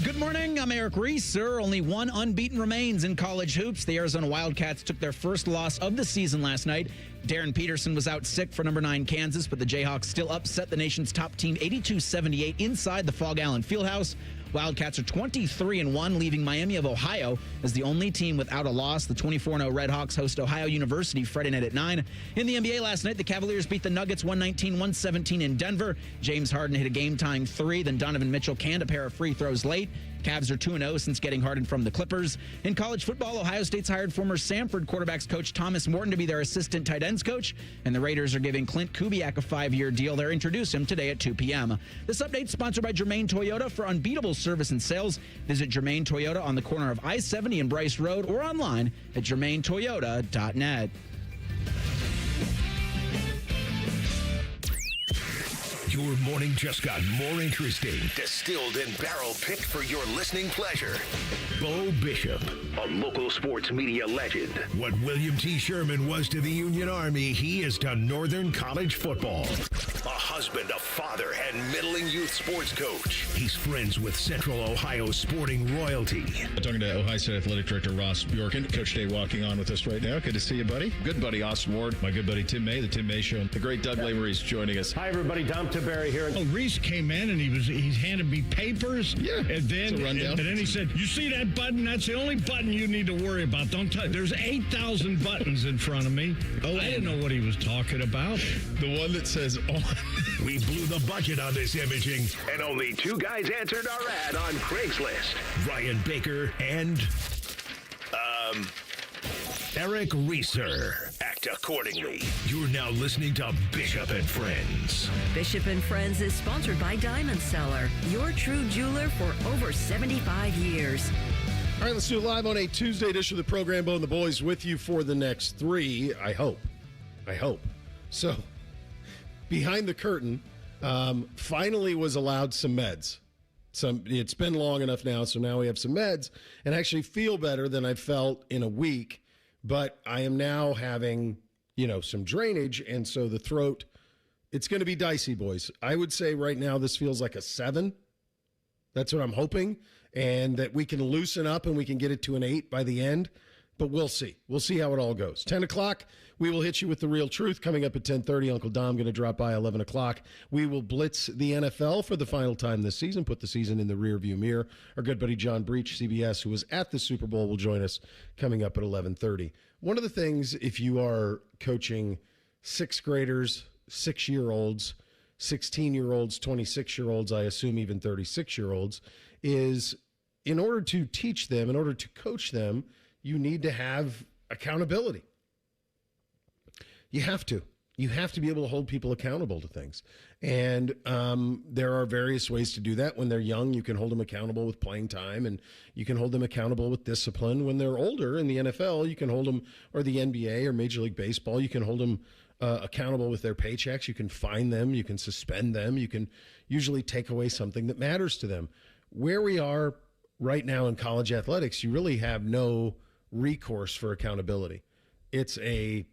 Good morning, I'm Eric Reeser. Only one unbeaten remains in college hoops. The Arizona Wildcats took their first loss of the season last night. Darren Peterson was out sick for number 9 Kansas, but the Jayhawks still upset the nation's top team 82-78 inside the Fog Allen Fieldhouse. Wildcats are 23-1, leaving Miami of Ohio as the only team without a loss. The 24-0 Redhawks host Ohio University Friday night at 9. In the NBA last night, the Cavaliers beat the Nuggets 119-117 in Denver. James Harden hit a game-tying 3, then Donovan Mitchell canned a pair of free throws late. Cavs are 2-0 since getting Harden from the Clippers. In college football, Ohio State's hired former Samford quarterbacks coach Thomas Morton to be their assistant tight ends coach, and the Raiders are giving Clint Kubiak a 5-year deal. They'll introduce him today at 2 p.m. This update is sponsored by Germain Toyota. For unbeatable service and sales, visit Germain Toyota on the corner of I-70 and Bryce Road or online at germaintoyota.net. Your morning just got more interesting. Distilled and barrel-picked for your listening pleasure. Bo Bishop, a local sports media legend. What William T. Sherman was to the Union Army, he is to Northern College football. A husband, a father, and middling youth sports coach. He's friends with Central Ohio sporting royalty. Talking to Ohio State Athletic Director Ross Bjork, and Coach Day walking on with us right now. Good to see you, buddy. Good buddy, Austin Ward. My good buddy, Tim May, the Tim May Show. The great Doug Lavery's joining us. Hi, everybody. Dom Tiberi here. Oh, Reese came in and he handed me papers. Yeah, and then it's a rundown. And then he said, "You see that button? That's the only button you need to worry about. Don't touch. There's 8,000 buttons in front of me." Oh, I didn't know what he was talking about. The one that says on. We blew the budget on this imaging, and only 2 guys answered our ad on Craigslist. Ryan Baker and Eric Reeser. Act accordingly. You're now listening to Bishop and Friends. Bishop and Friends is sponsored by Diamond Seller, your true jeweler for over 75 years. All right, let's do it live on a Tuesday edition of the program. Bo and the boys with you for the next 3, I hope. So, behind the curtain, finally was allowed some meds. It's been long enough now, so now we have some meds and actually feel better than I've felt in a week. But I am now having, some drainage, and so the throat, it's going to be dicey, boys. I would say right now this feels like a 7. That's what I'm hoping, and that we can loosen up and we can get it to an 8 by the end. But we'll see. We'll see how it all goes. 10 o'clock, we will hit you with the real truth. Coming up at 10:30, Uncle Dom going to drop by 11 o'clock. We will blitz the NFL for the final time this season, put the season in the rearview mirror. Our good buddy John Breech, CBS, who was at the Super Bowl, will join us coming up at 11:30. One of the things, if you are coaching 6th graders, 6-year-olds, 16-year-olds, 26-year-olds, I assume even 36-year-olds, is in order to teach them, in order to coach them, you need to have accountability. You have to. You have to be able to hold people accountable to things. And there are various ways to do that. When they're young, you can hold them accountable with playing time, and you can hold them accountable with discipline. When they're older in the NFL, you can hold them, or the NBA or Major League Baseball, you can hold them accountable with their paychecks. You can fine them. You can suspend them. You can usually take away something that matters to them. Where we are right now in college athletics, you really have no recourse for accountability. It's a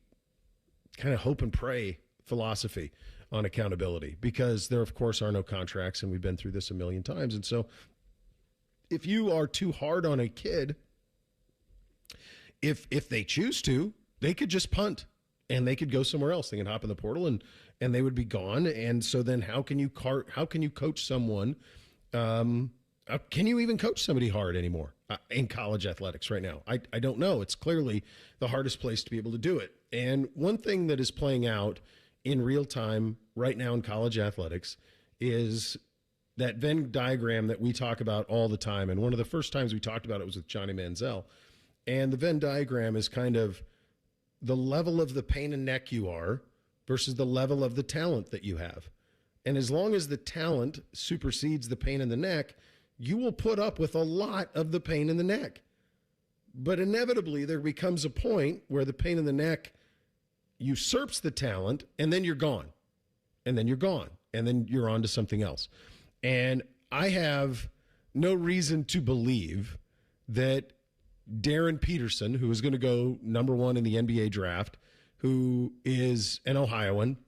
kind of hope and pray philosophy on accountability, because there, of course, are no contracts, and we've been through this a million times. And so if you are too hard on a kid, if they choose to, they could just punt and they could go somewhere else. They can hop in the portal and they would be gone. And so then how can you coach someone? Can you even coach somebody hard anymore in college athletics right now? I don't know. It's clearly the hardest place to be able to do it. And one thing that is playing out in real time right now in college athletics is that Venn diagram that we talk about all the time. And one of the first times we talked about it was with Johnny Manziel. And the Venn diagram is kind of the level of the pain and neck you are versus the level of the talent that you have. And as long as the talent supersedes the pain in the neck, you will put up with a lot of the pain in the neck. But inevitably, there becomes a point where the pain in the neck usurps the talent, and then you're gone. And then you're gone. And then you're on to something else. And I have no reason to believe that Darren Peterson, who is going to go number 1 in the NBA draft, who is an Ohioan,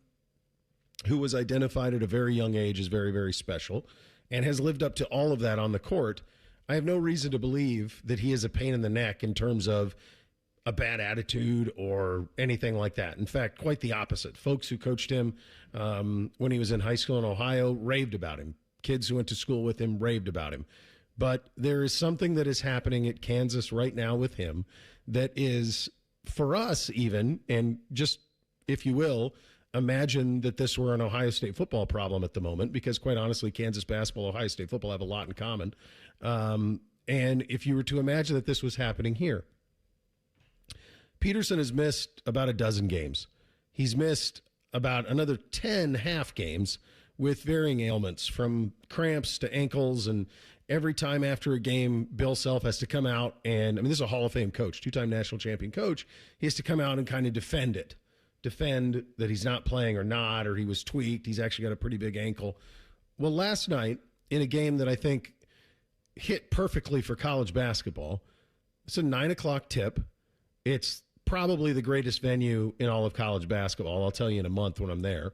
who was identified at a very young age as very, very special, and has lived up to all of that on the court, I have no reason to believe that he is a pain in the neck in terms of a bad attitude or anything like that. In fact, quite the opposite. Folks who coached him when he was in high school in Ohio raved about him. Kids who went to school with him raved about him. But there is something that is happening at Kansas right now with him that is, for us even, and just, if you will, imagine that this were an Ohio State football problem at the moment, because quite honestly, Kansas basketball, Ohio State football have a lot in common. And if you were to imagine that this was happening here, Peterson has missed about a dozen games. He's missed about another 10 half games with varying ailments, from cramps to ankles. And every time after a game, Bill Self has to come out and, I mean, this is a Hall of Fame coach, two-time national champion coach. He has to come out and kind of defend that he's not playing or not, or he was tweaked. He's actually got a pretty big ankle. Well, last night, in a game that I think hit perfectly for college basketball, it's a 9 o'clock tip. It's probably the greatest venue in all of college basketball. I'll tell you in a month when I'm there,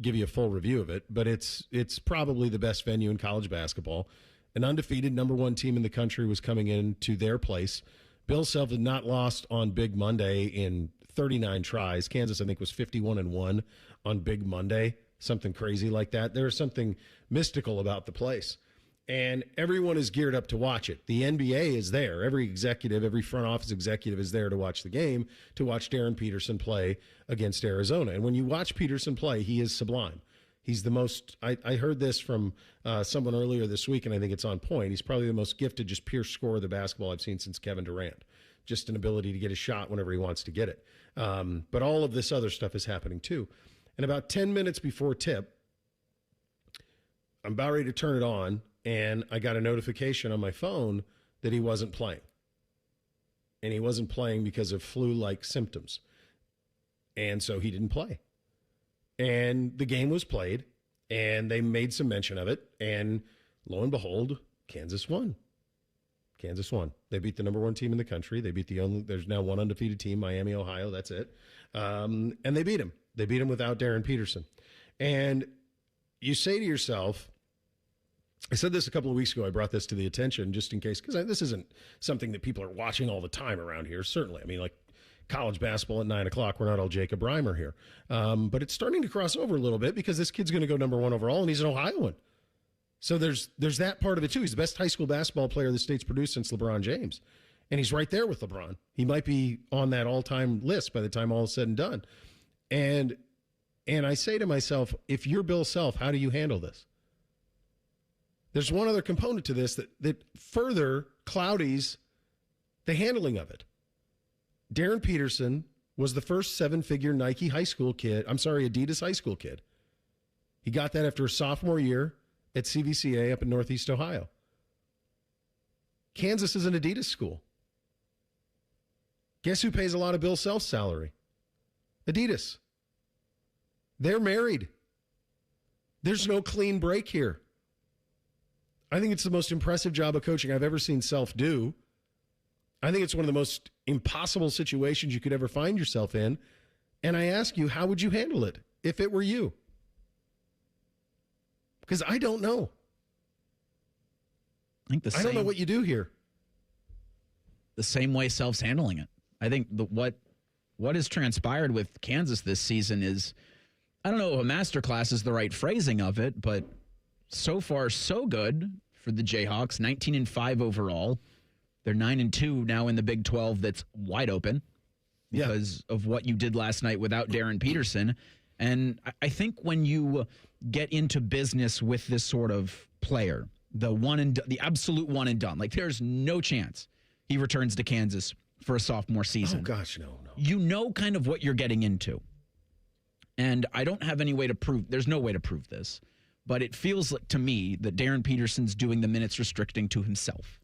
give you a full review of it. But it's probably the best venue in college basketball. An undefeated number one team in the country was coming into their place. Bill Self had not lost on Big Monday in 39 tries. Kansas, I think, was 51-1 on Big Monday, something crazy like that. There's something mystical about the place. And everyone is geared up to watch it. The NBA is there. Every executive, every front office executive is there to watch the game, to watch Darren Peterson play against Arizona. And when you watch Peterson play, he is sublime. He's the most, I heard this from someone earlier this week, and I think it's on point. He's probably the most gifted, just pure scorer of the basketball I've seen since Kevin Durant. Just an ability to get a shot whenever he wants to get it. But all of this other stuff is happening too. And about 10 minutes before tip, I'm about ready to turn it on, and I got a notification on my phone that he wasn't playing. And he wasn't playing because of flu-like symptoms. And so he didn't play. And the game was played, and they made some mention of it. And lo and behold, Kansas won. Kansas won. They beat the number one team in the country. They beat there's now one undefeated team, Miami, Ohio. That's it. And they beat him. They beat him without Darren Peterson. And you say to yourself, I said this a couple of weeks ago. I brought this to the attention just in case, because this isn't something that people are watching all the time around here. Certainly. I mean, like college basketball at 9 o'clock, we're not all Jacob Reimer here. But it's starting to cross over a little bit because this kid's going to go number one overall, and he's an Ohioan. So there's that part of it, too. He's the best high school basketball player the state's produced since LeBron James. And he's right there with LeBron. He might be on that all-time list by the time all is said and done. And I say to myself, if you're Bill Self, how do you handle this? There's one other component to this that further cloudies the handling of it. Darren Peterson was the first seven-figure Adidas high school kid. He got that after a sophomore year at CVCA up in Northeast Ohio. Kansas is an Adidas school. Guess who pays a lot of Bill Self's salary? Adidas. They're married. There's no clean break here. I think it's the most impressive job of coaching I've ever seen Self do. I think it's one of the most impossible situations you could ever find yourself in. And I ask you, how would you handle it if it were you? Because I don't know. I don't know what you do here. The same way Self's handling it. I think what has transpired with Kansas this season is, I don't know if a masterclass is the right phrasing of it, but so far so good for the Jayhawks. 19-5 overall. They're 9-2 now in the Big 12. That's wide open because of what you did last night without Darren Peterson. And I think when you get into business with this sort of player, the absolute one and done, like there's no chance he returns to Kansas for a sophomore season. Oh, gosh, no. You know kind of what you're getting into. And I don't have any way to prove, there's no way to prove this, but it feels like, to me, that Darren Peterson's doing the minutes restricting to himself.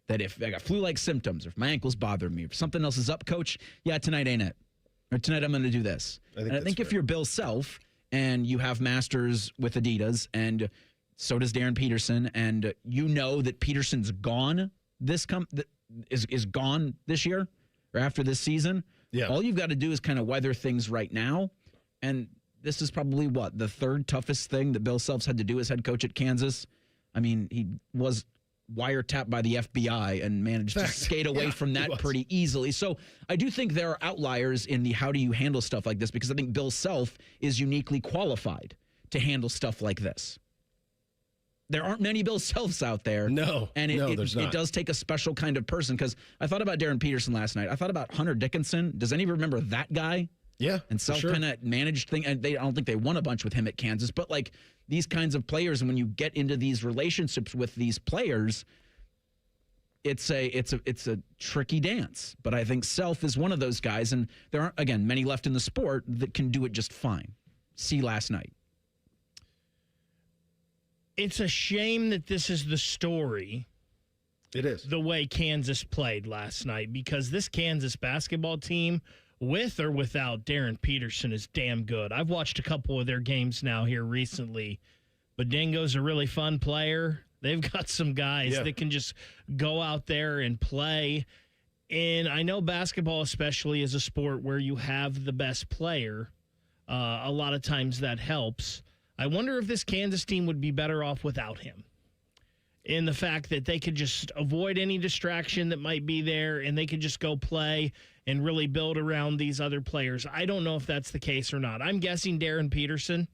That if I got flu-like symptoms, or if my ankle's bothering me, or if something else is up, coach, yeah, tonight ain't it. Or tonight I'm going to do this. I think if you're Bill Self and you have masters with Adidas, and so does Darren Peterson, and you know that Peterson's gone is gone this year or after this season, all you've got to do is kind of weather things right now. And this is probably the third toughest thing that Bill Self's had to do as head coach at Kansas. I mean, he was wiretapped by the FBI and managed to skate away from that pretty easily. So I do think there are outliers in the how do you handle stuff like this, because I think Bill Self is uniquely qualified to handle stuff like this. There aren't many Bill Selfs out there. No, and there's not. It does take a special kind of person, because I thought about Darren Peterson last night. I thought about Hunter Dickinson. Does anybody remember that guy? Yeah, and Self kind of managed things. And I don't think they won a bunch with him at Kansas, but like these kinds of players, and when you get into these relationships with these players, it's a tricky dance. But I think Self is one of those guys, and there aren't, again, many left in the sport that can do it just fine. See last night. It's a shame that this is the story. It is. The way Kansas played last night, because this Kansas basketball team, with or without Darren Peterson, is damn good. I've watched a couple of their games now here recently, but Dingo's a really fun player. They've got some guys that can just go out there and play. And I know basketball especially is a sport where you have the best player. A lot of times that helps. I wonder if this Kansas team would be better off without him, in the fact that they could just avoid any distraction that might be there, and they could just go play and really build around these other players. I don't know if that's the case or not. I'm guessing Darren Peterson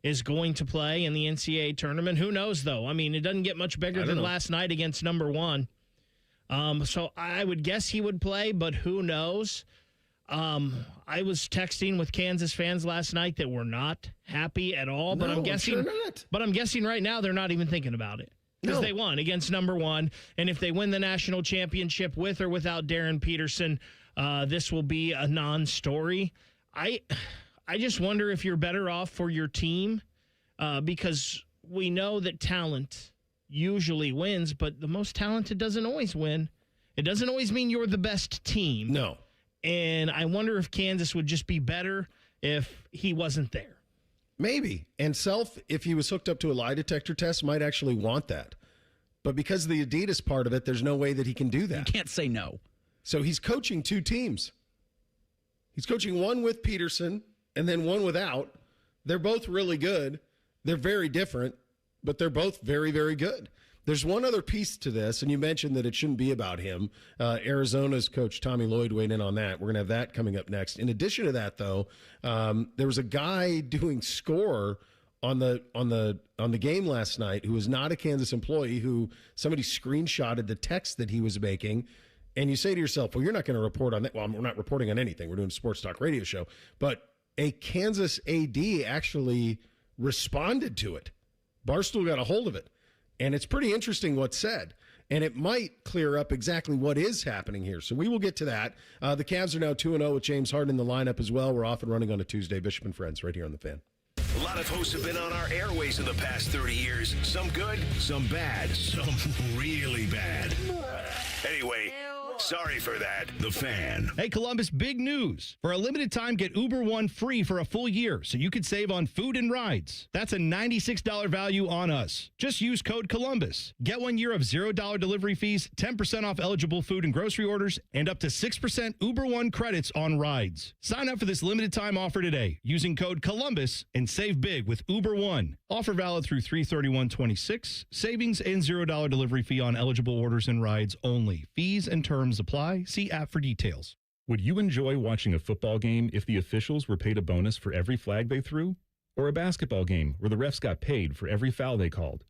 is going to play in the NCAA tournament. Who knows, though? I mean, it doesn't get much bigger than last night against number one. So I would guess he would play, but who knows? I was texting with Kansas fans last night that were not happy at all, but I'm guessing right now they're not even thinking about it, because they won against number one. And if they win the national championship with or without Darren Peterson, this will be a non-story. I just wonder if you're better off for your team, because we know that talent usually wins, but the most talented doesn't always win. It doesn't always mean you're the best team. No. And I wonder if Kansas would just be better if he wasn't there. Maybe. And Self, if he was hooked up to a lie detector test, might actually want that. But because of the Adidas part of it, there's no way that he can do that. You can't say no. So he's coaching two teams. He's coaching one with Peterson and then one without. They're both really good. They're very different, but they're both very, very good. There's one other piece to this, and you mentioned that it shouldn't be about him. Arizona's coach Tommy Lloyd weighed in on that. We're going to have that coming up next. In addition to that, though, there was a guy doing score on the game last night who was not a Kansas employee, who somebody screenshotted the text that he was making. And you say to yourself, well, you're not going to report on that. Well, we're not reporting on anything. We're doing a sports talk radio show. But a Kansas AD actually responded to it. Barstool got a hold of it. And it's pretty interesting what's said. And it might clear up exactly what is happening here. So we will get to that. The Cavs are now 2-0 with James Harden in the lineup as well. We're off and running on a Tuesday. Bishop and Friends right here on The Fan. A lot of hosts have been on our airways in the past 30 years. Some good, some bad, some really bad. Anyway, sorry for that. The Fan. Hey, Columbus, big news. For a limited time, get Uber One free for a full year so you could save on food and rides. That's a $96 value on us. Just use code Columbus. Get 1 year of $0 delivery fees, 10% off eligible food and grocery orders, and up to 6% Uber One credits on rides. Sign up for this limited time offer today using code Columbus and save big with Uber One. Offer valid through 3/31/26. Savings and $0 delivery fee on eligible orders and rides only. Fees and terms apply. See app for details. Would you enjoy watching a football game if the officials were paid a bonus for every flag they threw? Or a basketball game where the refs got paid for every foul they called?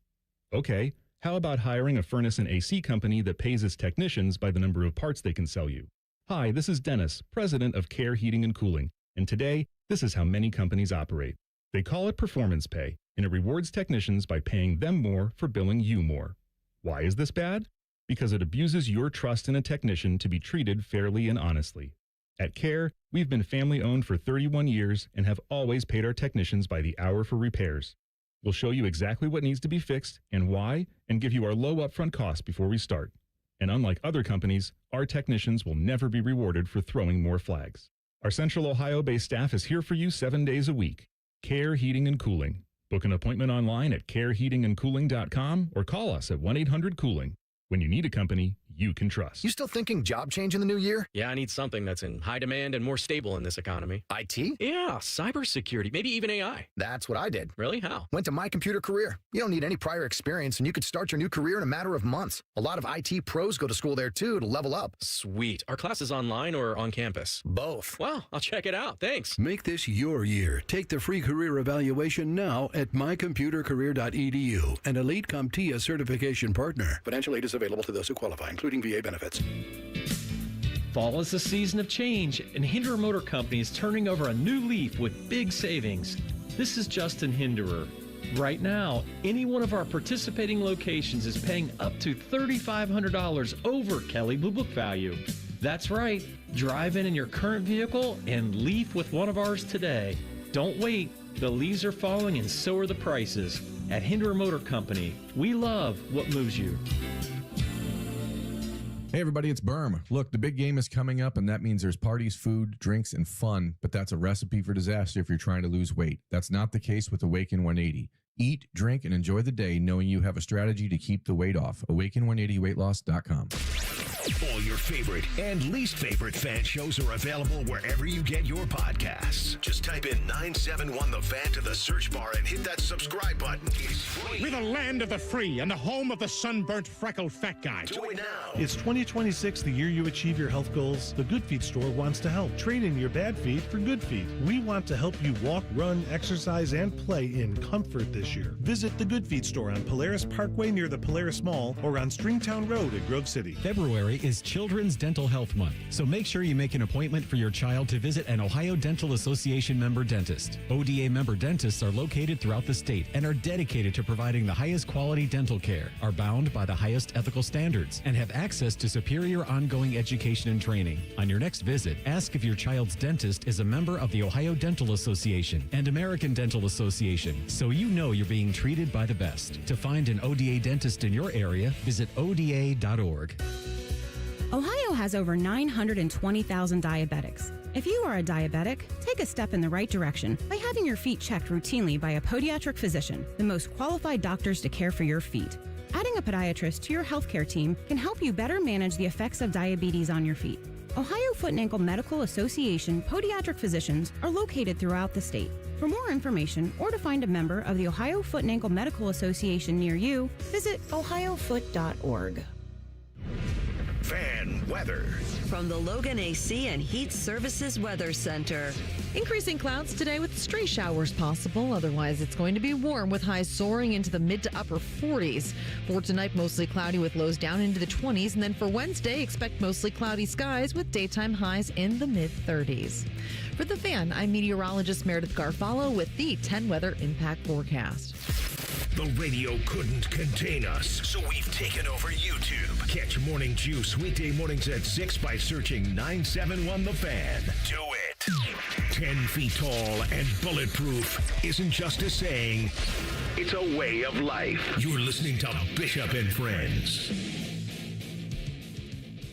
Okay, how about hiring a furnace and AC company that pays its technicians by the number of parts they can sell you? Hi, this is Dennis, president of Care Heating and Cooling, and today, this is how many companies operate. They call it performance pay, and it rewards technicians by paying them more for billing you more. Why is this bad? Because it abuses your trust in a technician to be treated fairly and honestly. At Care, we've been family-owned for 31 years and have always paid our technicians by the hour for repairs. We'll show you exactly what needs to be fixed and why, and give you our low upfront cost before we start. And unlike other companies, our technicians will never be rewarded for throwing more flags. Our Central Ohio-based staff is here for you 7 days a week. Care Heating and Cooling. Book an appointment online at careheatingandcooling.com or call us at 1-800-COOLING. When you need a company, you can trust. You still thinking job change in the new year? Yeah, I need something that's in high demand and more stable in this economy. IT? Yeah, cybersecurity, maybe even AI. That's what I did. Really? How? Went to My Computer Career. You don't need any prior experience, and you could start your new career in a matter of months. A lot of IT pros go to school there, too, to level up. Sweet. Are classes online or on campus? Both. Wow, I'll check it out. Thanks. Make this your year. Take the free career evaluation now at mycomputercareer.edu, an Elite CompTIA certification partner. Financial aid is available to those who qualify, including VA benefits. Fall is a season of change, and Hinderer Motor Company is turning over a new leaf with big savings. This is Justin Hinderer. Right now, any one of our participating locations is paying up to $3,500 over Kelley Blue Book value. That's right. Drive in your current vehicle and leaf with one of ours today. Don't wait. The leaves are falling and so are the prices. At Hinderer Motor Company, we love what moves you. Hey everybody, it's Berm. Look, the big game is coming up, and that means there's parties, food, drinks, and fun, but that's a recipe for disaster if you're trying to lose weight. That's not the case with Awaken 180. Eat, drink, and enjoy the day knowing you have a strategy to keep the weight off. Awaken180weightloss.com. All your favorite and least favorite fan shows are available wherever you get your podcasts. Just type in 971 The Fan to the search bar and hit that subscribe button. It's free. We're the land of the free and the home of the sunburnt, freckled fat guy. Do it now. It's 2026, the year you achieve your health goals. The Good Feet store wants to help. Trade in your bad feet for good feet. We want to help you walk, run, exercise, and play in comfort this year. Visit the Good Feet store on Polaris Parkway near the Polaris Mall or on Stringtown Road at Grove City. February is Children's Dental Health Month, so make sure you make an appointment for your child to visit an Ohio Dental Association member dentist. ODA member dentists are located throughout the state and are dedicated to providing the highest quality dental care, are bound by the highest ethical standards, and have access to superior ongoing education and training. On your next visit, ask if your child's dentist is a member of the Ohio Dental Association and American Dental Association, so you know you're being treated by the best. To find an ODA dentist in your area, visit ODA.org. Ohio has over 920,000 diabetics. If you are a diabetic, take a step in the right direction by having your feet checked routinely by a podiatric physician, the most qualified doctors to care for your feet. Adding a podiatrist to your healthcare team can help you better manage the effects of diabetes on your feet. Ohio Foot and Ankle Medical Association podiatric physicians are located throughout the state. For more information or to find a member of the Ohio Foot and Ankle Medical Association near you, visit ohiofoot.org. Fan weather. From the Logan AC and Heat Services Weather Center. Increasing clouds today with stray showers possible. Otherwise, it's going to be warm with highs soaring into the mid to upper 40s. For tonight, mostly cloudy with lows down into the 20s. And then for Wednesday, expect mostly cloudy skies with daytime highs in the mid 30s. For The Fan, I'm meteorologist Meredith Garfalo with the 10 Weather Impact Forecast. The radio couldn't contain us, so we've taken over YouTube. Catch Morning Juice weekday mornings at 6 by searching 971 The Fan. Do it. 10 feet tall and bulletproof isn't just a saying, it's a way of life. You're listening to Bishop and Friends.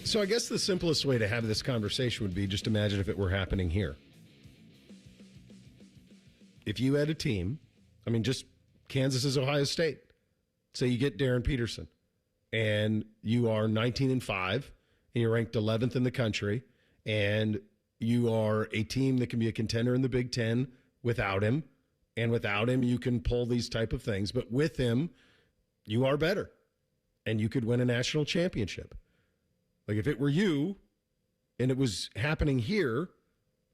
So I guess the simplest way to have this conversation would be just imagine if it were happening here. If you had a team, I mean, just Kansas is Ohio State. Say you get Darren Peterson, and you are 19-5, and you're ranked 11th in the country, and you are a team that can be a contender in the Big Ten without him, and without him, you can pull these type of things. But with him, you are better, and you could win a national championship. Like if it were you, and it was happening here,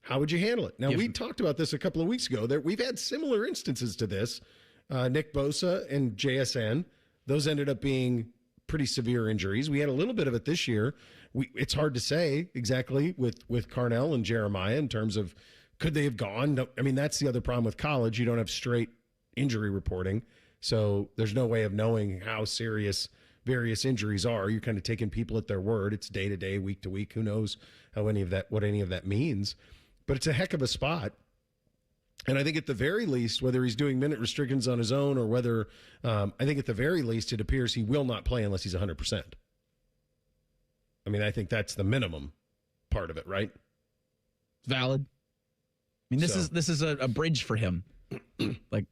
how would you handle it? Now, we talked about this a couple of weeks ago. We've had similar instances to this. Nick Bosa and JSN, those ended up being pretty severe injuries. We had a little bit of it this year. It's hard to say exactly with Carnell and Jeremiah in terms of could they have gone? No, I mean, that's the other problem with college. You don't have straight injury reporting, so there's no way of knowing how serious various injuries are. You're kind of taking people at their word. It's day to day, week to week. Who knows what any of that means? But it's a heck of a spot. And I think at the very least, whether he's doing minute restrictions on his own or whether, I think at the very least, it appears he will not play unless he's 100%. I mean, I think that's the minimum part of it, right? Valid. I mean, this is a bridge for him. Like,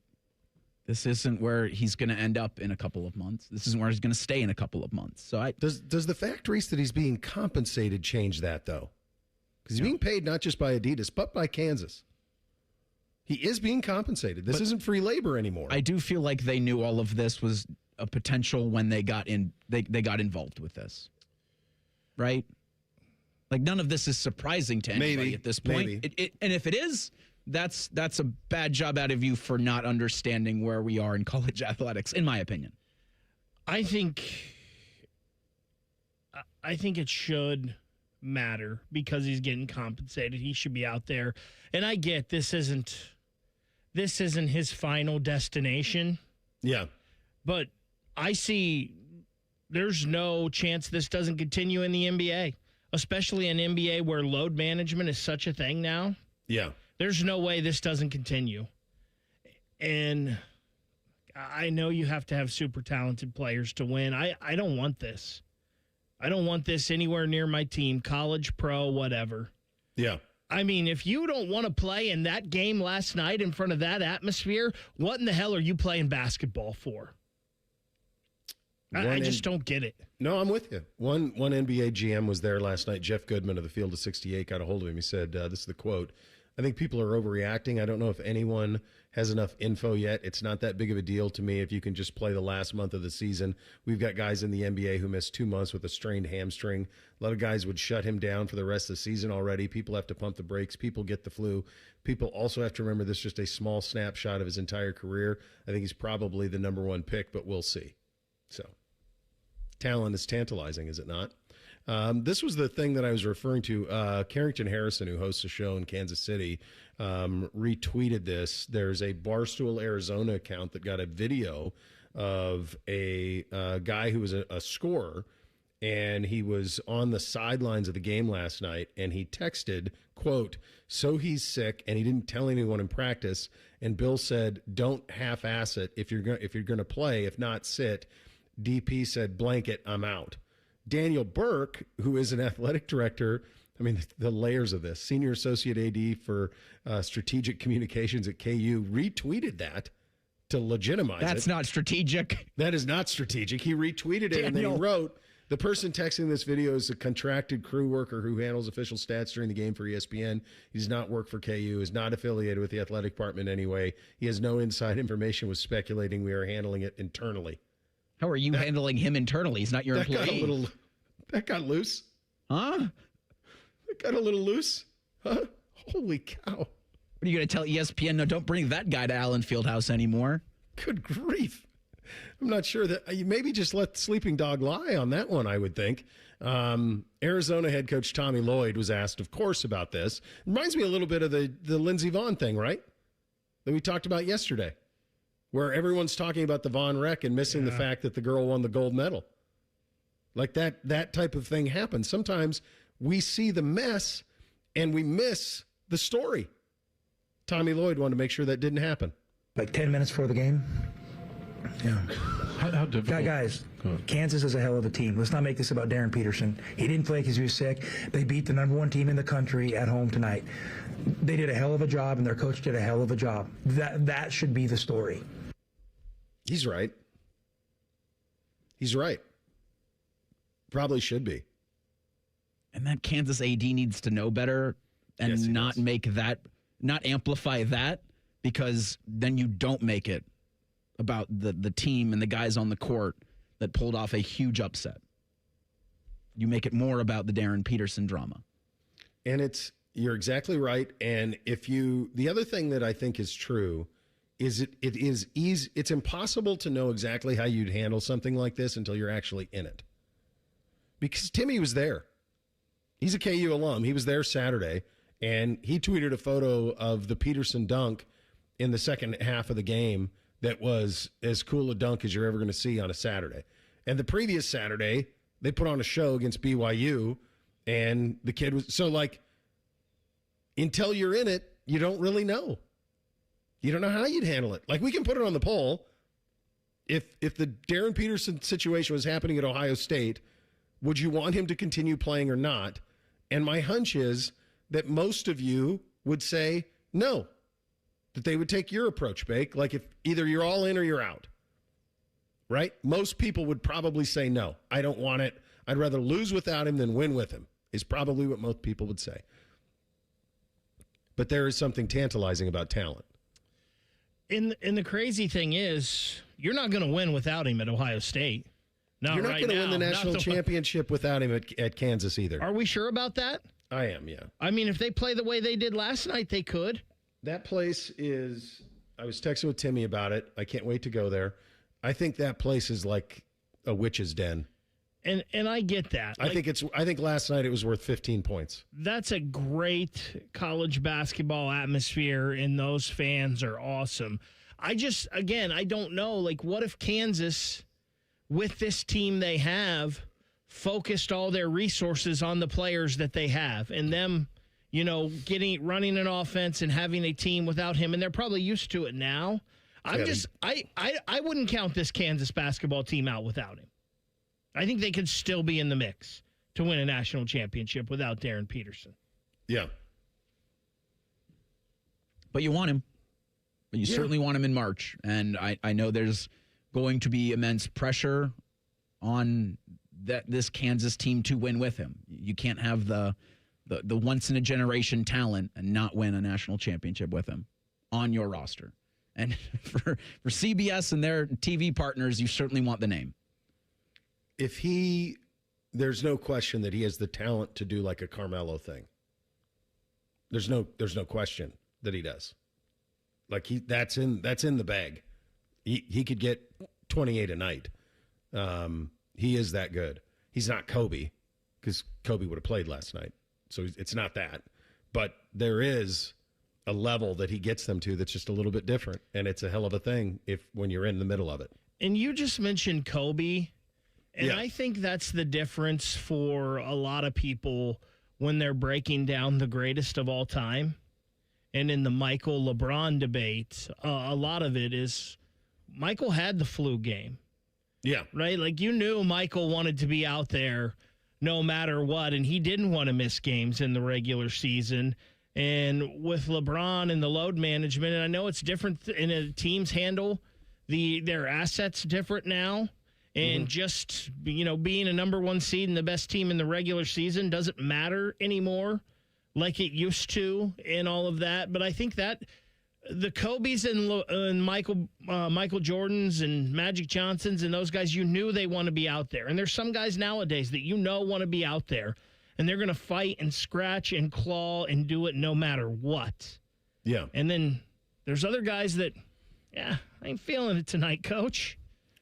This isn't where he's going to end up in a couple of months. This isn't where he's going to stay in a couple of months. So does the fact, Reese, that he's being compensated change that, though? Because he's being paid not just by Adidas, but by Kansas. He is being compensated. This isn't free labor anymore. I do feel like they knew all of this was a potential when they got got involved with this. Right? Like, none of this is surprising to anybody at this point. And if it is, that's a bad job out of you for not understanding where we are in college athletics, in my opinion. I think it should matter because he's getting compensated. He should be out there. And I get this isn't his final destination. Yeah. But I see there's no chance this doesn't continue in the NBA, especially an NBA where load management is such a thing now. Yeah. There's no way this doesn't continue. And I know you have to have super talented players to win. I don't want this. I don't want this anywhere near my team, college, pro, whatever. Yeah. I mean, if you don't want to play in that game last night in front of that atmosphere, what in the hell are you playing basketball for? I just don't get it. No, I'm with you. One NBA GM was there last night. Jeff Goodman of the Field of 68 got a hold of him. He said, this is the quote, "I think people are overreacting. I don't know if anyone has enough info yet. It's not that big of a deal to me if you can just play the last month of the season. We've got guys in the NBA who missed 2 months with a strained hamstring. A lot of guys would shut him down for the rest of the season already. People have to pump the brakes. People get the flu. People also have to remember this is just a small snapshot of his entire career. I think he's probably the number one pick, but we'll see." So talent is tantalizing, is it not? This was the thing that I was referring to. Carrington Harrison, who hosts a show in Kansas City, retweeted this. There's a Barstool, Arizona account that got a video of a guy who was a scorer, and he was on the sidelines of the game last night, and he texted, quote, "So he's sick, and he didn't tell anyone in practice." And Bill said, "Don't half-ass it if you're going to play. If not, sit." DP said, "Blanket, I'm out." Daniel Burke, who is an athletic director, I mean, the layers of this, senior associate AD for strategic communications at KU, retweeted that to legitimize it. That's not strategic. That is not strategic. He retweeted it, and then he wrote, "The person texting this video is a contracted crew worker who handles official stats during the game for ESPN. He does not work for KU, is not affiliated with the athletic department anyway. He has no inside information, was speculating. We are handling it internally." How are you handling him internally? He's not your employee. That got loose. Huh? That got a little loose. Huh? Holy cow. What are you going to tell ESPN? No, don't bring that guy to Allen Fieldhouse anymore. Good grief. I'm not sure that you maybe just let the sleeping dog lie on that one, I would think. Arizona head coach Tommy Lloyd was asked, of course, about this. Reminds me a little bit of the Lindsey Vonn thing, right? That we talked about yesterday, where everyone's talking about the Von wreck and missing the fact that the girl won the gold medal. Like that type of thing happens. Sometimes we see the mess and we miss the story. Tommy Lloyd wanted to make sure that didn't happen. Like 10 minutes before the game? Yeah. How difficult? Guys, Kansas is a hell of a team. Let's not make this about Darren Peterson. He didn't play because he was sick. They beat the number one team in the country at home tonight. They did a hell of a job, and their coach did a hell of a job. That should be the story. He's right. He's right. Probably should be. And that Kansas AD needs to know better and not amplify that, because then you don't make it about the team and the guys on the court that pulled off a huge upset. You make it more about the Darren Peterson drama. And you're exactly right. And the other thing that I think is true is it's impossible to know exactly how you'd handle something like this until you're actually in it. Because Timmy was there. He's a KU alum. He was there Saturday, and he tweeted a photo of the Peterson dunk in the second half of the game that was as cool a dunk as you're ever going to see on a Saturday. And the previous Saturday, they put on a show against BYU, and the kid was... So, like, until you're in it, you don't really know. You don't know how you'd handle it. Like, we can put it on the poll. If the Darren Peterson situation was happening at Ohio State, would you want him to continue playing or not? And my hunch is that most of you would say no. that they would take your approach, Bake. Like if either you're all in or you're out. Right? Most people would probably say, no, I don't want it. I'd rather lose without him than win with him, is probably what most people would say. But there is something tantalizing about talent. And the crazy thing is, you're not going to win without him at Ohio State. You're not going to win the national championship without him at Kansas either. Are we sure about that? I am, yeah. I mean, if they play the way they did last night, they could. That place is, I was texting with Timmy about it. I can't wait to go there. I think that place is like a witch's den. And I get that. I think last night it was worth 15 points. That's a great college basketball atmosphere, and those fans are awesome. I don't know. Like, what if Kansas, with this team they have, focused all their resources on the players that they have and them, running an offense and having a team without him, and they're probably used to it now. I wouldn't count this Kansas basketball team out without him. I think they could still be in the mix to win a national championship without Darren Peterson. Yeah. But you want him. But you certainly want him in March. And I know there's going to be immense pressure on this Kansas team to win with him. You can't have the once-in-a-generation talent and not win a national championship with him on your roster. And for CBS and their TV partners, you certainly want the name. There's no question that he has the talent to do like a Carmelo thing. There's no question that he does. Like that's in the bag. He could get 28 a night. He is that good. He's not Kobe, because Kobe would have played last night. So it's not that. But there is a level that he gets them to that's just a little bit different, and it's a hell of a thing when you're in the middle of it. And you just mentioned Kobe. And I think that's the difference for a lot of people when they're breaking down the greatest of all time. And in the Michael LeBron debate, a lot of it is Michael had the flu game. Yeah. Right? Like, you knew Michael wanted to be out there no matter what, and he didn't want to miss games in the regular season. And with LeBron and the load management, and I know it's different, and teams handle their assets different now. And just, being a number one seed and the best team in the regular season doesn't matter anymore like it used to and all of that. But I think that the Kobes and Michael Jordans and Magic Johnsons and those guys, you knew they want to be out there. And there's some guys nowadays that want to be out there. And they're going to fight and scratch and claw and do it no matter what. Yeah. And then there's other guys that, I ain't feeling it tonight, coach.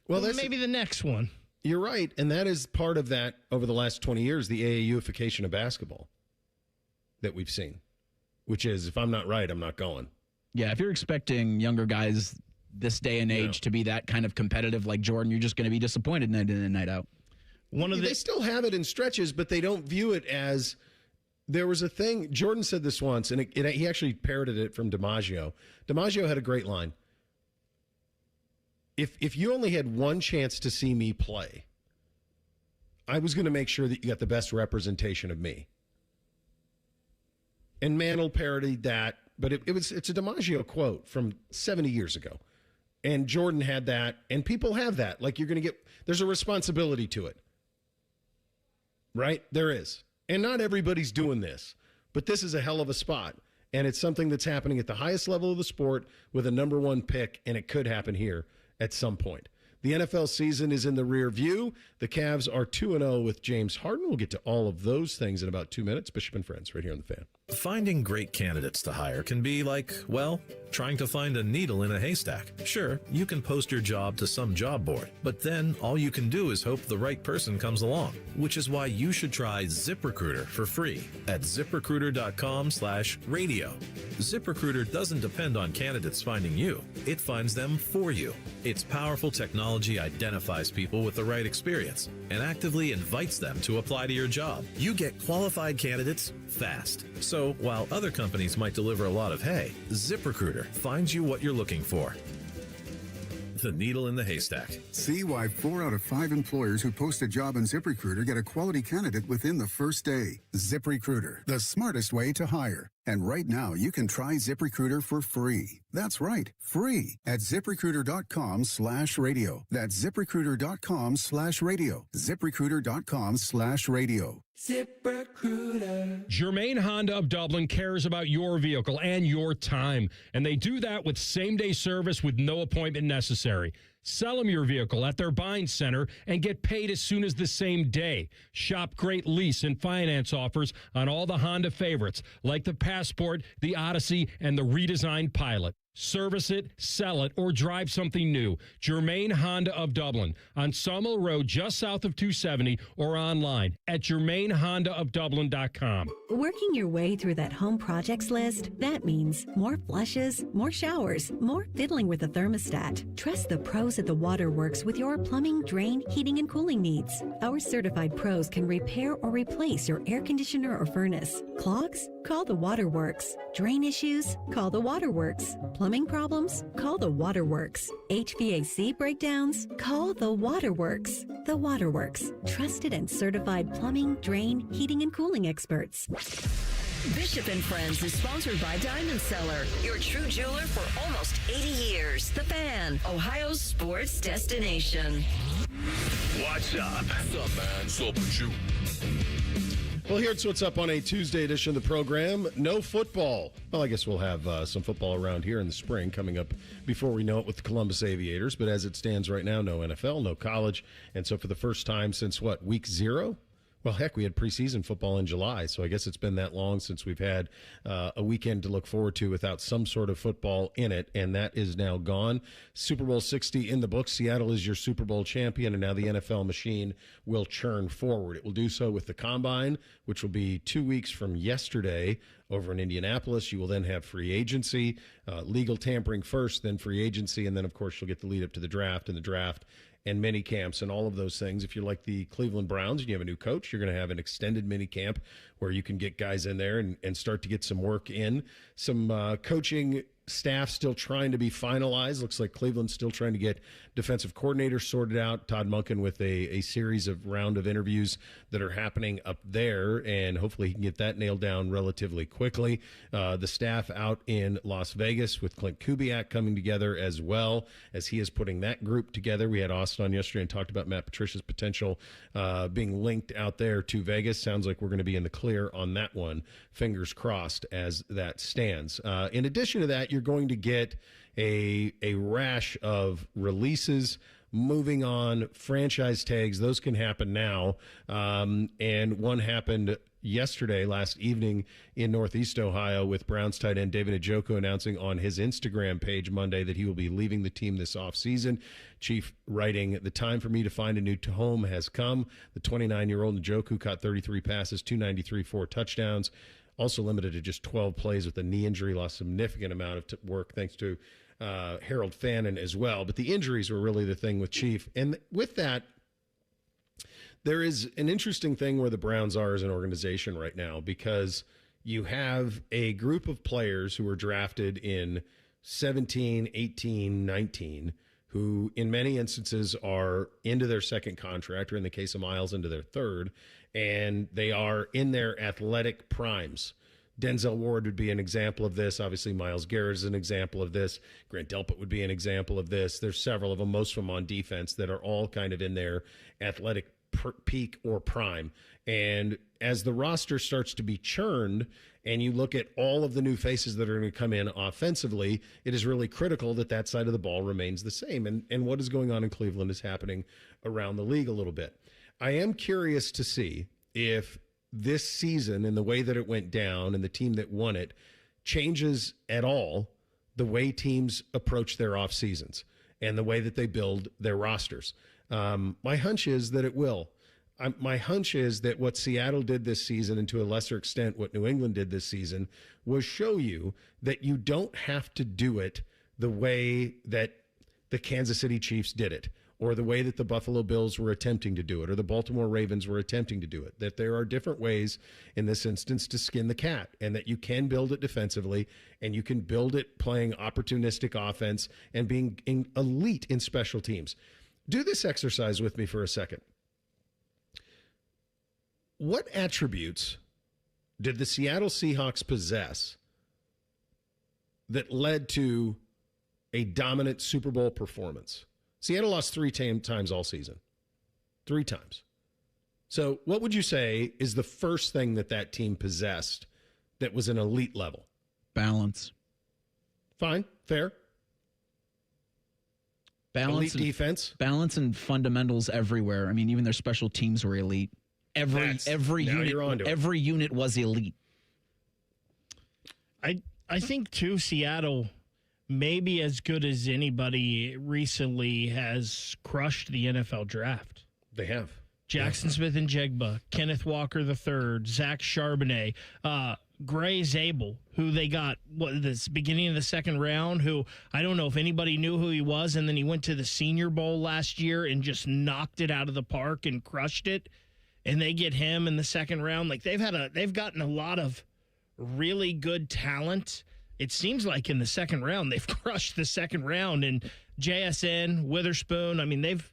Well, maybe the next one. You're right, and that is part of that over the last 20 years, the AAUification of basketball that we've seen, which is, if I'm not right, I'm not going. Yeah, if you're expecting younger guys this day and age to be that kind of competitive like Jordan, you're just going to be disappointed night in and night out. They still have it in stretches, but they don't view it as... There was a thing, Jordan said this once, and he actually parroted it from DiMaggio. DiMaggio had a great line. If you only had one chance to see me play, I was going to make sure that you got the best representation of me. And Mantle parodied that, but it's a DiMaggio quote from 70 years ago. And Jordan had that, and people have that. Like, there's a responsibility to it. Right? There is. And not everybody's doing this, but this is a hell of a spot. And it's something that's happening at the highest level of the sport with a number one pick, and it could happen here at some point. The NFL season is in the rear view. The Cavs are 2-0 with James Harden. We'll get to all of those things in about 2 minutes. Bishop and Friends right here on The Fan. Finding great candidates to hire can be like, trying to find a needle in a haystack. Sure, you can post your job to some job board, but then all you can do is hope the right person comes along, which is why you should try ZipRecruiter for free at ZipRecruiter.com/radio. ZipRecruiter doesn't depend on candidates finding you. It finds them for you. Its powerful technology identifies people with the right experience and actively invites them to apply to your job. You get qualified candidates fast. So while other companies might deliver a lot of hay, ZipRecruiter finds you what you're looking for. The needle in the haystack. See why 4 out of 5 employers who post a job on ZipRecruiter get a quality candidate within the first day. ZipRecruiter, the smartest way to hire. And right now, you can try ZipRecruiter for free. That's right, free at ZipRecruiter.com/radio. That's ZipRecruiter.com/radio. ZipRecruiter.com/radio. ZipRecruiter. Germain Honda of Dublin cares about your vehicle and your time, and they do that with same-day service with no appointment necessary. Sell them your vehicle at their buying center and get paid as soon as the same day. Shop great lease and finance offers on all the Honda favorites, like the Passport, the Odyssey, and the redesigned Pilot. Service it, sell it, or drive something new. Germain Honda of Dublin on Sawmill Road, just south of 270, or online at GermainHondaofDublin.com. Working your way through that home projects list, that means more flushes, more showers, more fiddling with the thermostat. Trust the pros at the Waterworks with your plumbing, drain, heating, and cooling needs. Our certified pros can repair or replace your air conditioner or furnace. Clogs? Call the Waterworks. Drain issues? Call the Waterworks. Plumbing problems? Call the Waterworks. HVAC breakdowns? Call the Waterworks. The Waterworks. Trusted and certified plumbing, drain, heating, and cooling experts. Bishop and Friends is sponsored by Diamond Cellar, your true jeweler for almost 80 years. The Fan, Ohio's sports destination. What's up? What's up, man? What's up with you? Well, here's what's up on a Tuesday edition of the program. No football. Well, I guess we'll have some football around here in the spring coming up before we know it with the Columbus Aviators. But as it stands right now, no NFL, no college. And so for the first time since, week 0? Well, heck, we had preseason football in July, so I guess it's been that long since we've had a weekend to look forward to without some sort of football in it, and that is now gone. Super Bowl 60 in the books. Seattle is your Super Bowl champion, and now the NFL machine will churn forward. It will do so with the Combine, which will be 2 weeks from yesterday over in Indianapolis. You will then have free agency, legal tampering first, then free agency, and then, of course, you'll get the lead up to the draft, and mini camps and all of those things. If you're like the Cleveland Browns and you have a new coach, you're going to have an extended mini camp where you can get guys in there and start to get some work in. Some coaching staff still trying to be finalized. Looks like Cleveland's still trying to get defensive coordinators sorted out. Todd Monken with a series of round of interviews that are happening up there, and hopefully he can get that nailed down relatively quickly. The staff out in Las Vegas with Clint Kubiak coming together as well as he is putting that group together. We had Austin on yesterday and talked about Matt Patricia's potential being linked out there to Vegas. Sounds like we're going to be in the clear on that one. Fingers crossed as that stands. In addition to that, you're going to get a rash of releases, moving on, franchise tags. Those can happen now. And one happened yesterday, last evening in Northeast Ohio, with Browns tight end David Njoku announcing on his Instagram page Monday that he will be leaving the team this offseason. Chief writing, "The time for me to find a new home has come." The 29-year-old Njoku caught 33 passes, 293, 4 touchdowns. Also limited to just 12 plays with a knee injury, lost a significant amount of work thanks to Harold Fannin as well. But the injuries were really the thing with Chief. And with that, there is an interesting thing where the Browns are as an organization right now, because you have a group of players who were drafted in 17, 18, 19, who in many instances are into their second contract, or in the case of Miles, into their third, and they are in their athletic primes. Denzel Ward would be an example of this. Obviously, Myles Garrett is an example of this. Grant Delpit would be an example of this. There's several of them, most of them on defense, that are all kind of in their athletic peak or prime. And as the roster starts to be churned, and you look at all of the new faces that are going to come in offensively, it is really critical that that side of the ball remains the same. And what is going on in Cleveland is happening around the league a little bit. I am curious to see if this season and the way that it went down and the team that won it changes at all the way teams approach their off seasons and the way that they build their rosters. My hunch is that it will. My hunch is that what Seattle did this season, and to a lesser extent what New England did this season, was show you that you don't have to do it the way that the Kansas City Chiefs did it, or the way that the Buffalo Bills were attempting to do it, or the Baltimore Ravens were attempting to do it. That there are different ways in this instance to skin the cat, and that you can build it defensively, and you can build it playing opportunistic offense and being elite in special teams. Do this exercise with me for a second. What attributes did the Seattle Seahawks possess that led to a dominant Super Bowl performance? Seattle lost 3 times all season. 3 times. So what would you say is the first thing that team possessed that was an elite level? Balance. Fine. Fair. Balance. Elite defense. Balance and fundamentals everywhere. I mean, even their special teams were elite. Every unit was elite. I think, too, Seattle, maybe as good as anybody recently, has crushed the NFL draft. They have. Jackson Smith and Jigba, Kenneth Walker III, Zach Charbonnet, Gray Zabel, who they got this beginning of the second round, who I don't know if anybody knew who he was, and then he went to the Senior Bowl last year and just knocked it out of the park and crushed it. And they get him in the second round. Like they've gotten a lot of really good talent. It seems like in the second round they've crushed the second round. And JSN, Witherspoon, I mean they've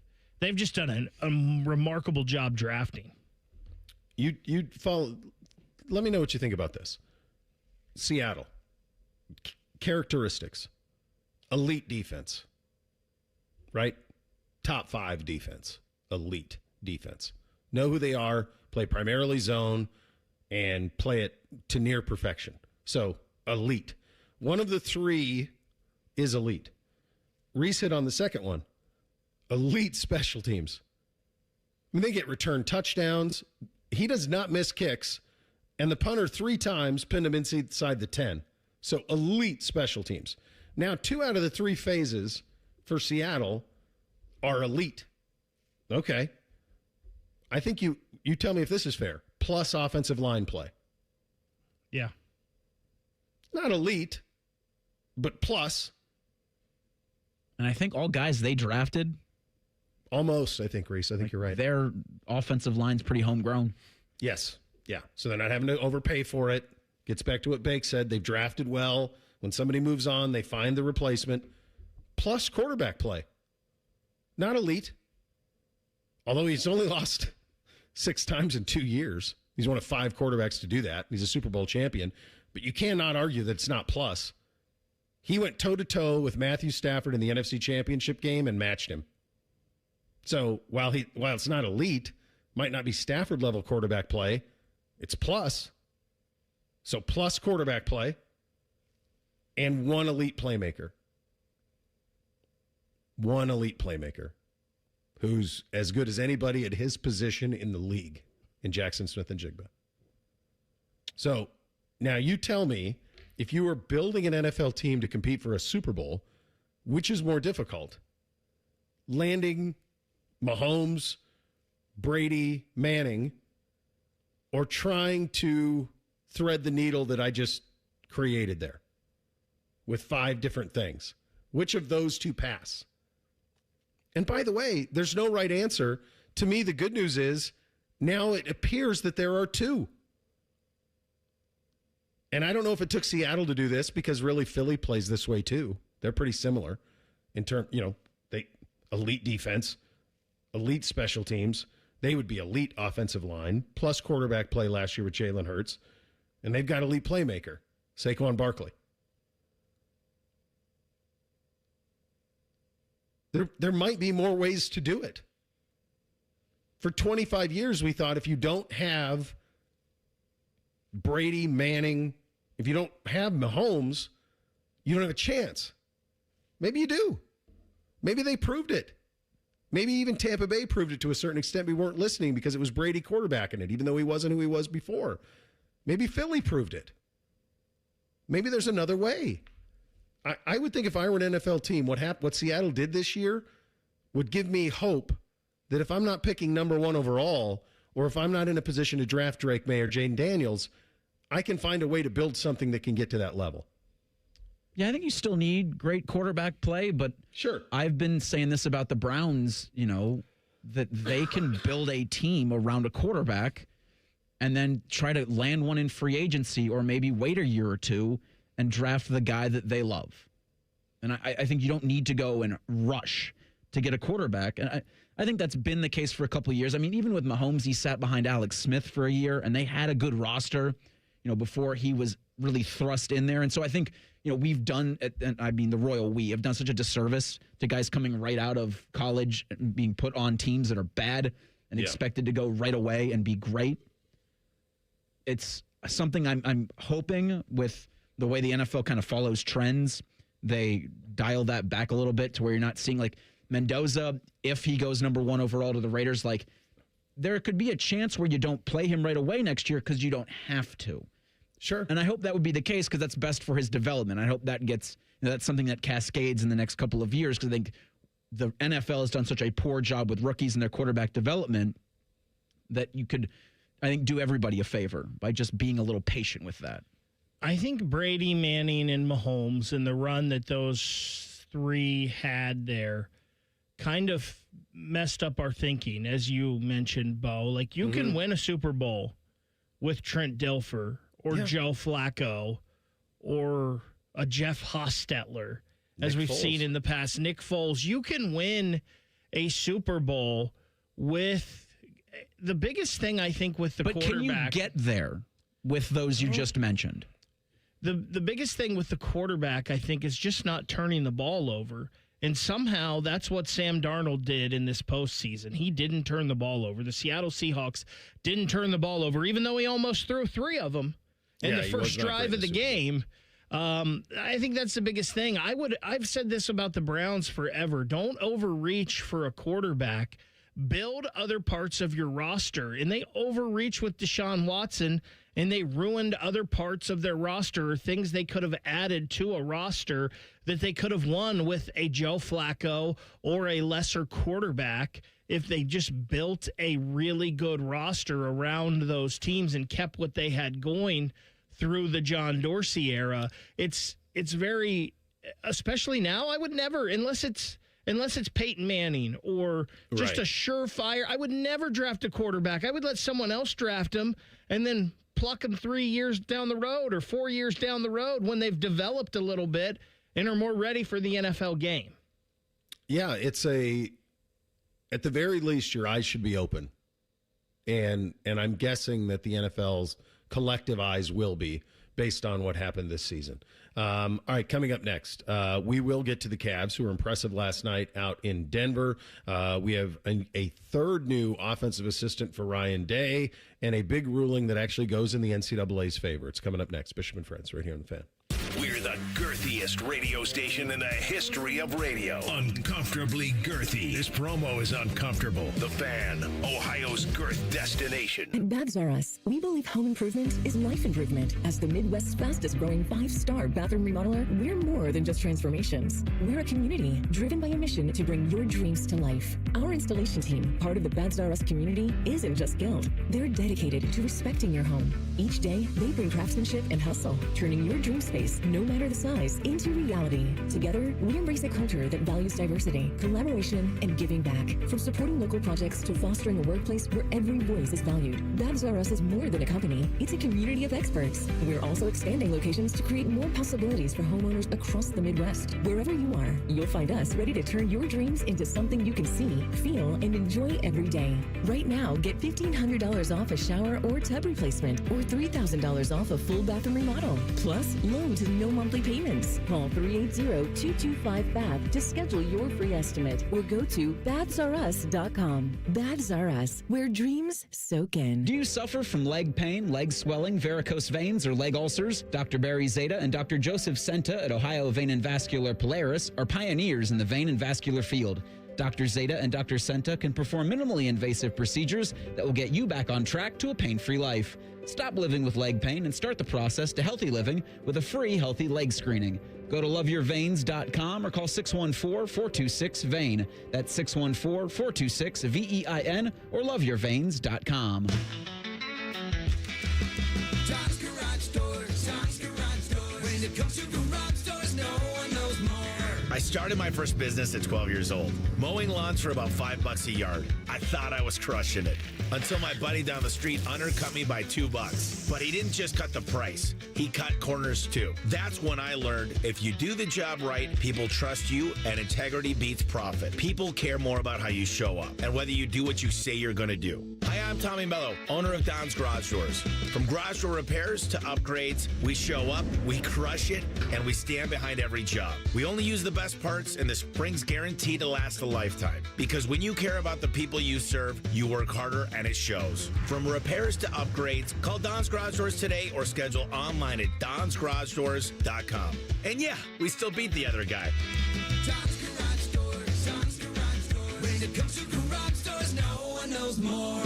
just done a remarkable job drafting. You follow. Let me know what you think about this. Seattle. Characteristics. Elite defense. Right? Top 5 defense. Elite defense. Know who they are, play primarily zone, and play it to near perfection. So, elite. One of the 3 is elite. Reese hit on the second one. Elite special teams. I mean, they get return touchdowns. He does not miss kicks. And the punter 3 times pinned him inside the 10. So, elite special teams. Now, 2 out of the 3 phases for Seattle are elite. Okay. I think you tell me if this is fair. Plus offensive line play. Yeah. Not elite, but plus. And I think all guys they drafted. Almost, I think, Reese. I think you're right. Their offensive line's pretty homegrown. Yes. Yeah. So they're not having to overpay for it. Gets back to what Bake said. They've drafted well. When somebody moves on, they find the replacement. Plus quarterback play. Not elite. Although he's only lost 6 times in 2 years. He's one of 5 quarterbacks to do that. He's a Super Bowl champion. But you cannot argue that it's not plus. He went toe-to-toe with Matthew Stafford in the NFC Championship game and matched him. So while it's not elite, might not be Stafford-level quarterback play, it's plus. So plus quarterback play and 1 elite playmaker. 1 elite playmaker who's as good as anybody at his position in the league in Jackson Smith and Jigba. So now you tell me, if you were building an NFL team to compete for a Super Bowl, which is more difficult? Landing Mahomes, Brady, Manning, or trying to thread the needle that I just created there with 5 different things? Which of those 2 pass? And by the way, there's no right answer. To me, the good news is now it appears that there are 2. And I don't know if it took Seattle to do this, because really Philly plays this way too. They're pretty similar in terms, they elite defense, elite special teams. They would be elite offensive line, plus quarterback play last year with Jalen Hurts. And they've got elite playmaker, Saquon Barkley. There might be more ways to do it. For 25 years, we thought if you don't have Brady, Manning, if you don't have Mahomes, you don't have a chance. Maybe you do. Maybe they proved it. Maybe even Tampa Bay proved it to a certain extent. We weren't listening because it was Brady quarterbacking it, even though he wasn't who he was before. Maybe Philly proved it. Maybe there's another way. I would think if I were an NFL team, what Seattle did this year would give me hope that if I'm not picking number 1 overall, or if I'm not in a position to draft Drake May or Jaden Daniels, I can find a way to build something that can get to that level. Yeah, I think you still need great quarterback play, but sure. I've been saying this about the Browns, that they can build a team around a quarterback and then try to land one in free agency, or maybe wait a year or 2 and draft the guy that they love. And I think you don't need to go and rush to get a quarterback. And I think that's been the case for a couple of years. I mean, even with Mahomes, he sat behind Alex Smith for a year, and they had a good roster. before he was really thrust in there. And so I think, we've done, the royal we have done such a disservice to guys coming right out of college and being put on teams that are bad and expected to go right away and be great. It's something I'm hoping with the way the NFL kind of follows trends, they dial that back a little bit to where you're not seeing like Mendoza, if he goes number 1 overall to the Raiders, like there could be a chance where you don't play him right away next year because you don't have to. Sure. And I hope that would be the case because that's best for his development. I hope that gets, that's something that cascades in the next couple of years because I think the NFL has done such a poor job with rookies and their quarterback development that you could, I think, do everybody a favor by just being a little patient with that. I think Brady, Manning, and Mahomes and the run that those 3 had there kind of messed up our thinking, as you mentioned, Bo. Like, you can win a Super Bowl with Trent Dilfer or Joe Flacco or a Jeff Hostetler, as we've seen in the past. Nick Foles. You can win a Super Bowl with the biggest thing, I think, with the quarterback. But can you get there with those you just mentioned? The biggest thing with the quarterback, I think, is just not turning the ball over. And somehow that's what Sam Darnold did in this postseason. He didn't turn the ball over. The Seattle Seahawks didn't turn the ball over, even though he almost threw 3 of them in the first drive of the game. I think that's the biggest thing. I've said this about the Browns forever. Don't overreach for a quarterback. Build other parts of your roster. And they overreach with Deshaun Watson, and they ruined other parts of their roster, things they could have added to a roster that they could have won with a Joe Flacco or a lesser quarterback if they just built a really good roster around those teams and kept what they had going through the John Dorsey era. It's very, especially now, I would never, unless it's Peyton Manning or just a surefire, I would never draft a quarterback. I would let someone else draft him and then pluck them 3 years down the road or 4 years down the road when they've developed a little bit and are more ready for the NFL game. Yeah, at the very least, your eyes should be open. And I'm guessing that the NFL's collective eyes will be based on what happened this season. All right, coming up next, we will get to the Cavs, who were impressive last night out in Denver. We have a third new offensive assistant for Ryan Day and a big ruling that actually goes in the NCAA's favor. It's coming up next. Bishop and Friends, right here on The Fan. We're the girthiest radio station in the history of radio. Uncomfortably girthy. This promo is uncomfortable. The Fan, Ohio's girth destination. At Bags R Us, we believe home improvement is life improvement. As the Midwest's fastest growing 5-star bathroom remodeler, we're more than just transformations. We're a community driven by a mission to bring your dreams to life. Our installation team, part of the Bags R Us community, isn't just skilled. They're dedicated to respecting your home. Each day, they bring craftsmanship and hustle, turning your dream space, no matter the size, into reality. Together, we embrace a culture that values diversity, collaboration, and giving back. From supporting local projects to fostering a workplace where every voice is valued, Bags R Us is more than a company. It's a community of experts. We're also expanding locations to create more possibilities for homeowners across the Midwest. Wherever you are, you'll find us ready to turn your dreams into something you can see, feel, and enjoy every day. Right now, get $1,500 off a shower or tub replacement, or $3,000 off a full bathroom remodel. Plus, loans and no monthly payments. Call 380-225-BAB to schedule your free estimate or go to bagsrus.com. Bags R Us, where dreams soak in. Do you suffer from leg pain, leg swelling, varicose veins, or leg ulcers? Dr. Barry Zeta and Dr. Joseph Senta at Ohio Vein and Vascular Polaris are pioneers in the vein and vascular field. Dr. Zeta and Dr. Senta can perform minimally invasive procedures that will get you back on track to a pain-free life. Stop living with leg pain and start the process to healthy living with a free healthy leg screening. Go to loveyourveins.com or call 614-426-VEIN. That's 614-426-VEIN or loveyourveins.com. John's Garage Doors. When it comes to garage doors, no one knows more. I started my first business at 12 years old, mowing lawns for about $5 a yard. I thought I was crushing it until my buddy down the street undercut me by $2. But he didn't just cut the price. He cut corners too. That's when I learned if you do the job right, people trust you and integrity beats profit. People care more about how you show up and whether you do what you say you're going to do. Hi, I'm Tommy Mello, owner of Don's Garage Doors. From garage door repairs to upgrades, we show up, we crush it, and we stand behind every job. We only use the best parts, and the spring's guaranteed to last a lifetime. Because when you care about the people you serve, you work harder, and it shows. From repairs to upgrades, call Don's Garage Doors today or schedule online at donsgaragedoors.com. And yeah, we still beat the other guy. Don's Garage Doors, Don's Garage Doors. When it comes to garage doors, no one knows more.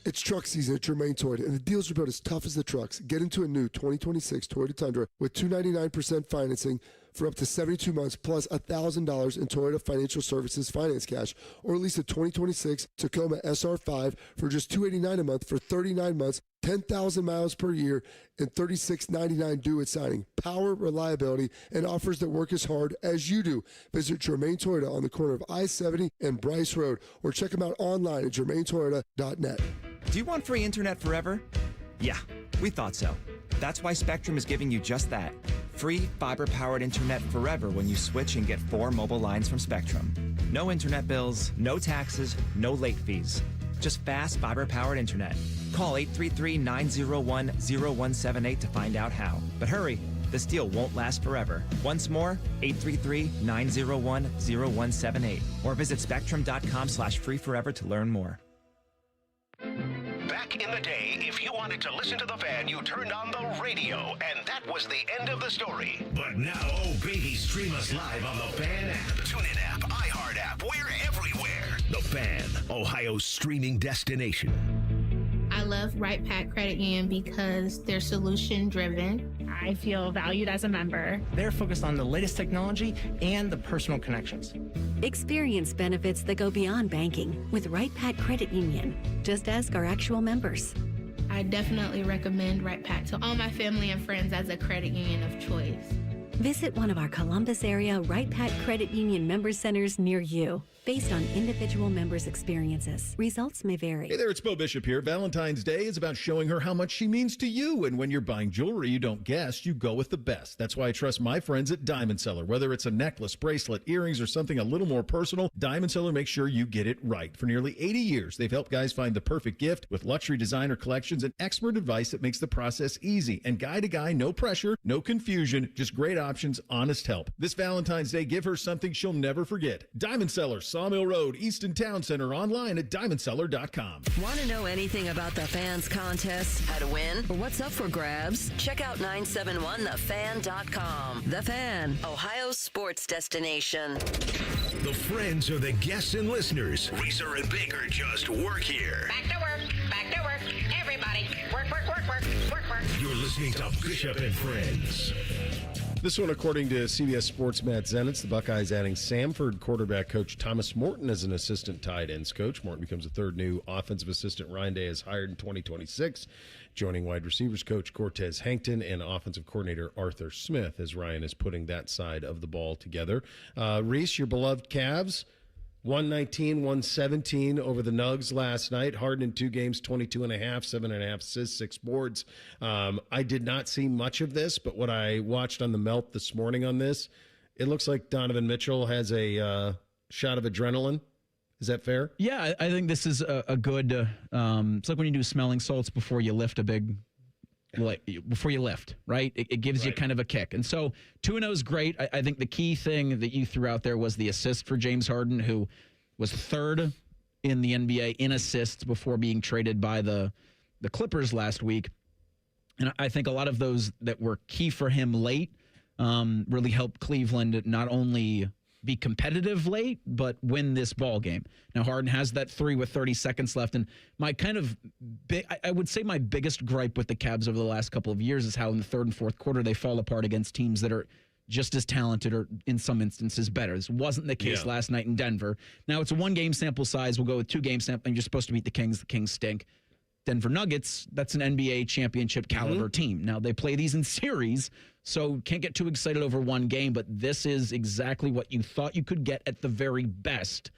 It's truck season at Germain Toyota, and the deals are about as tough as the trucks. Get into a new 2026 Toyota Tundra with $299% financing for up to 72 months, plus $1,000 in Toyota Financial Services finance cash, or lease a 2026 Tacoma SR5 for just $289 a month for 39 months, 10,000 miles per year, and $36.99 due at signing. Power, reliability, and offers that work as hard as you do. Visit Germain Toyota on the corner of I-70 and Bryce Road, or check them out online at germaintoyota.net. Do you want free internet forever? Yeah, we thought so. That's why Spectrum is giving you just that. Free fiber-powered internet forever when you switch and get 4 mobile lines from Spectrum. No internet bills, no taxes, no late fees. Just fast fiber-powered internet. Call 833-901-0178 to find out how. But hurry, this deal won't last forever. Once more, 833-901-0178. Or visit spectrum.com/free forever to learn more. Back in the day, if you wanted to listen to the Fan, you turned on the radio, and that was the end of the story. But now, oh baby, stream us live on the Fan app, TuneIn app, iHeart app, we're everywhere. The Fan, Ohio's streaming destination. I love Right Pack Credit Union because they're solution driven. I feel valued as a member. They're focused on the latest technology and the personal connections. Experience benefits that go beyond banking with Right Pack Credit Union. Just ask our actual members. I definitely recommend Right Pack to all my family and friends as a credit union of choice. Visit one of our Columbus area Right Pack Credit Union member centers near you. Based on individual members' experiences, results may vary. Hey there, it's Bo Bishop here. Valentine's Day is about showing her how much she means to you. And when you're buying jewelry you don't guess, you go with the best. That's why I trust my friends at Diamond Seller. Whether it's a necklace, bracelet, earrings, or something a little more personal, Diamond Seller makes sure you get it right. For nearly 80 years, they've helped guys find the perfect gift with luxury designer collections and expert advice that makes the process easy. And guy to guy, no pressure, no confusion, just great options, honest help. This Valentine's Day, give her something she'll never forget. Diamond Seller, Sawmill Road, Easton Town Center, online at diamondseller.com. Want to know anything about the Fans contest, how to win, or what's up for grabs? Check out 971thefan.com. The Fan, Ohio's sports destination. The friends are the guests and listeners. Reeser and Baker just work here. Back to work. Back to work. Everybody, work, work, work, work, work, work. You're listening to Bishop and Friends. This one, according to CBS Sports' Matt Zenitz, the Buckeyes adding Samford quarterback coach Thomas Morton as an assistant tight ends coach. Morton becomes the third new offensive assistant Ryan Day is hired in 2026, joining wide receivers coach Cortez Hankton and offensive coordinator Arthur Smith as Ryan is putting that side of the ball together. Reese, your beloved Cavs, 119-117 over the Nugs last night. Harden in 2 games, 22.5, 7.5 assists, 6 boards. I did not see much of this, but what I watched on the Melt this morning on this, it looks like Donovan Mitchell has a shot of adrenaline. Is that fair? Yeah, I think this is a good, it's like when you do smelling salts before you lift before you lift, right? It gives you kind of a kick. And so 2-0 is great. I think the key thing that you threw out there was the assist for James Harden, who was third in the NBA in assists before being traded by the Clippers last week. And I think a lot of those that were key for him late really helped Cleveland not only be competitive late, but win this ball game. Now, Harden has that 3 with 30 seconds left. And my kind of I would say my biggest gripe with the Cavs over the last couple of years is how in the third and fourth quarter they fall apart against teams that are just as talented or in some instances better. This wasn't the case last night in Denver. Now, it's a 1-game sample size. We'll go with 2-game sample. And you're supposed to beat the Kings. The Kings stink. Denver Nuggets, that's an NBA championship caliber team. Now, they play these in series, so can't get too excited over one game, but this is exactly what you thought you could get at the very best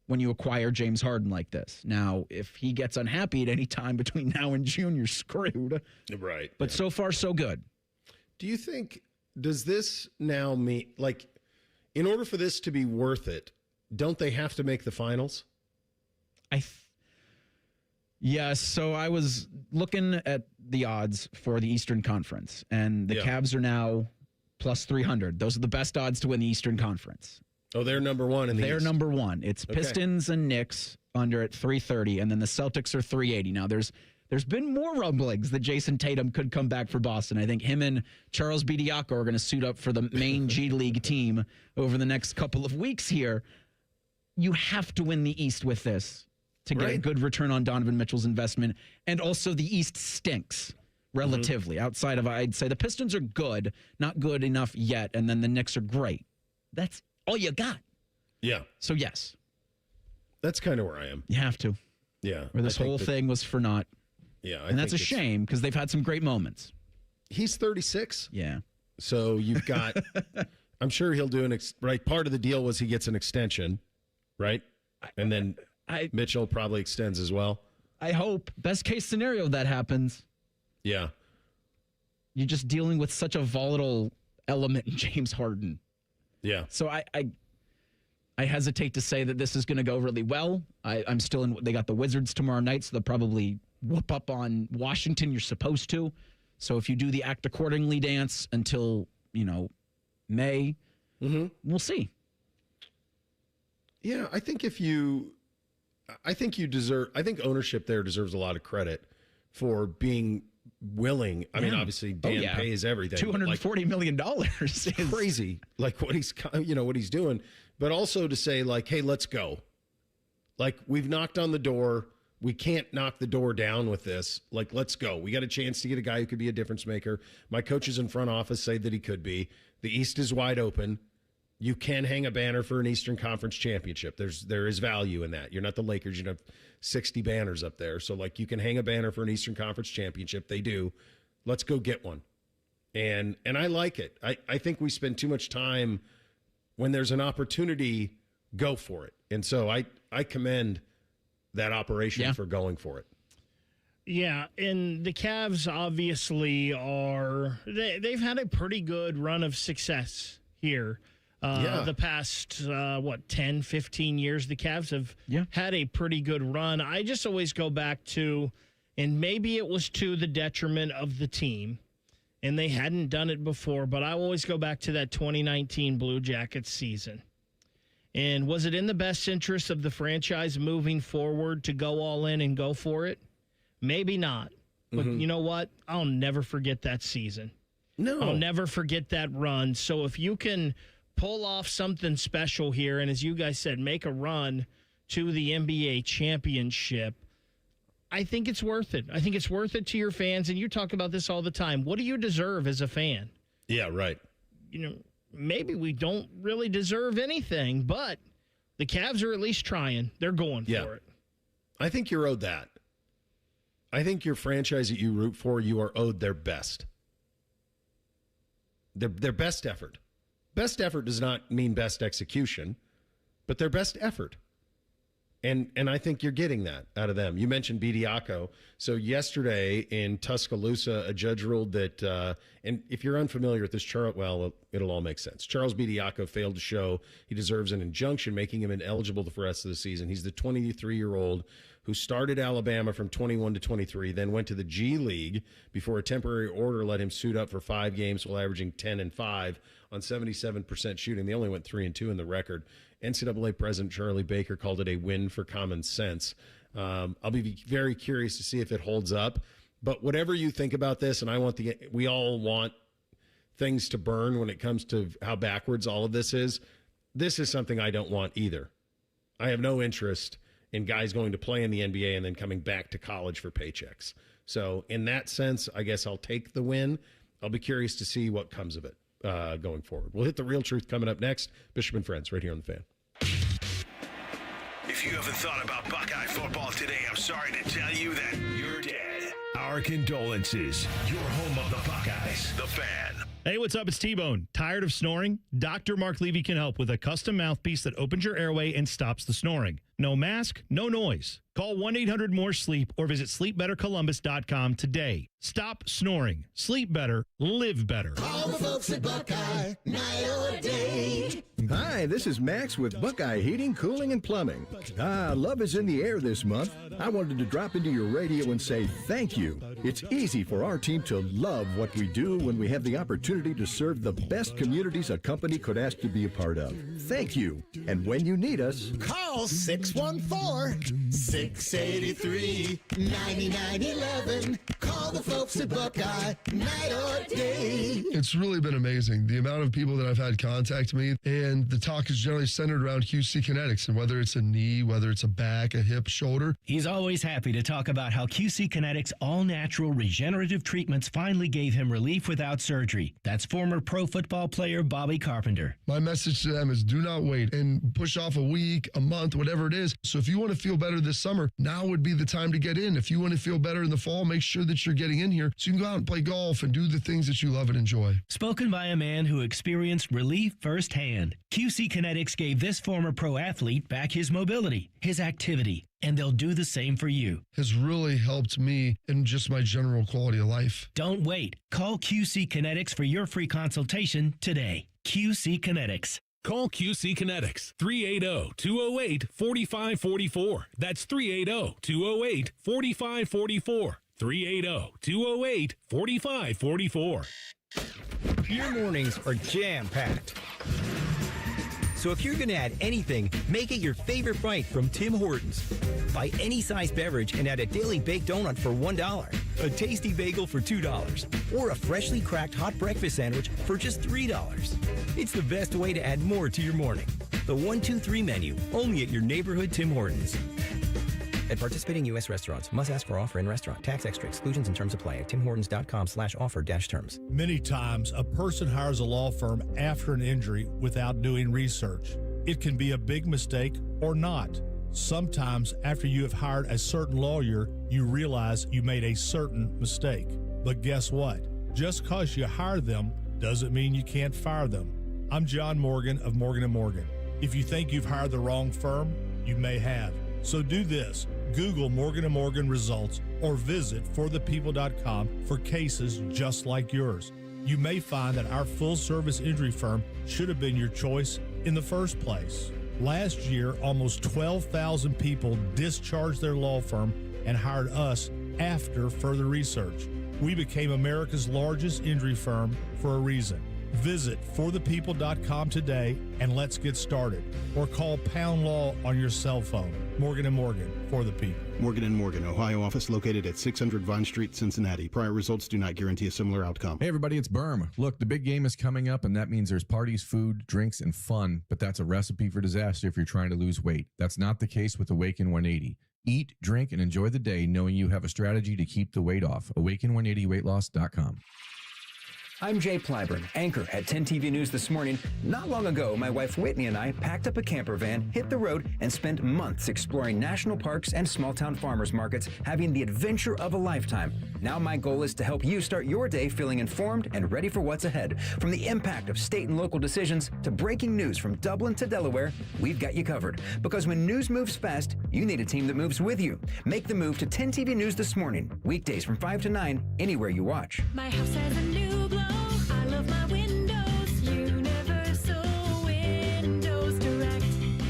when you acquire James Harden like this. Now, if he gets unhappy at any time between now and June, you're screwed. Right. But so far, so good. Do you think, does this now mean, like, in order for this to be worth it, don't they have to make the finals? Yes, so I was looking at the odds for the Eastern Conference, and the Cavs are now plus 300. Those are the best odds to win the Eastern Conference. Oh, they're number one in the They're East. number one. It's Okay. Pistons and Knicks under at 330, and then the Celtics are 380. Now, there's been more rumblings that Jason Tatum could come back for Boston. I think him and Charles Bediako are going to suit up for the main G League team over the next couple of weeks here. You have to win the East with this to get a good return on Donovan Mitchell's investment. And also the East stinks relatively. Outside of, I'd say the Pistons are good, not good enough yet, and then the Knicks are great. That's all you got. Yeah. So, yes. That's kind of where I am. You have to. Yeah. Or this whole thing was for naught. Yeah. And that's a shame because they've had some great moments. He's 36. Yeah. So you've got, I'm sure he'll do right. Part of the deal was he gets an extension, right? And then Mitchell probably extends as well. I hope. Best case scenario that happens. Yeah. You're just dealing with such a volatile element in James Harden. Yeah. So I hesitate to say that this is going to go really well. I'm still in. They got the Wizards tomorrow night, so they'll probably whoop up on Washington. You're supposed to. So if you do the act accordingly dance until, May, we'll see. Yeah, I think you deserve, I think ownership there deserves a lot of credit for being willing. I mean, obviously Dan pays everything. $240 million is crazy. Like what he's doing, but also to say like, hey, let's go. Like we've knocked on the door. We can't knock the door down with this. Like, let's go. We got a chance to get a guy who could be a difference maker. My coaches in front office say that he could be. The East is wide open. You can hang a banner for an Eastern Conference championship. There is value in that. You're not the Lakers. You have 60 banners up there. So, like, you can hang a banner for an Eastern Conference championship. They do. Let's go get one. And I like it. I think we spend too much time when there's an opportunity, go for it. And so I commend that operation for going for it. Yeah, and the Cavs obviously they've had a pretty good run of success here. The past, 10, 15 years, the Cavs have had a pretty good run. I just always go back to, and maybe it was to the detriment of the team, and they hadn't done it before, but I always go back to that 2019 Blue Jackets season. And was it in the best interest of the franchise moving forward to go all in and go for it? Maybe not. But you know what? I'll never forget that season. No. I'll never forget that run. So if you can pull off something special here, and as you guys said, make a run to the NBA championship, I think it's worth it. I think it's worth it to your fans. And you talk about this all the time. What do you deserve as a fan? Yeah, right. Maybe we don't really deserve anything, but the Cavs are at least trying. They're going for it. I think you're owed that. I think your franchise that you root for, you are owed their best. Their best effort. Best effort does not mean best execution, but their best effort. And I think you're getting that out of them. You mentioned Bediako. So yesterday in Tuscaloosa, a judge ruled that, and if you're unfamiliar with this, it'll all make sense. Charles Bediako failed to show he deserves an injunction, making him ineligible for the rest of the season. He's the 23-year-old who started Alabama from 21 to 23, then went to the G League before a temporary order let him suit up for 5 games while averaging 10 and 5 on 77% shooting. They only went 3 and 2 in the record. NCAA President Charlie Baker called it a win for common sense. I'll be very curious to see if it holds up. But whatever you think about this, and we all want things to burn when it comes to how backwards all of this is something I don't want either. I have no interest in guys going to play in the NBA and then coming back to college for paychecks. So in that sense, I guess I'll take the win. I'll be curious to see what comes of it going forward. We'll hit the real truth coming up next. Bishop and Friends right here on The Fan. If you haven't thought about Buckeye football today, I'm sorry to tell you that you're dead. Our condolences. Your home of the Buckeyes, The Fan. Hey, what's up? It's T-Bone. Tired of snoring? Dr. Mark Levy can help with a custom mouthpiece that opens your airway and stops the snoring. no mask, no noise. Call 1-800-MORE-SLEEP or visit sleepbettercolumbus.com today. Stop snoring. Sleep better. Live better. Call the folks at Buckeye, night or day. Hi, this is Max with Buckeye Heating, Cooling, and Plumbing. Love is in the air this month. I wanted to drop into your radio and say thank you. It's easy for our team to love what we do when we have the opportunity to serve the best communities a company could ask to be a part of. Thank you. And when you need us, Call 614-683-9911. Call the folks at Buckeye, night or day. It's really been amazing, the amount of people that I've had contact me, and the talk is generally centered around QC Kinetics, and whether it's a knee, whether it's a back, a hip, shoulder. He's always happy to talk about how QC Kinetics all-natural regenerative treatments finally gave him relief without surgery. That's former pro football player Bobby Carpenter. My message to them is do not wait and push off a week, a month, whatever it is. So if you want to feel better this summer, now would be the time to get in. If you want to feel better in the fall, make sure that you're getting in here so you can go out and play golf and do the things that you love and enjoy. Spoken by a man who experienced relief firsthand. QC Kinetics gave this former pro athlete back his mobility, his activity, and they'll do the same for you. Has really helped me in just my general quality of life. Don't wait. Call QC Kinetics for your free consultation today. QC Kinetics. Call QC Kinetics, 380-208-4544. That's 380-208-4544. 380-208-4544. Your mornings are jam-packed. So if you're going to add anything, make it your favorite bite from Tim Hortons. Buy any size beverage and add a daily baked donut for $1, a tasty bagel for $2, or a freshly cracked hot breakfast sandwich for just $3. It's the best way to add more to your morning. The 1-2-3 menu, only at your neighborhood Tim Hortons. At participating U.S. restaurants, must ask for offer in restaurant. Tax extra. Exclusions and terms apply at timhortons.com/offer-terms. Many times, a person hires a law firm after an injury without doing research. It can be a big mistake or not. Sometimes, after you have hired a certain lawyer, you realize you made a certain mistake. But guess what? Just because you hired them doesn't mean you can't fire them. I'm John Morgan of Morgan & Morgan. If you think you've hired the wrong firm, you may have. So do this. Google Morgan & Morgan results or visit forthepeople.com for cases just like yours. You may find that our full-service injury firm should have been your choice in the first place. Last year, almost 12,000 people discharged their law firm and hired us after further research. We became America's largest injury firm for a reason. Visit forthepeople.com today and let's get started. Or call Pound Law on your cell phone. Morgan & Morgan, for the people. Morgan & Morgan, Ohio office located at 600 Vine Street, Cincinnati. Prior results do not guarantee a similar outcome. Hey everybody, it's Berm. Look, the big game is coming up, and that means there's parties, food, drinks, and fun, but that's a recipe for disaster if you're trying to lose weight. That's not the case with Awaken 180. Eat, drink, and enjoy the day knowing you have a strategy to keep the weight off. Awaken180weightloss.com. I'm Jay Plyburn, anchor at 10 TV News This Morning. Not long ago, my wife Whitney and I packed up a camper van, hit the road, and spent months exploring national parks and small-town farmers markets, having the adventure of a lifetime. Now my goal is to help you start your day feeling informed and ready for what's ahead. From the impact of state and local decisions to breaking news from Dublin to Delaware, we've got you covered. Because when news moves fast, you need a team that moves with you. Make the move to 10 TV News This Morning, weekdays from 5 to 9, anywhere you watch. My house has a new glow. I love my windows. Universal Windows Direct.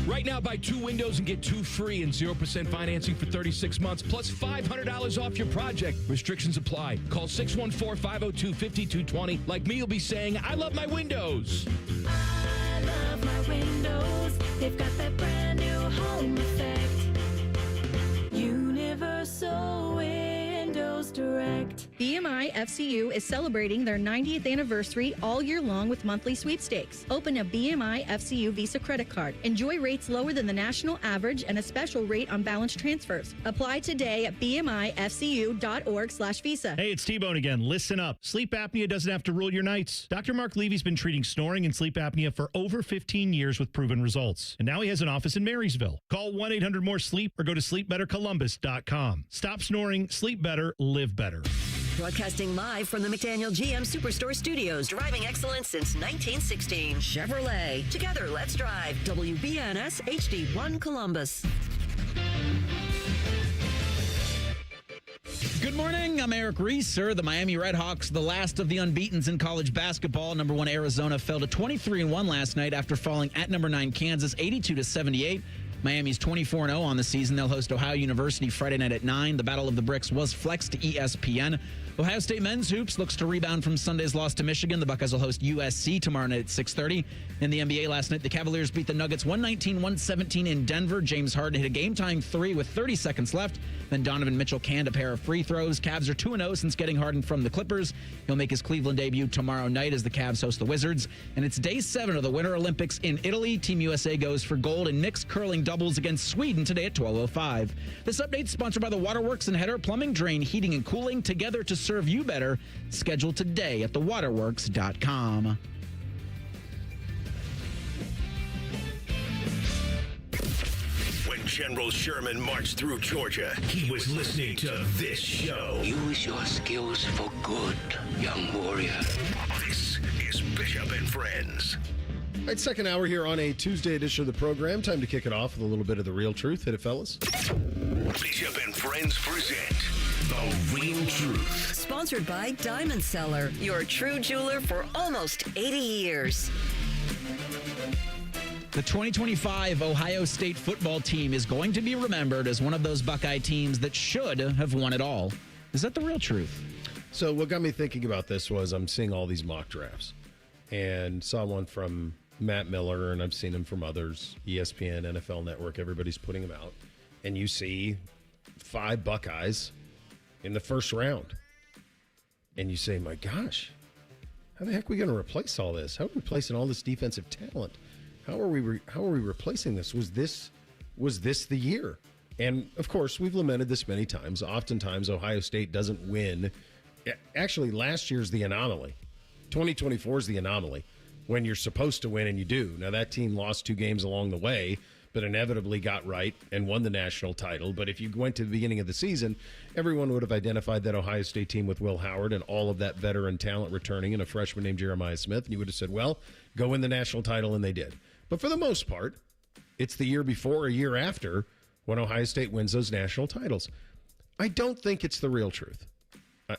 Right now, buy 2 windows and get 2 free and 0% financing for 36 months, plus $500 off your project. Restrictions apply. Call 614-502-5220. Like me, you'll be saying, I love my windows. I love my windows. They've got that brand new home effect. Universal Windows Direct. BMI FCU is celebrating their 90th anniversary all year long with monthly sweepstakes. Open a BMI FCU Visa credit card. Enjoy rates lower than the national average and a special rate on balance transfers. Apply today at bmifcu.org/visa. Hey, it's T-Bone again. Listen up. Sleep apnea doesn't have to rule your nights. Dr. Mark Levy's been treating snoring and sleep apnea for over 15 years with proven results. And now he has an office in Marysville. Call 1-800-MORE-SLEEP or go to sleepbettercolumbus.com. Stop snoring, sleep better, live better. Broadcasting live from the McDaniel GM Superstore Studios. Driving excellence since 1916. Chevrolet. Together, let's drive. WBNS HD1 Columbus. Good morning. I'm Eric Reeser. The Miami Redhawks, the last of the unbeatens in college basketball. Number 1 Arizona fell to 23-1 last night after falling at number 9 Kansas 82-78. Miami's 24-0 on the season. They'll host Ohio University Friday night at 9. The Battle of the Bricks was flexed to ESPN. Ohio State men's hoops looks to rebound from Sunday's loss to Michigan. The Buckeyes will host USC tomorrow night at 6:30. In the NBA last night, the Cavaliers beat the Nuggets 119-117 in Denver. James Harden hit a game-time 3 with 30 seconds left. Then Donovan Mitchell canned a pair of free throws. Cavs are 2-0 since getting Harden from the Clippers. He'll make his Cleveland debut tomorrow night as the Cavs host the Wizards. And it's day 7 of the Winter Olympics in Italy. Team USA goes for gold in mixed curling doubles against Sweden today at 12:05. This update sponsored by the Waterworks and Header Plumbing, Drain, Heating, and Cooling, together to serve you better. Schedule today at thewaterworks.com. When General Sherman marched through Georgia, he was listening to this show. Use your skills for good, young warrior. This is Bishop and Friends. All right, second hour here on a Tuesday edition of the program. Time to kick it off with a little bit of the real truth. Hit it, fellas. Bishop and Friends present The Real Truth. Sponsored by Diamond Seller, your true jeweler for almost 80 years. The 2025 Ohio State football team is going to be remembered as one of those Buckeye teams that should have won it all. Is that the real truth? So what got me thinking about this was I'm seeing all these mock drafts and saw one from Matt Miller, and I've seen them from others, ESPN, NFL Network, everybody's putting them out. And you see 5 Buckeyes in the first round. And you say, my gosh, how the heck are we going to replace all this? How are we replacing all this defensive talent? How are we replacing this? Was this the year? And of course, we've lamented this many times. Oftentimes, Ohio State doesn't win. Actually, last year's the anomaly. 2024 is the anomaly when you're supposed to win and you do. Now, that team lost 2 games along the way, but inevitably got right and won the national title. But if you went to the beginning of the season, everyone would have identified that Ohio State team with Will Howard and all of that veteran talent returning and a freshman named Jeremiah Smith, and you would have said, well, go win the national title, and they did. But for the most part, it's the year before or year after when Ohio State wins those national titles. I don't think it's the real truth.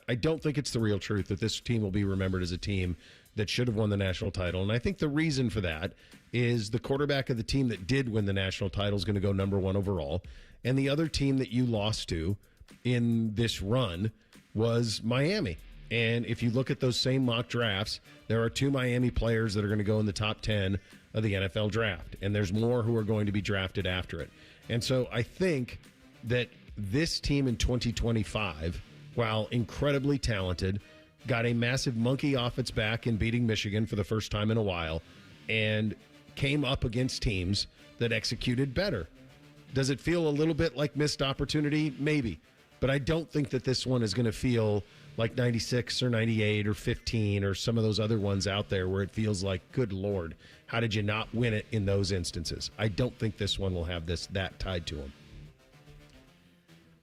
I don't think it's the real truth that this team will be remembered as a team that should have won the national title. And I think the reason for that is the quarterback of the team that did win the national title is going to go number 1 overall. And the other team that you lost to in this run was Miami. And if you look at those same mock drafts, there are 2 Miami players that are going to go in the top 10 of the NFL draft. And there's more who are going to be drafted after it. And so I think that this team in 2025, while incredibly talented, got a massive monkey off its back in beating Michigan for the first time in a while and came up against teams that executed better. Does it feel a little bit like missed opportunity? Maybe. But I don't think that this one is going to feel like 96 or 98 or 15 or some of those other ones out there where it feels like, good Lord, how did you not win it in those instances? I don't think this one will have that tied to them.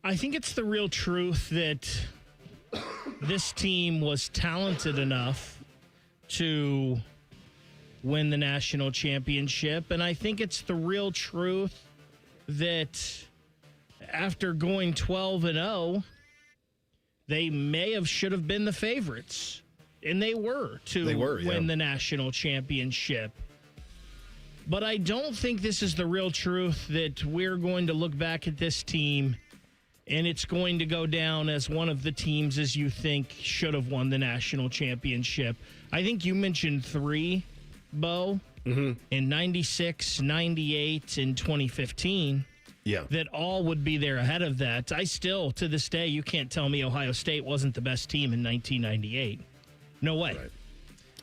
I think it's the real truth that this team was talented enough to win the national championship. And I think it's the real truth that after going 12-0, they should have been the favorites. And they were win the national championship. But I don't think this is the real truth that we're going to look back at this team and it's going to go down as one of the teams as you think should have won the national championship. I think you mentioned 3, Bo, in 96, 98, and 2015. Yeah. That all would be there ahead of that. I still, to this day, you can't tell me Ohio State wasn't the best team in 1998. No way.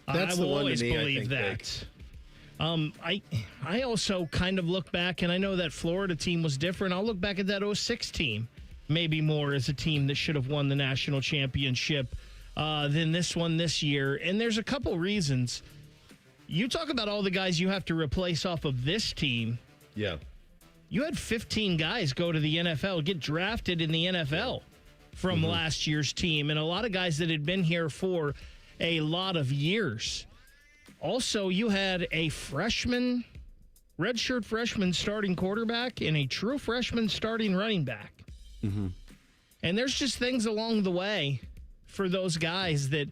Right. I will always believe that. I also kind of look back, and I know that Florida team was different. I'll look back at that 06 team maybe more as a team that should have won the national championship than this one this year. And there's a couple reasons. You talk about all the guys you have to replace off of this team. Yeah. You had 15 guys go to the NFL, get drafted in the NFL from last year's team, and a lot of guys that had been here for a lot of years. Also, you had a redshirt freshman starting quarterback and a true freshman starting running back. And there's just things along the way for those guys that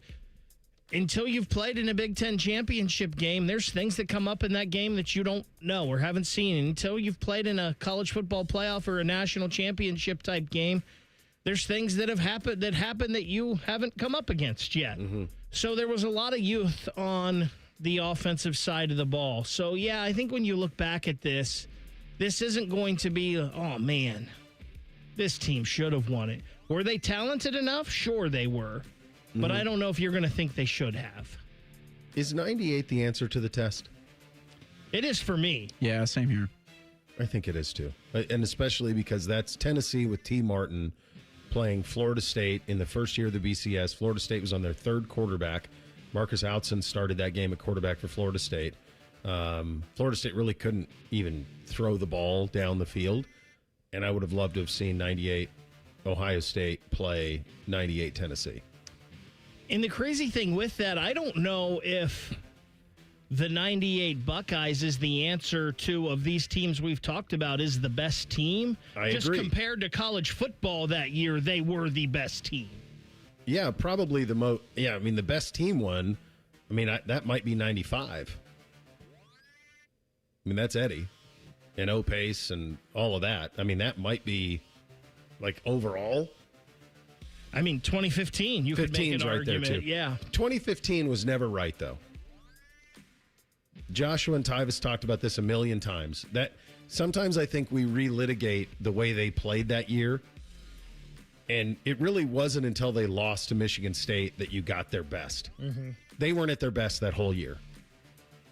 until you've played in a Big Ten championship game, there's things that come up in that game that you don't know or haven't seen. And until you've played in a college football playoff or a national championship type game, there's things that have happened that you haven't come up against yet. So there was a lot of youth on the offensive side of the ball. So, yeah, I think when you look back at this isn't going to be, oh, man, this team should have won it. Were they talented enough? Sure they were. But I don't know if you're going to think they should have. Is 98 the answer to the test? It is for me. Yeah, same here. I think it is too. And especially because that's Tennessee with T. Martin playing Florida State in the first year of the BCS. Florida State was on their third quarterback. Marcus Outzen started that game at quarterback for Florida State. Florida State really couldn't even throw the ball down the field. And I would have loved to have seen 98 Ohio State play 98 Tennessee. And the crazy thing with that, I don't know if the 98 Buckeyes is the answer to, of these teams we've talked about, is the best team. I Just agree. compared to college football that year, they were the best team. Yeah, probably the most. Yeah, I mean, the best team one, I mean, that might be 95. I mean, that's Eddie and O-Pace and all of that. I mean, that might be, like, overall. I mean, 2015, you could make an right argument. there, too. Yeah. 2015 was never right, though. Joshua and Tyvis talked about this a million times. That sometimes I think we relitigate the way they played that year, and it really wasn't until they lost to Michigan State that you got their best. They weren't at their best that whole year.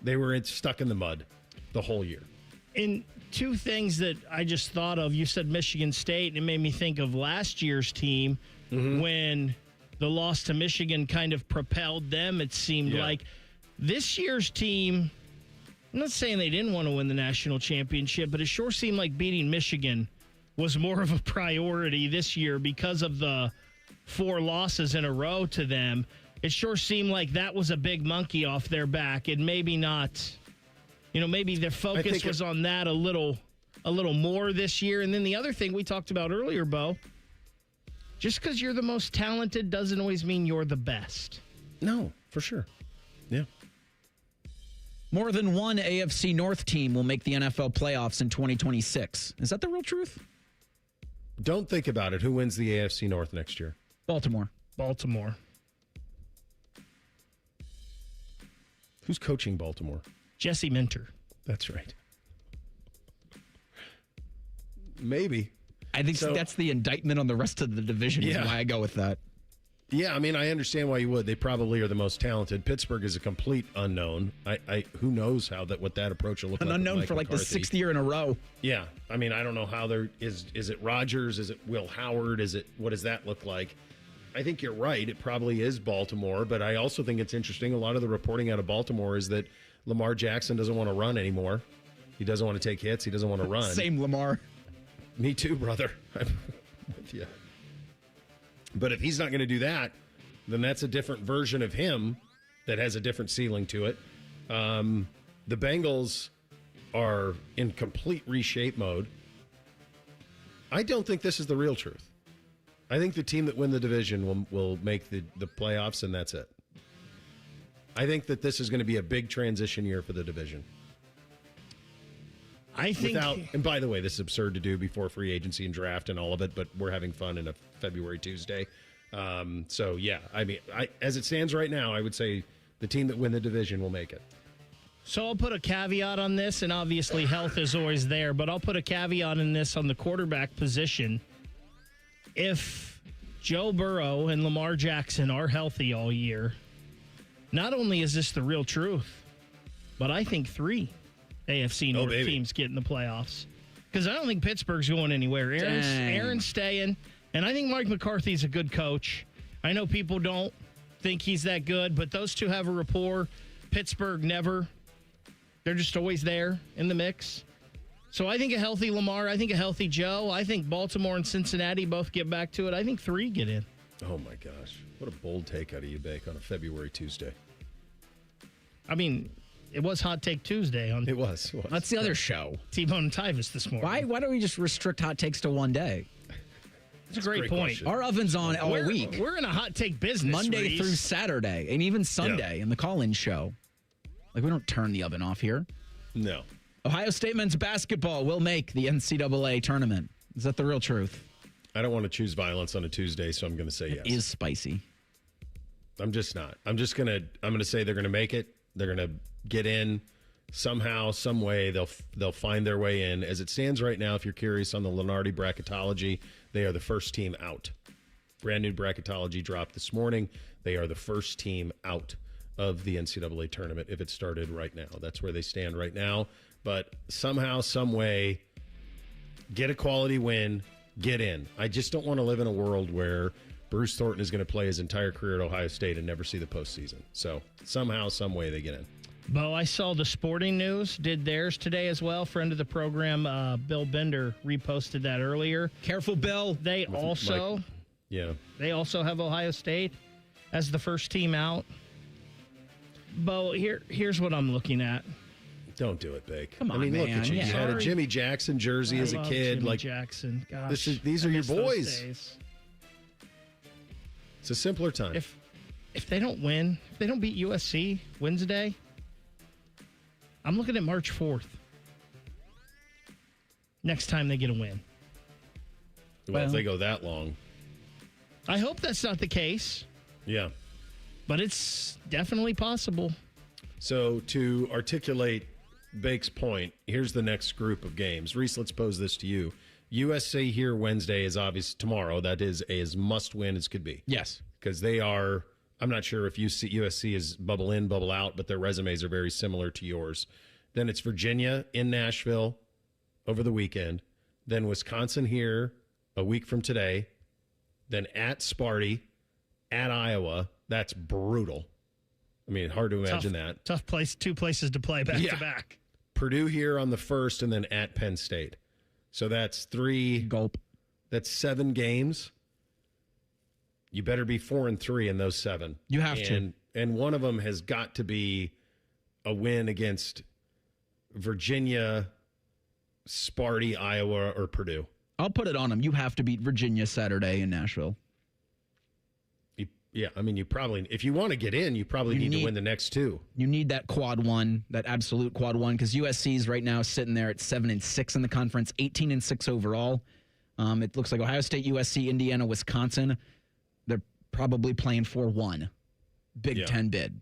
They were stuck in the mud the whole year. And two things that I just thought of. You said Michigan State, and it made me think of last year's team when the loss to Michigan kind of propelled them, it seemed like. This year's team, I'm not saying they didn't want to win the national championship, but it sure seemed like beating Michigan was more of a priority this year because of the 4 losses in a row to them. It sure seemed like that was a big monkey off their back, and maybe not, maybe their focus was on that a little more this year. And then the other thing we talked about earlier, Bo, just because you're the most talented doesn't always mean you're the best. No, for sure. Yeah. More than one AFC North team will make the NFL playoffs in 2026. Is that the real truth? Don't think about it. Who wins the AFC North next year? Baltimore. Who's coaching Baltimore? Jesse Minter. That's right. Maybe. I think that's the indictment on the rest of the division is why I go with that. Yeah, I mean, I understand why you would. They probably are the most talented. Pittsburgh is a complete unknown. Who knows what that approach will look like. An unknown for like McCarthy. the 6th year in a row. Yeah, I mean, I don't know how is it Rodgers? Is it Will Howard? What does that look like? I think you're right. It probably is Baltimore, but I also think it's interesting. A lot of the reporting out of Baltimore is that Lamar Jackson doesn't want to run anymore. He doesn't want to take hits. He doesn't want to run. Same Lamar. Me too, brother. I'm with you. But if he's not going to do that, then that's a different version of him that has a different ceiling to it. The Bengals are in complete reshape mode. I don't think this is the real truth. I think the team that win the division will make the playoffs, and that's it. I think that this is going to be a big transition year for the division. I think... and by the way, this is absurd to do before free agency and draft and all of it, but we're having fun in a February Tuesday. So, yeah, I mean, as it stands right now, I would say the team that win the division will make it. So I'll put a caveat on this, and obviously health is always there, but I'll put a caveat in this on the quarterback position. If Joe Burrow and Lamar Jackson are healthy all year, not only is this the real truth, but I think 3 AFC North teams get in the playoffs. Because I don't think Pittsburgh's going anywhere. Aaron's staying, and I think Mike McCarthy's a good coach. I know people don't think he's that good, but those two have a rapport. Pittsburgh never. They're just always there in the mix. So I think a healthy Lamar, I think a healthy Joe, I think Baltimore and Cincinnati both get back to it. I think 3 get in. Oh, my gosh. What a bold take out of you, Bake, on a February Tuesday. I mean, it was Hot Take Tuesday. It was. That's the other show. T-Bone and Tyvis this morning. Why don't we just restrict hot takes to one day? That's a great point. question. Our oven's on all week. We're in a hot take business, Monday Reese. through Saturday, and even Sunday in the call-in show. Like, we don't turn the oven off here. No. Ohio State men's basketball will make the NCAA tournament. Is that the real truth? I don't want to choose violence on a Tuesday, so I'm going to say yes. It is spicy. I'm just not. I'm going to say they're going to make it. They're going to get in somehow, some way. They'll find their way in. As it stands right now, if you're curious on the Lenardi bracketology, they are the first team out. Brand new bracketology dropped this morning. They are the first team out of the NCAA tournament if it started right now. That's where they stand right now. But somehow, some way, get a quality win, get in. I just don't want to live in a world where Bruce Thornton is going to play his entire career at Ohio State and never see the postseason. So somehow, some way, they get in. Bo, I saw the Sporting News did theirs today as well. Friend of the program, Bill Bender, reposted that earlier. Careful, Bill. They also have Ohio State as the first team out. Bo, here's what I'm looking at. Don't do it, Big. Come on, look at you. Yeah. You had a Jimmy Jackson jersey as a kid. Jimmy Jackson. Gosh, these are your boys. Days. It's a simpler time. If they don't win, if they don't beat USC Wednesday, I'm looking at March 4th. Next time they get a win. Well, if they go that long. I hope that's not the case. Yeah. But it's definitely possible. So to articulate Bake's point, here's the next group of games. Reese, let's pose this to you. USC here Wednesday is obvious tomorrow. That is as must win as could be. Yes. Because they are, I'm not sure if USC is bubble in, bubble out, but their resumes are very similar to yours. Then it's Virginia in Nashville over the weekend. Then Wisconsin here a week from today. Then at Sparty, at Iowa. That's brutal. I mean, hard to imagine that. Tough place, two places to play back to back. Purdue here on the 1st and then at Penn State. So that's 3. Gulp. That's 7 games. You better be 4-3 in those 7. You have to. And one of them has got to be a win against Virginia, Sparty, Iowa, or Purdue. I'll put it on them. You have to beat Virginia Saturday in Nashville. Yeah, I mean, you probably, if you want to get in, you probably need to win the next 2. You need that quad one, that absolute quad one, because USC is right now sitting there at 7-6 in the conference, 18-6 overall. It looks like Ohio State, USC, Indiana, Wisconsin. They're probably playing for 1 Big Ten bid.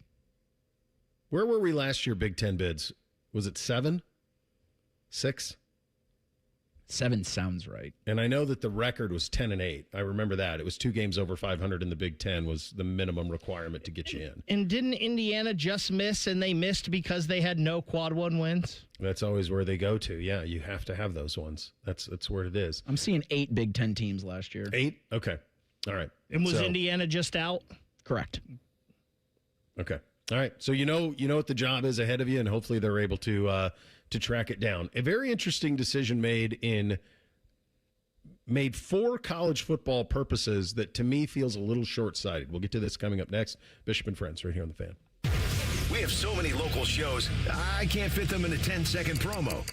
Where were we last year, Big Ten bids? Was it 7? 6? 7 sounds right. And I know that the record was 10-8. I remember that. It was 2 games over 500 in the Big Ten was the minimum requirement to get you in. And didn't Indiana just miss, and they missed because they had no quad one wins? That's always where they go to. Yeah, you have to have those ones. That's where it is. I'm seeing 8 Big Ten teams last year. 8? Okay. All right. And was Indiana just out? Correct. Okay. All right. So you know what the job is ahead of you, and hopefully they're able to track it down. A very interesting decision made for college football purposes that to me feels a little short-sighted. We'll get to this coming up next. Bishop and Friends right here on The Fan. We have so many local shows, I can't fit them in a 10-second promo.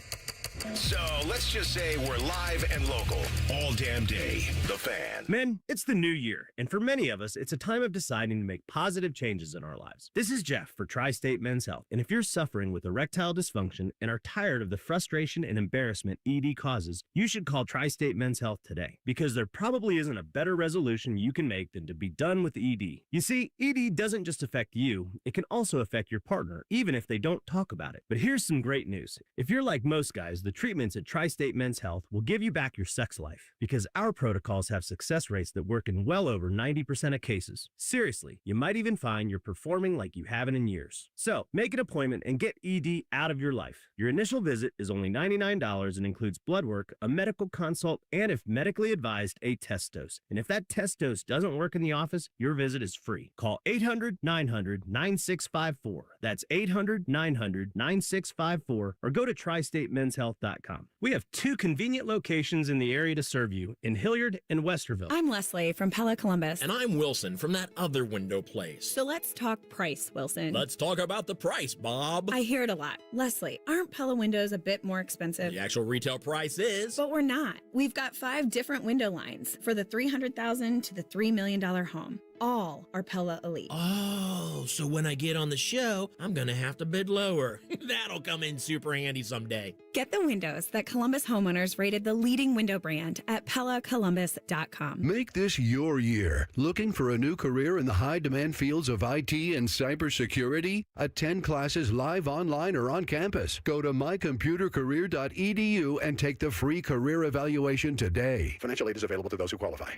So let's just say we're live and local all damn day. The Fan. Men, it's the new year, and for many of us, it's a time of deciding to make positive changes in our lives. This is Jeff for Tri-State Men's Health, and if you're suffering with erectile dysfunction and are tired of the frustration and embarrassment ED causes, you should call Tri-State Men's Health today, because there probably isn't a better resolution you can make than to be done with ED. You see, ED doesn't just affect you, it can also affect your partner, even if they don't talk about it. But here's some great news. If you're like most guys, the treatments at Tri-State Men's Health will give you back your sex life, because our protocols have success rates that work in well over 90% of cases. Seriously, you might even find you're performing like you haven't in years. So, make an appointment and get ED out of your life. Your initial visit is only $99 and includes blood work, a medical consult, and if medically advised, a test dose. And if that test dose doesn't work in the office, your visit is free. Call 800-900-9654. That's 800-900-9654, or go to tristatemenshealth.com. tiberihealth.com. We have 2 convenient locations in the area to serve you in Hilliard and Westerville. I'm Leslie from Pella Columbus. And I'm Wilson from that other window place. So let's talk price, Wilson. Let's talk about the price, Bob. I hear it a lot. Leslie, aren't Pella windows a bit more expensive? The actual retail price is. But we're not. We've got 5 different window lines for the $300,000 to the $3 million home. All are Pella Elite. Oh, so when I get on the show, I'm going to have to bid lower. That'll come in super handy someday. Get the windows that Columbus homeowners rated the leading window brand at PellaColumbus.com. Make this your year. Looking for a new career in the high-demand fields of IT and cybersecurity? Attend classes live online or on campus. Go to mycomputercareer.edu and take the free career evaluation today. Financial aid is available to those who qualify.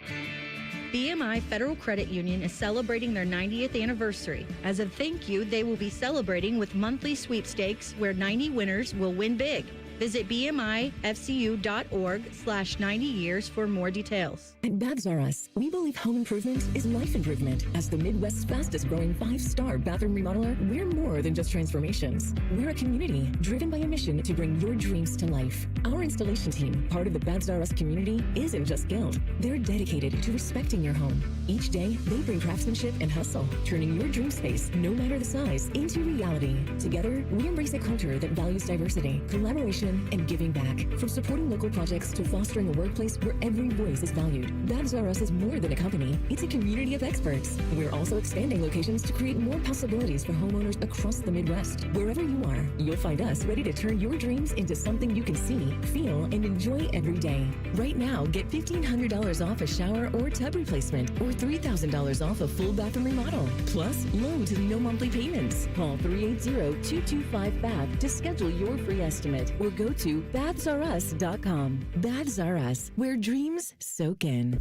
BMI Federal Credit Union is celebrating their 90th anniversary. As a thank you, they will be celebrating with monthly sweepstakes where 90 winners will win big. Visit bmifcu.org/90 years for more details. At Babs R Us, we believe home improvement is life improvement. As the Midwest's fastest growing 5-star bathroom remodeler, we're more than just transformations. We're a community driven by a mission to bring your dreams to life. Our installation team, part of the Babs R Us community, isn't just skilled. They're dedicated to respecting your home. Each day, they bring craftsmanship and hustle, turning your dream space, no matter the size, into reality. Together, we embrace a culture that values diversity, collaboration, and giving back. From supporting local projects to fostering a workplace where every voice is valued, Babs R Us is more than a company. It's a community of experts. We're also expanding locations to create more possibilities for homeowners across the Midwest. Wherever you are, you'll find us ready to turn your dreams into something you can see, feel, and enjoy every day. Right now, get $1,500 off a shower or tub replacement, or $3,000 off a full bathroom remodel. Plus, loan to no monthly payments. Call 380-225-BAB to schedule your free estimate, or go to babsrus.com. Babs R Us, where dreams soak in.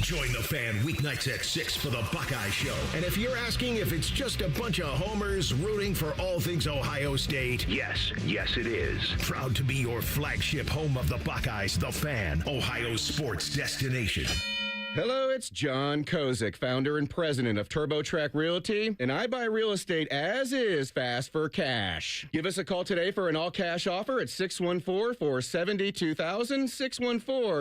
Join the fan weeknights at 6 for the Buckeye Show. And if you're asking if it's just a bunch of homers rooting for all things Ohio State, yes it is. Proud to be your flagship home of the Buckeyes, the Fan, Ohio sports destination. Hello, it's John Kozik, founder and president of TurboTrack Realty, and I buy real estate as is fast for cash. Give us a call today for an all-cash offer at 614-470-2000,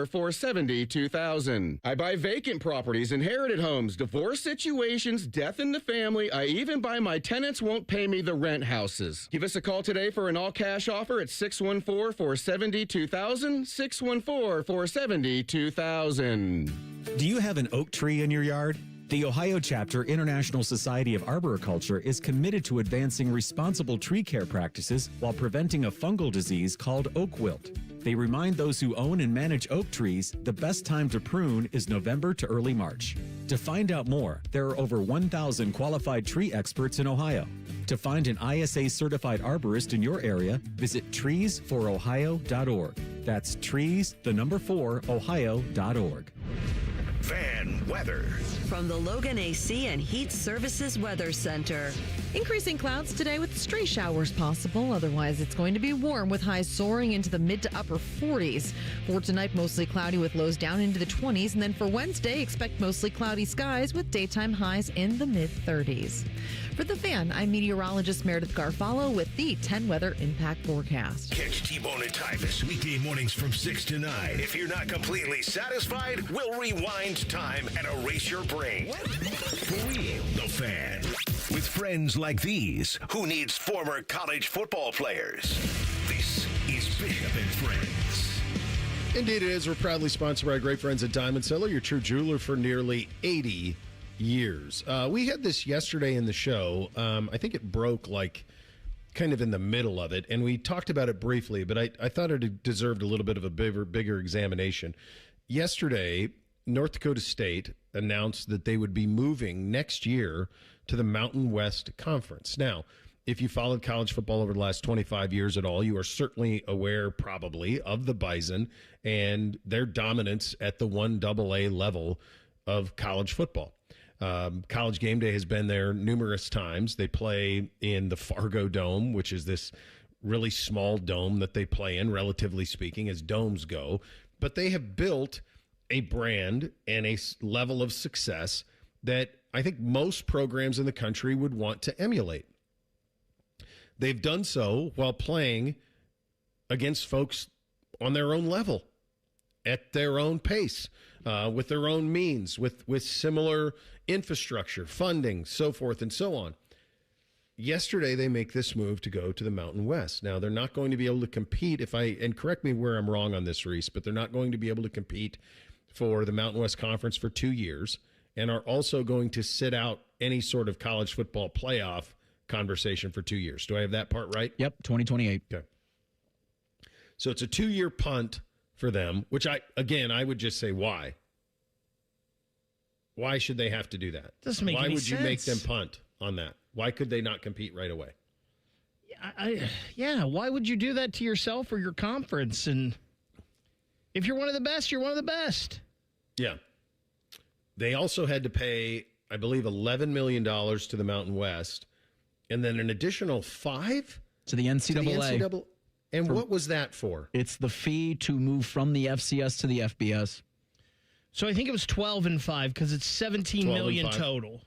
614-470-2000. I buy vacant properties, inherited homes, divorce situations, death in the family. I even buy my tenants won't pay me the rent houses. Give us a call today for an all-cash offer at 614-470-2000, 614-470-2000. Do you have an oak tree in your yard? The Ohio Chapter International Society of Arboriculture is committed to advancing responsible tree care practices while preventing a fungal disease called oak wilt. They remind those who own and manage oak trees the best time to prune is November to early March. To find out more, there are over 1,000 qualified tree experts in Ohio. To find an ISA certified arborist in your area, visit treesforohio.org. That's trees4ohio.org. Fan weather. From the Logan AC and Heat Services Weather Center. Increasing clouds today with stray showers possible. Otherwise, it's going to be warm with highs soaring into the mid to upper 40s. For tonight, mostly cloudy with lows down into the 20s. And then for Wednesday, expect mostly cloudy skies with daytime highs in the mid 30s. For The Fan, I'm meteorologist Meredith Garfalo with the 10 weather impact forecast. Catch T-Bone and Tyvis weekday mornings from 6 to 9. If you're not completely satisfied, we'll rewind time and erase your brain. For real, The Fan. With friends like these, who needs former college football players? This is Bishop and Friends. Indeed it is. We're proudly sponsored by our great friends at Diamond Cellar, your true jeweler for nearly 80 years. We had this yesterday in the show. I think it broke like kind of in the middle of it, and we talked about it briefly, but I thought it deserved a little bit of a bigger examination. Yesterday, North Dakota State announced that they would be moving next year to the Mountain West Conference. Now, if you followed college football over the last 25 years at all, you are certainly aware probably of the Bison and their dominance at the 1AA level of college football. College Game Day has been there numerous times. They play in the Fargo Dome, which is this really small dome that they play in, relatively speaking, as domes go. But they have built a brand and a level of success that I think most programs in the country would want to emulate. They've done so while playing against folks on their own level, at their own pace, with their own means, with similar infrastructure, funding, so forth and so on. Yesterday, they make this move to go to the Mountain West. Now, they're not going to be able to compete, and correct me where I'm wrong on this, Reese, but they're not going to be able to compete for the Mountain West Conference for 2 years, and are also going to sit out any sort of college football playoff conversation for 2 years. Do I have that part right? Yep, 2028. Okay. So it's a 2-year punt for them, which I would just say why. Why should they have to do that? Doesn't make why any would you sense. make them punt on that? Why could they not compete right away? Why would you do that to yourself or your conference? And if you're one of the best, you're one of the best. Yeah. They also had to pay, I believe, $11 million to the Mountain West, and then an additional $5 to the NCAA. And what was that for? It's the fee to move from the FCS to the FBS. So I think it was 12 and 5 because it's 17 million total.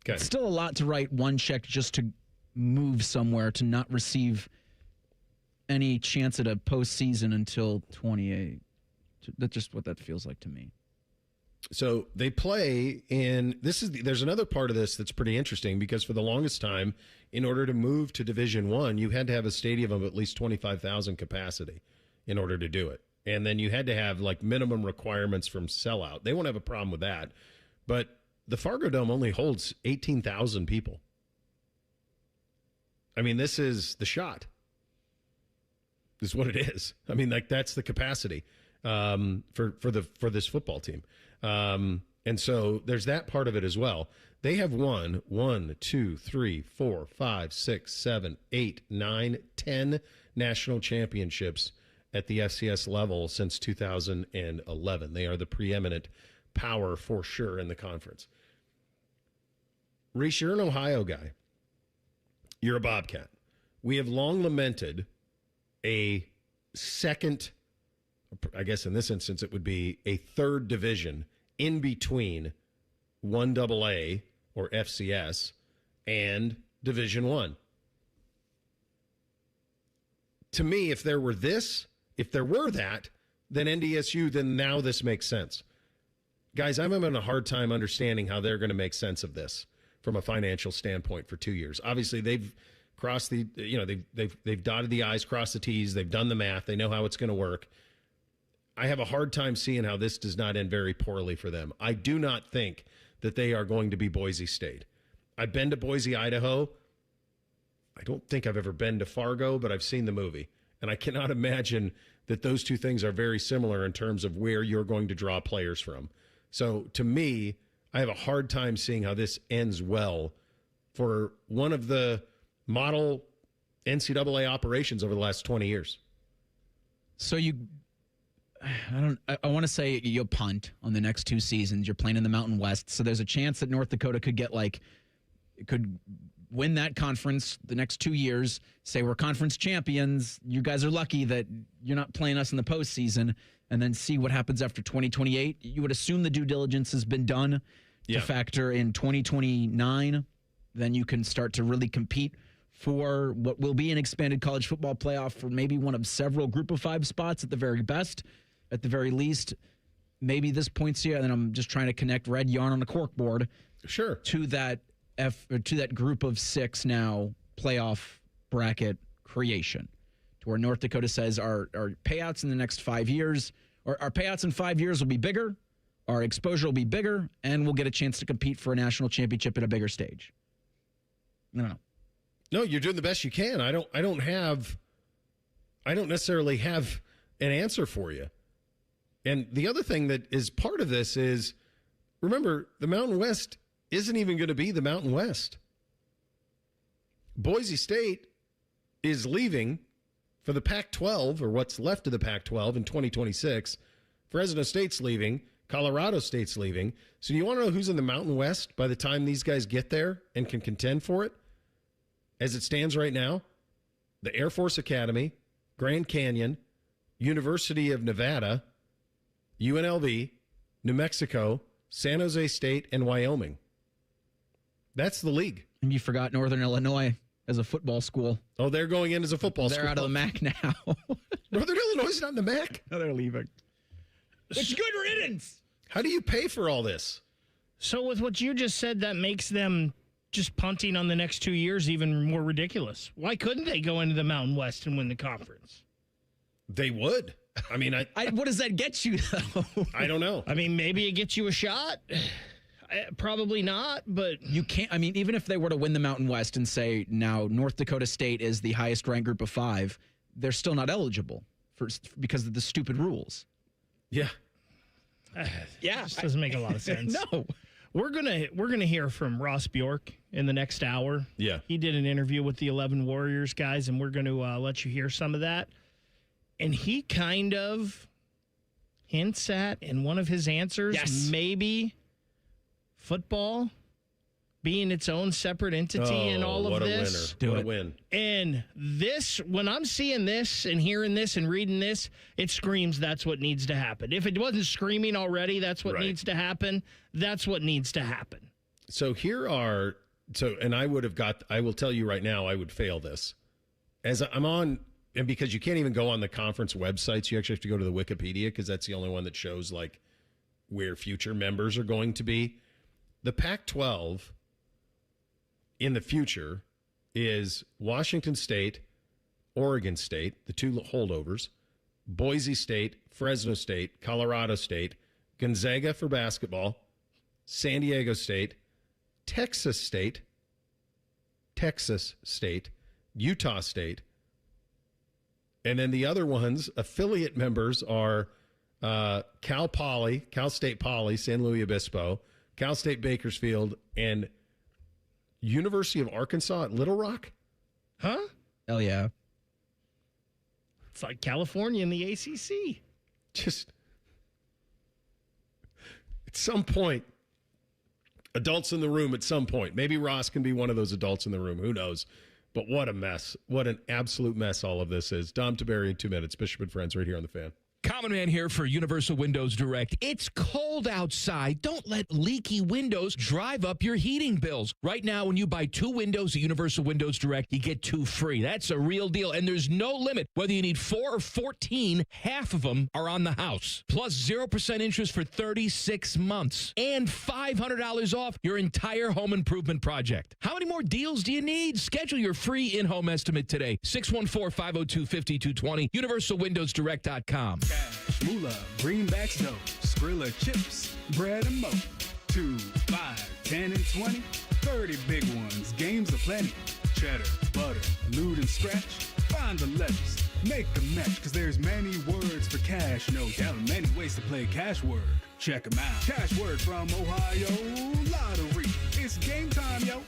Okay. It's still a lot to write one check just to move somewhere, to not receive any chance at a postseason until 28. That's just what that feels like to me. So they play in there's another part of this that's pretty interesting, because for the longest time, in order to move to Division I, you had to have a stadium of at least 25,000 capacity in order to do it. And then you had to have like minimum requirements from sellout. They won't have a problem with that. But the Fargo Dome only holds 18,000 people. I mean, this is the shot. This is what it is. I mean, like, that's the capacity for this football team. And so there's that part of it as well. They have won 1, 2, 3, 4, 5, 6, 7, 8, 9, 10 national championships at the FCS level since 2011. They are the preeminent power for sure in the conference. Reese, you're an Ohio guy. You're a Bobcat. We have long lamented a second, I guess in this instance it would be a third division in between 1AA or FCS and Division I. To me, if there were that, then NDSU, then now this makes sense. Guys, I'm having a hard time understanding how they're going to make sense of this from a financial standpoint for 2 years. Obviously, they've crossed they've dotted the I's, crossed the T's, they've done the math, they know how it's going to work. I have a hard time seeing how this does not end very poorly for them. I do not think that they are going to be Boise State. I've been to Boise, Idaho. I don't think I've ever been to Fargo, but I've seen the movie. And I cannot imagine that those two things are very similar in terms of where you're going to draw players from. So to me, I have a hard time seeing how this ends well for one of the model NCAA operations over the last 20 years. So I want to say you'll punt on the next 2 seasons. You're playing in the Mountain West. So there's a chance that North Dakota could win that conference the next 2 years, say we're conference champions. You guys are lucky that you're not playing us in the postseason, and then see what happens after 2028. You would assume the due diligence has been done to factor in 2029. Then you can start to really compete for what will be an expanded college football playoff for maybe one of several group of 5 spots at the very best. At the very least, maybe this points you, and then I'm just trying to connect red yarn on a corkboard. Sure. To that group of 6 now playoff bracket creation, to where North Dakota says our payouts in the next 5 years, or our payouts in 5 years will be bigger, our exposure will be bigger, and we'll get a chance to compete for a national championship at a bigger stage. No, you're doing the best you can. I don't necessarily have an answer for you. And the other thing that is part of this is, remember, the Mountain West isn't even going to be the Mountain West. Boise State is leaving for the Pac-12, or what's left of the Pac-12 in 2026. Fresno State's leaving. Colorado State's leaving. So do you want to know who's in the Mountain West by the time these guys get there and can contend for it? As it stands right now, the Air Force Academy, Grand Canyon, University of Nevada, UNLV, New Mexico, San Jose State, and Wyoming. That's the league. And you forgot Northern Illinois as a football school. Oh, they're going in as a football school. They're out of the MAC now. Northern Illinois is not in the MAC? No, they're leaving. It's good riddance. How do you pay for all this? So with what you just said, that makes them just punting on the next 2 years even more ridiculous. Why couldn't they go into the Mountain West and win the conference? They would. I mean, what does that get you, though? I don't know. I mean, maybe it gets you a shot. Probably not, but you can't. I mean, even if they were to win the Mountain West and say now North Dakota State is the highest ranked group of 5, they're still not eligible because of the stupid rules. Yeah. Yeah, this doesn't make a lot of sense. No. We're gonna hear from Ross Bjork in the next hour. Yeah. He did an interview with the 11 Warriors guys, and we're going to let you hear some of that. And he kind of hints at, in one of his answers, maybe football being its own separate entity in all of this. What a win. And this, when I'm seeing this and hearing this and reading this, it screams that's what needs to happen. If it wasn't screaming already, that's what needs to happen. That's what needs to happen. So and I will tell you right now, I would fail this. As I'm on, and because you can't even go on the conference websites, you actually have to go to the Wikipedia because that's the only one that shows like where future members are going to be. The Pac-12 in the future is Washington State, Oregon State, the 2 holdovers, Boise State, Fresno State, Colorado State, Gonzaga for basketball, San Diego State, Texas State, Utah State, and then the other ones, affiliate members are Cal State Poly, San Luis Obispo, Cal State Bakersfield, and University of Arkansas at Little Rock. Huh? Hell yeah. It's like California in the ACC. Just at some point, adults in the room at some point. Maybe Ross can be one of those adults in the room. Who knows? But what a mess. What an absolute mess all of this is. Dom Tiberi in 2 minutes. Bishop and Friends right here on The Fan. Common Man here for Universal Windows Direct. It's cold outside. Don't let leaky windows drive up your heating bills. Right now, when you buy 2 windows at Universal Windows Direct, you get 2 free. That's a real deal. And there's no limit. Whether you need 4 or 14, half of them are on the house. Plus 0% interest for 36 months. And $500 off your entire home improvement project. How many more deals do you need? Schedule your free in-home estimate today. 614-502-5220. UniversalWindowsDirect.com. Moolah, greenbacks dough, Skrilla chips, bread and mo. 2, 5, 10, and 20, 30 big ones, games aplenty. Cheddar, butter, loot and scratch, find the letters, make the match, cause there's many words for cash, no doubt, many ways to play cash word. Check 'em out. Cash word from Ohio Lottery. It's game time, yo.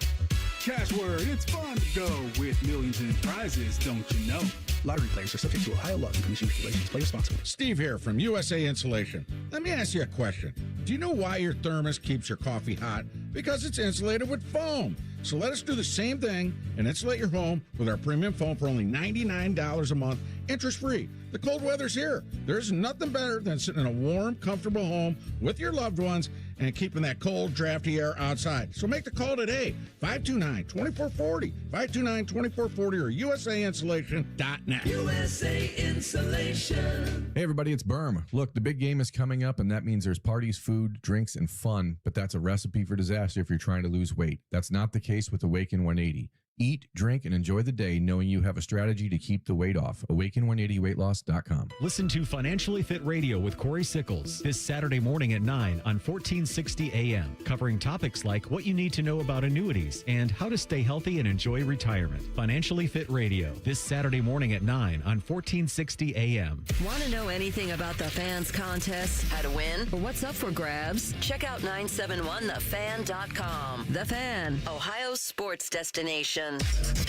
Cash word, it's fun to go with millions in prizes, don't you know? Lottery players are subject to Ohio law and commission regulations. Play responsibly. Steve here from USA Insulation. Let me ask you a question. Do you know why your thermos keeps your coffee hot? Because it's insulated with foam. So let us do the same thing and insulate your home with our premium foam for only $99 a month, interest-free. The cold weather's here. There's nothing better than sitting in a warm, comfortable home with your loved ones and keeping that cold, drafty air outside. So make the call today, 529-2440, 529-2440, or usainsulation.net. USA Insulation. Hey everybody, it's Berm. Look, the big game is coming up, and that means there's parties, food, drinks, and fun, but that's a recipe for disaster if you're trying to lose weight. That's not the case with Awaken 180. Eat, drink, and enjoy the day knowing you have a strategy to keep the weight off. Awaken180weightloss.com. Listen to Financially Fit Radio with Corey Sickles this Saturday morning at 9 on 1460 AM, covering topics like what you need to know about annuities and how to stay healthy and enjoy retirement. Financially Fit Radio this Saturday morning at 9 on 1460 AM. Want to know anything about the Fans contest, how to win, or what's up for grabs? Check out 971thefan.com. The Fan, Ohio's sports destination.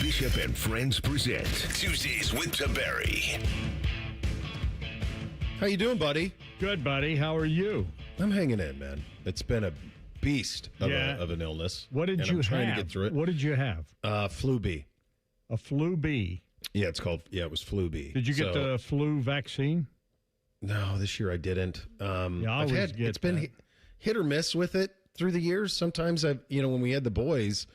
Bishop and Friends present Tuesdays with Tiberi. How you doing, buddy? Good, buddy. How are you? I'm hanging in, man. It's been a beast of, of an illness. What did you I'm trying have? to get through it. What did you have? Flu B. A flu B. Yeah, it was flu B. Did you get the flu vaccine? No, this year I didn't. It's been hit or miss with it through the years. Sometimes when we had the boys,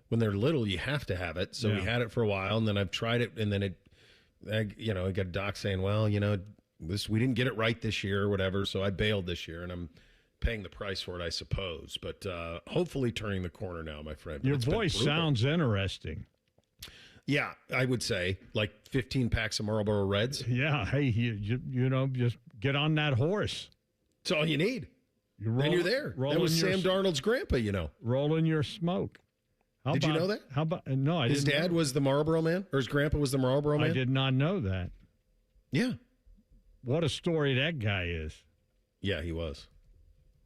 when they're little, you have to have it. So we had it for a while, and then I've tried it, and then I got a doc saying, well, we didn't get it right this year or whatever, so I bailed this year, and I'm paying the price for it, I suppose. But hopefully turning the corner now, my friend. Your voice sounds interesting. Yeah, I would say like 15 packs of Marlboro Reds. Yeah, hey, just get on that horse. That's all you need. Then you're there. That was Sam Darnold's grandpa, Rolling your smoke. Did you know that? How about no? I his didn't dad know. was the Marlboro man, or his grandpa was the Marlboro man. I did not know that. Yeah. What a story that guy is. Yeah, he was.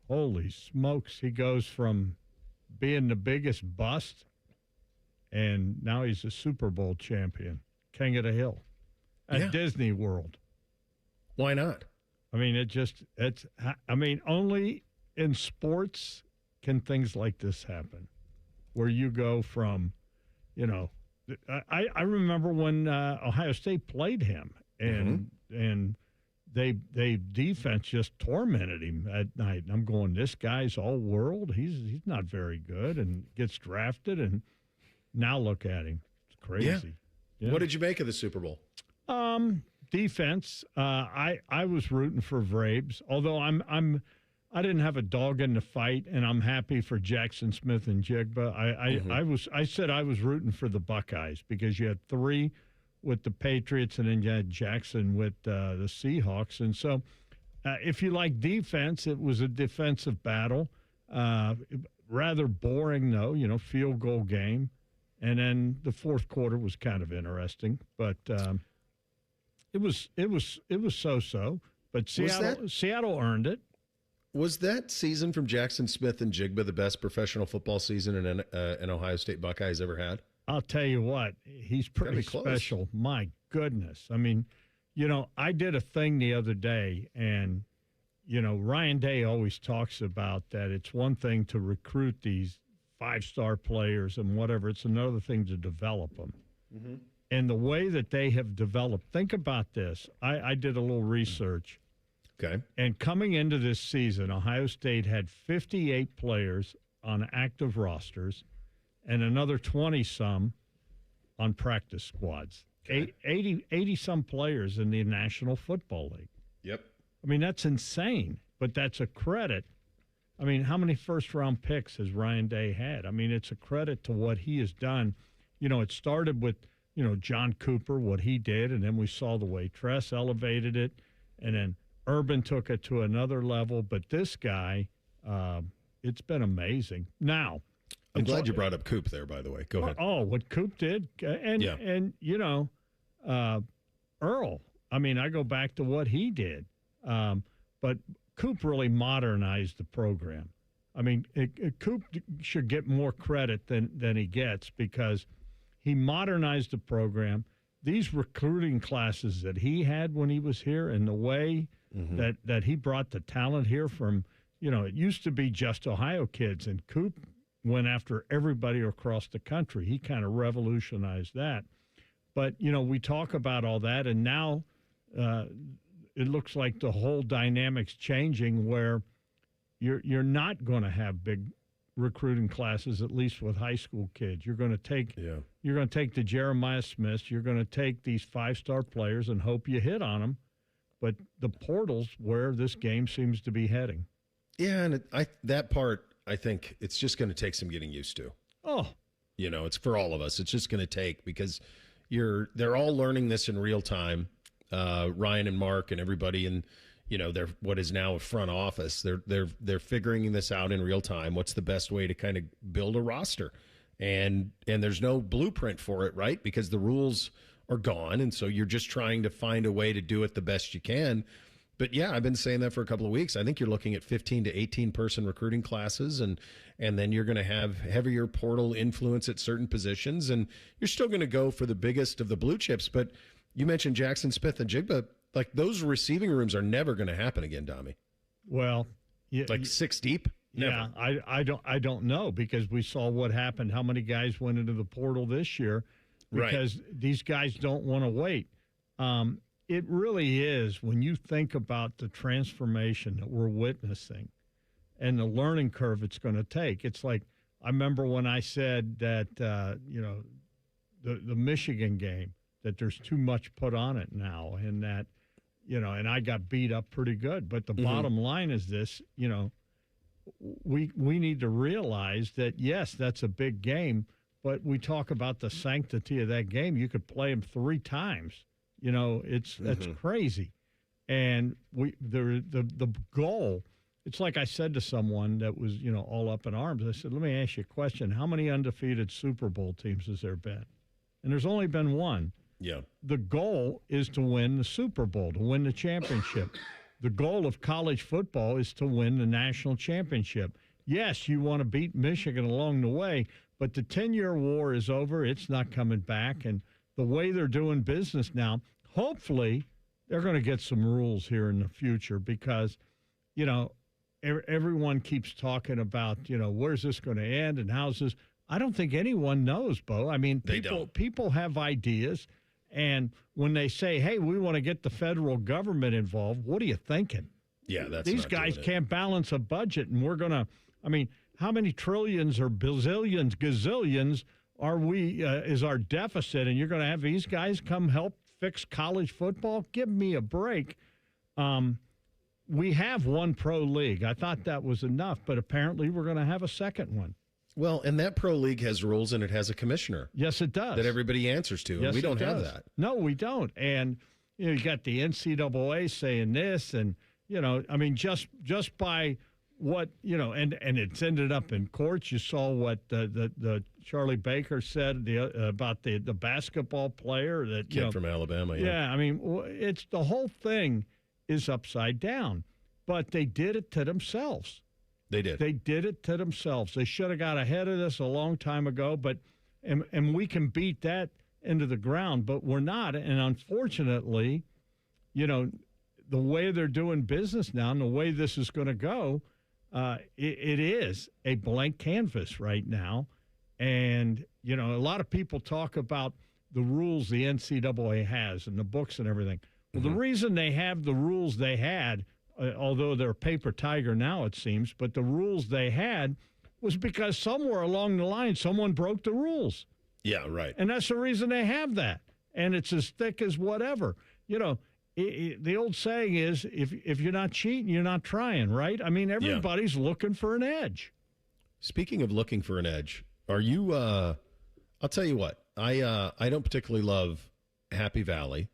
Holy smokes! He goes from being the biggest bust, and now he's a Super Bowl champion, king of the hill, at Disney World. Why not? I mean, only in sports can things like this happen, where you go from, I remember when Ohio State played him, and they defense just tormented him at night. And I'm going, this guy's all world. He's not very good, and gets drafted, and now look at him. It's crazy. Yeah. What did you make of the Super Bowl? Defense. I was rooting for Vrabes, although I didn't have a dog in the fight, and I'm happy for Jackson Smith and Jigba. I said I was rooting for the Buckeyes because you had 3 with the Patriots, and then you had Jackson with the Seahawks. And so if you like defense, it was a defensive battle. Rather boring, though, field goal game. And then the fourth quarter was kind of interesting, but it was so-so. But Seattle earned it. Was that season from Jackson Smith and Jigba the best professional football season an Ohio State Buckeyes ever had? I'll tell you what, he's pretty special. My goodness. I mean, I did a thing the other day, and, Ryan Day always talks about that it's one thing to recruit these 5-star players and whatever. It's another thing to develop them. Mm-hmm. And the way that they have developed, think about this. I did a little research. Okay. And coming into this season, Ohio State had 58 players on active rosters and another 20-some on practice squads. Okay. 80-some players in the National Football League. Yep. I mean, that's insane, but that's a credit. I mean, how many first-round picks has Ryan Day had? I mean, it's a credit to what he has done. It started with, John Cooper, what he did, and then we saw the way Tress elevated it, and then Urban took it to another level. But this guy, it's been amazing. Now, I'm glad you brought up Coop there, by the way. Go ahead. Oh, what Coop did. And Earl, I mean, I go back to what he did. But Coop really modernized the program. I mean, Coop should get more credit than he gets because he modernized the program. These recruiting classes that he had when he was here and the way that he brought the talent here from, it used to be just Ohio kids, and Coop went after everybody across the country. He kind of revolutionized that. But, we talk about all that, and now it looks like the whole dynamic's changing where you're not going to have big recruiting classes, at least with high school kids. You're going to take the Jeremiah Smiths, you're going to take these 5-star players and hope you hit on them. But the portal's where this game seems to be heading. Yeah, and that part, I think it's just going to take some getting used to. Oh. It's for all of us. It's just going to take because they're all learning this in real time. Ryan and Mark and everybody in, they're what is now a front office. They're figuring this out in real time. What's the best way to kind of build a roster? And there's no blueprint for it, right? Because the rules are gone. And so you're just trying to find a way to do it the best you can. But yeah, I've been saying that for a couple of weeks. I think you're looking at 15 to 18 person recruiting classes, and then you're going to have heavier portal influence at certain positions, and you're still going to go for the biggest of the blue chips. But you mentioned Jackson Smith and Jigba, like those receiving rooms are never going to happen again, Dami. Well, like 6 deep. Never. Yeah, I don't know because we saw what happened. How many guys went into the portal this year because these guys don't want to wait. It really is when you think about the transformation that we're witnessing and the learning curve it's going to take. It's like I remember when I said that, the Michigan game, that there's too much put on it now, and that, and I got beat up pretty good. But the bottom line is this, we need to realize that, yes, that's a big game, but we talk about the sanctity of that game. You could play them 3 times. That's crazy. And the goal, it's like I said to someone that was, all up in arms. I said, let me ask you a question. How many undefeated Super Bowl teams has there been? And there's only been one. Yeah. The goal is to win the Super Bowl, to win the championship. The goal of college football is to win the national championship. Yes, you want to beat Michigan along the way, but the 10-year war is over. It's not coming back. And the way they're doing business now, hopefully they're going to get some rules here in the future because, everyone keeps talking about, where's this going to end and how's this? I don't think anyone knows, Bo. I mean, people have ideas. And when they say, hey, we want to get the federal government involved, what are you thinking? Yeah, These guys can't balance a budget, and we're going to, how many trillions or bazillions, gazillions is our deficit, and you're going to have these guys come help fix college football? Give me a break. We have one pro league. I thought that was enough, but apparently we're going to have a second one. Well, and that pro league has rules, and it has a commissioner. Yes, it does. That everybody answers to, and we don't have that. No, we don't. And you got the NCAA saying this, and just by what and it's ended up in courts. You saw what the Charlie Baker said about the basketball player that kid from Alabama. Yeah, it's the whole thing is upside down, but they did it to themselves. They did. They did it to themselves. They should have got ahead of this a long time ago, but and we can beat that into the ground, but we're not. And unfortunately, the way they're doing business now and the way this is going to go, it is a blank canvas right now. And, a lot of people talk about the rules the NCAA has and the books and everything. Well, the reason they have the rules they had, although they're a paper tiger now, it seems, but the rules they had was because somewhere along the line, someone broke the rules. Yeah, right. And that's the reason they have that. And it's as thick as whatever. The old saying is, if you're not cheating, you're not trying, right? Everybody's looking for an edge. Speaking of looking for an edge, are you, I'll tell you what, I don't particularly love Happy Valley.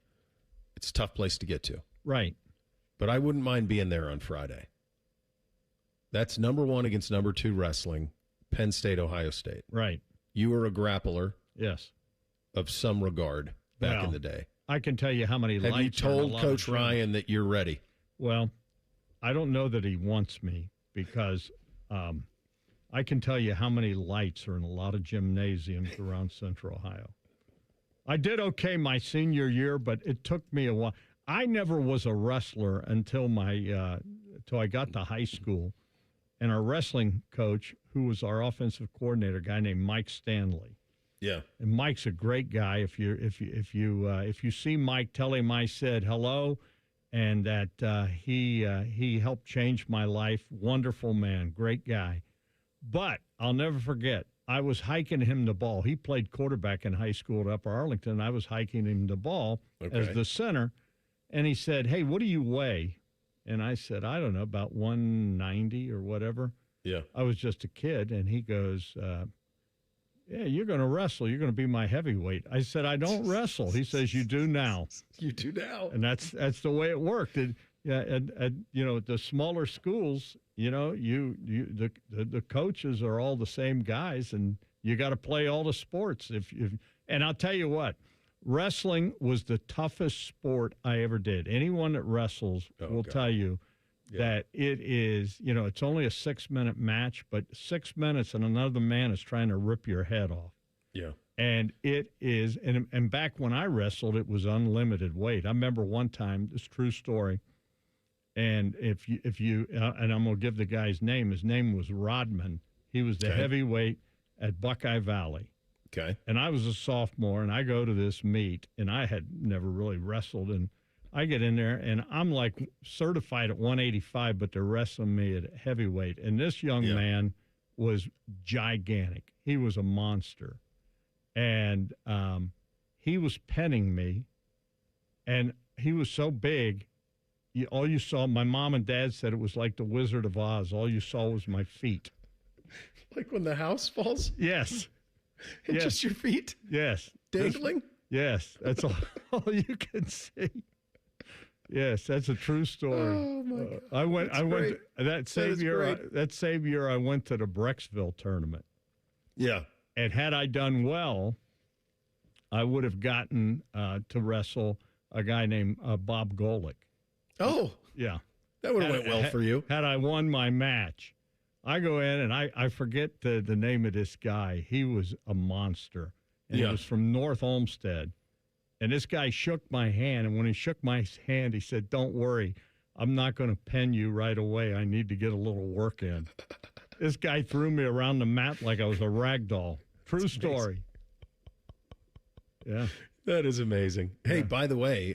It's a tough place to get to. Right. But I wouldn't mind being there on Friday. That's number 1 against number 2 wrestling, Penn State, Ohio State. Right. You were a grappler. Yes. Of some regard back in the day. I can tell you how many lights. Have you told Coach Ryan that you're ready? Well, I don't know that he wants me because I can tell you how many lights are in a lot of gymnasiums around Central Ohio. I did okay my senior year, but it took me a while. I never was a wrestler until until I got to high school, and our wrestling coach, who was our offensive coordinator, a guy named Mike Stanley. Yeah, and Mike's a great guy. If you see Mike, tell him I said hello, and that he helped change my life. Wonderful man, great guy. But I'll never forget. I was hiking him the ball. He played quarterback in high school at Upper Arlington. I was hiking him the ball as the center. And he said, hey, what do you weigh? And I said, I don't know, about 190 or whatever. Yeah. I was just a kid. And he goes, yeah, you're going to wrestle. You're going to be my heavyweight. I said, I don't wrestle. He says, you do now. You do now. And that's the way it worked. And, the smaller schools, the coaches are all the same guys, and you got to play all the sports. And I'll tell you what, wrestling was the toughest sport I ever did. Anyone that wrestles will tell you that it is, it's only a 6-minute match, but 6 minutes and another man is trying to rip your head off. Yeah. And it is, and back when I wrestled, it was unlimited weight. I remember one time, this true story. And if you and I'm going to give the guy's name. His name was Rodman. He was the heavyweight at Buckeye Valley. Okay. And I was a sophomore, and I go to this meet, and I had never really wrestled. And I get in there, and I'm like certified at 185, but they're wrestling me at heavyweight. And this young man was gigantic. He was a monster. And he was penning me, and he was so big, all you saw, my mom and dad said it was like the Wizard of Oz. All you saw was my feet. Like when the house falls? Yes. And just your feet? Yes. Dangling? Yes. That's all you can see. Yes, that's a true story. Oh, my God. I went that same year I went to the Brecksville tournament. Yeah. And had I done well, I would have gotten to wrestle a guy named Bob Golick. Oh. Yeah. That would have went well for you. Had I won my match. I go in, and I forget the name of this guy. He was a monster. And he was from North Olmsted. And this guy shook my hand, and when he shook my hand, he said, "Don't worry, I'm not going to pen you right away. I need to get a little work in." This guy threw me around the mat like I was a rag doll. True story. Yeah. That is amazing. Hey, by the way,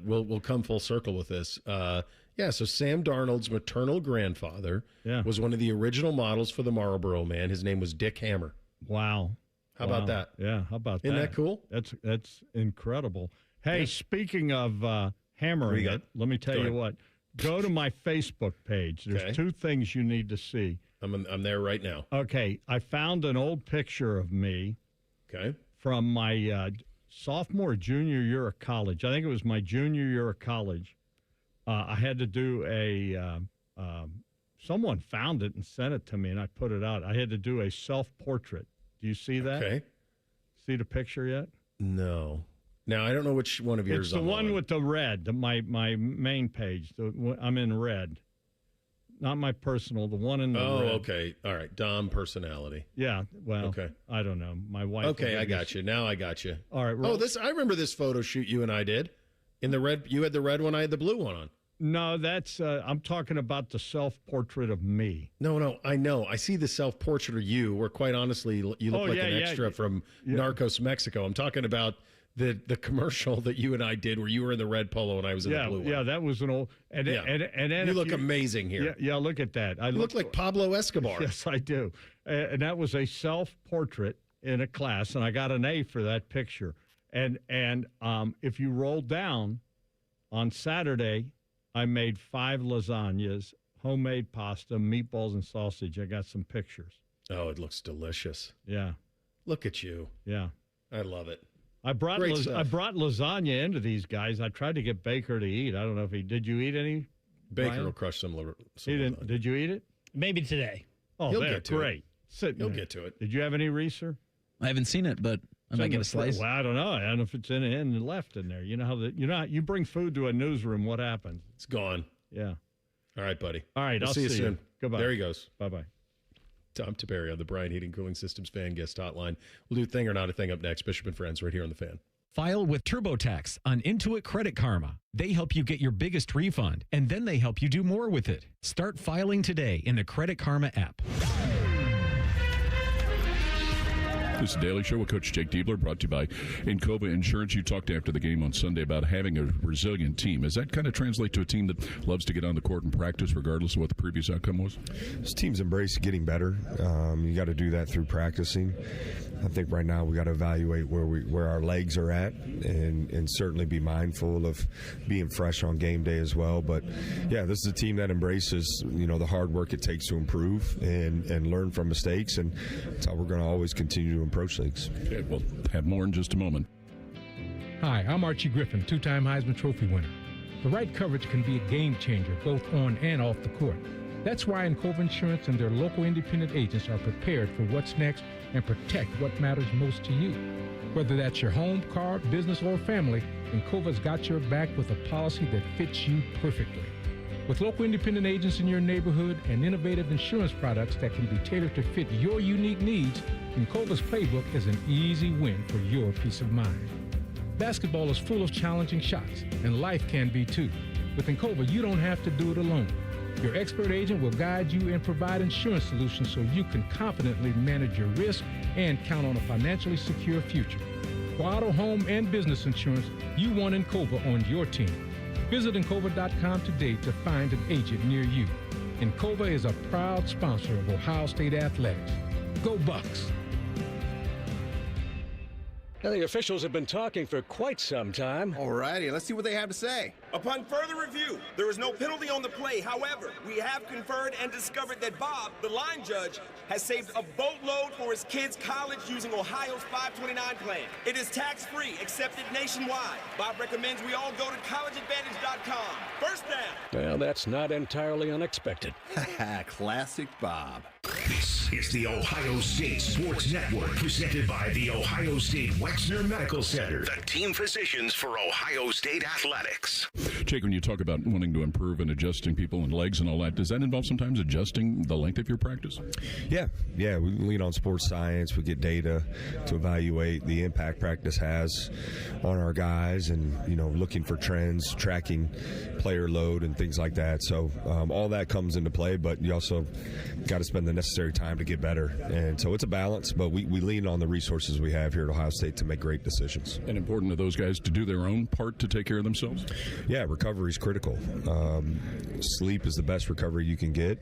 we'll come full circle with this. So Sam Darnold's maternal grandfather was one of the original models for the Marlboro Man. His name was Dick Hammer. Wow. How about that? Yeah, how about that? Isn't that cool? That's incredible. Hey, speaking of hammering it, let me tell you what. Go to my Facebook page. There's two things you need to see. I'm there right now. Okay, I found an old picture of me from my sophomore, junior year of college. I think it was my junior year of college. I had to do someone found it and sent it to me, and I put it out. I had to do a self-portrait. Do you see that? Okay. See the picture yet? No. Now, I don't know which one of yours. It's the one with the red, my main page. I'm in red. Not my personal, the one in the red. Oh, okay. All right. Dom personality. Yeah. Well, I don't know. My wife. Okay, I got you. Now I got you. All right. I remember this photo shoot you and I did. In the red, you had the red one, I had the blue one on. No, that's I'm talking about the self-portrait of me. No, I know. I see the self-portrait of you, where quite honestly, you look like an extra from Narcos Mexico. I'm talking about the commercial that you and I did where you were in the red polo and I was in the blue one. Yeah, that was an old... And then you look amazing here. Yeah, look at that. You look like Pablo Escobar. Yes, I do. And that was a self-portrait in a class, and I got an A for that picture. And if you roll down, on Saturday, I made 5 lasagnas, homemade pasta, meatballs, and sausage. I got some pictures. Oh, it looks delicious. Yeah. Look at you. Yeah. I love it. I brought lasagna into these guys. I tried to get Baker to eat. I don't know if did you eat any? Baker Brian? will crush some He didn't. Did you eat it? Maybe today. Oh, He'll get to great. He'll get to it. Did you have any, Reeser? I haven't seen it, but I might get a slice. Well, I don't know. I don't know if it's in and left in there. You know how you bring food to a newsroom. What happens? It's gone. Yeah. All right, buddy. All right. We'll I'll see you soon. Goodbye. There he goes. Bye-bye. Tom Tiberi on the Bryan Heating Cooling Systems Fan Guest Hotline. We'll do Thing or Not a Thing up next. Bishop and Friends right here on the Fan. File with TurboTax on Intuit Credit Karma. They help you get your biggest refund, and then they help you do more with it. Start filing today in the Credit Karma app. This is Daily Show with Coach Jake Diebler, brought to you by Encova Insurance. You talked after the game on Sunday about having a resilient team. Does that kind of translate to a team that loves to get on the court and practice regardless of what the previous outcome was? This team's embraced getting better. You got to do that through practicing. I think right now we got to evaluate where our legs are at and certainly be mindful of being fresh on game day as well. But, yeah, this is a team that embraces, the hard work it takes to improve and learn from mistakes, and that's how we're going to always continue to approach things. Okay, we'll have more in just a moment. Hi, I'm Archie Griffin, 2-time Heisman Trophy winner. The right coverage can be a game changer both on and off the court. That's why Encova Insurance and their local independent agents are prepared for what's next and protect what matters most to you. Whether that's your home, car, business, or family, Encova's got your back with a policy that fits you perfectly. With local independent agents in your neighborhood and innovative insurance products that can be tailored to fit your unique needs, Encova's playbook is an easy win for your peace of mind. Basketball is full of challenging shots, and life can be too. With Encova, you don't have to do it alone. Your expert agent will guide you and provide insurance solutions so you can confidently manage your risk and count on a financially secure future. For auto, home, and business insurance, you want Encova on your team. Visit Encova.com today to find an agent near you. Encova is a proud sponsor of Ohio State Athletics. Go Bucks! The officials have been talking for quite some time. Alrighty, let's see what they have to say. Upon further review, there is no penalty on the play. However, we have conferred and discovered that Bob, the line judge, has saved a boatload for his kids' college using Ohio's 529 plan. It is tax-free, accepted nationwide. Bob recommends we all go to collegeadvantage.com. First down. Well, that's not entirely unexpected. Classic Bob. This is the Ohio State Sports Network, presented by the Ohio State Wexner Medical Center, the team physicians for Ohio State athletics. Jake, when you talk about wanting to improve and adjusting people and legs and all that, does that involve sometimes adjusting the length of your practice? Yeah. We lean on sports science. We get data to evaluate the impact practice has on our guys and, looking for trends, tracking player load and things like that. So all that comes into play, but you also got to spend the necessary time to get better. And so it's a balance, but we lean on the resources we have here at Ohio State to make great decisions. And important to those guys to do their own part to take care of themselves? Yeah, recovery is critical. Sleep is the best recovery you can get.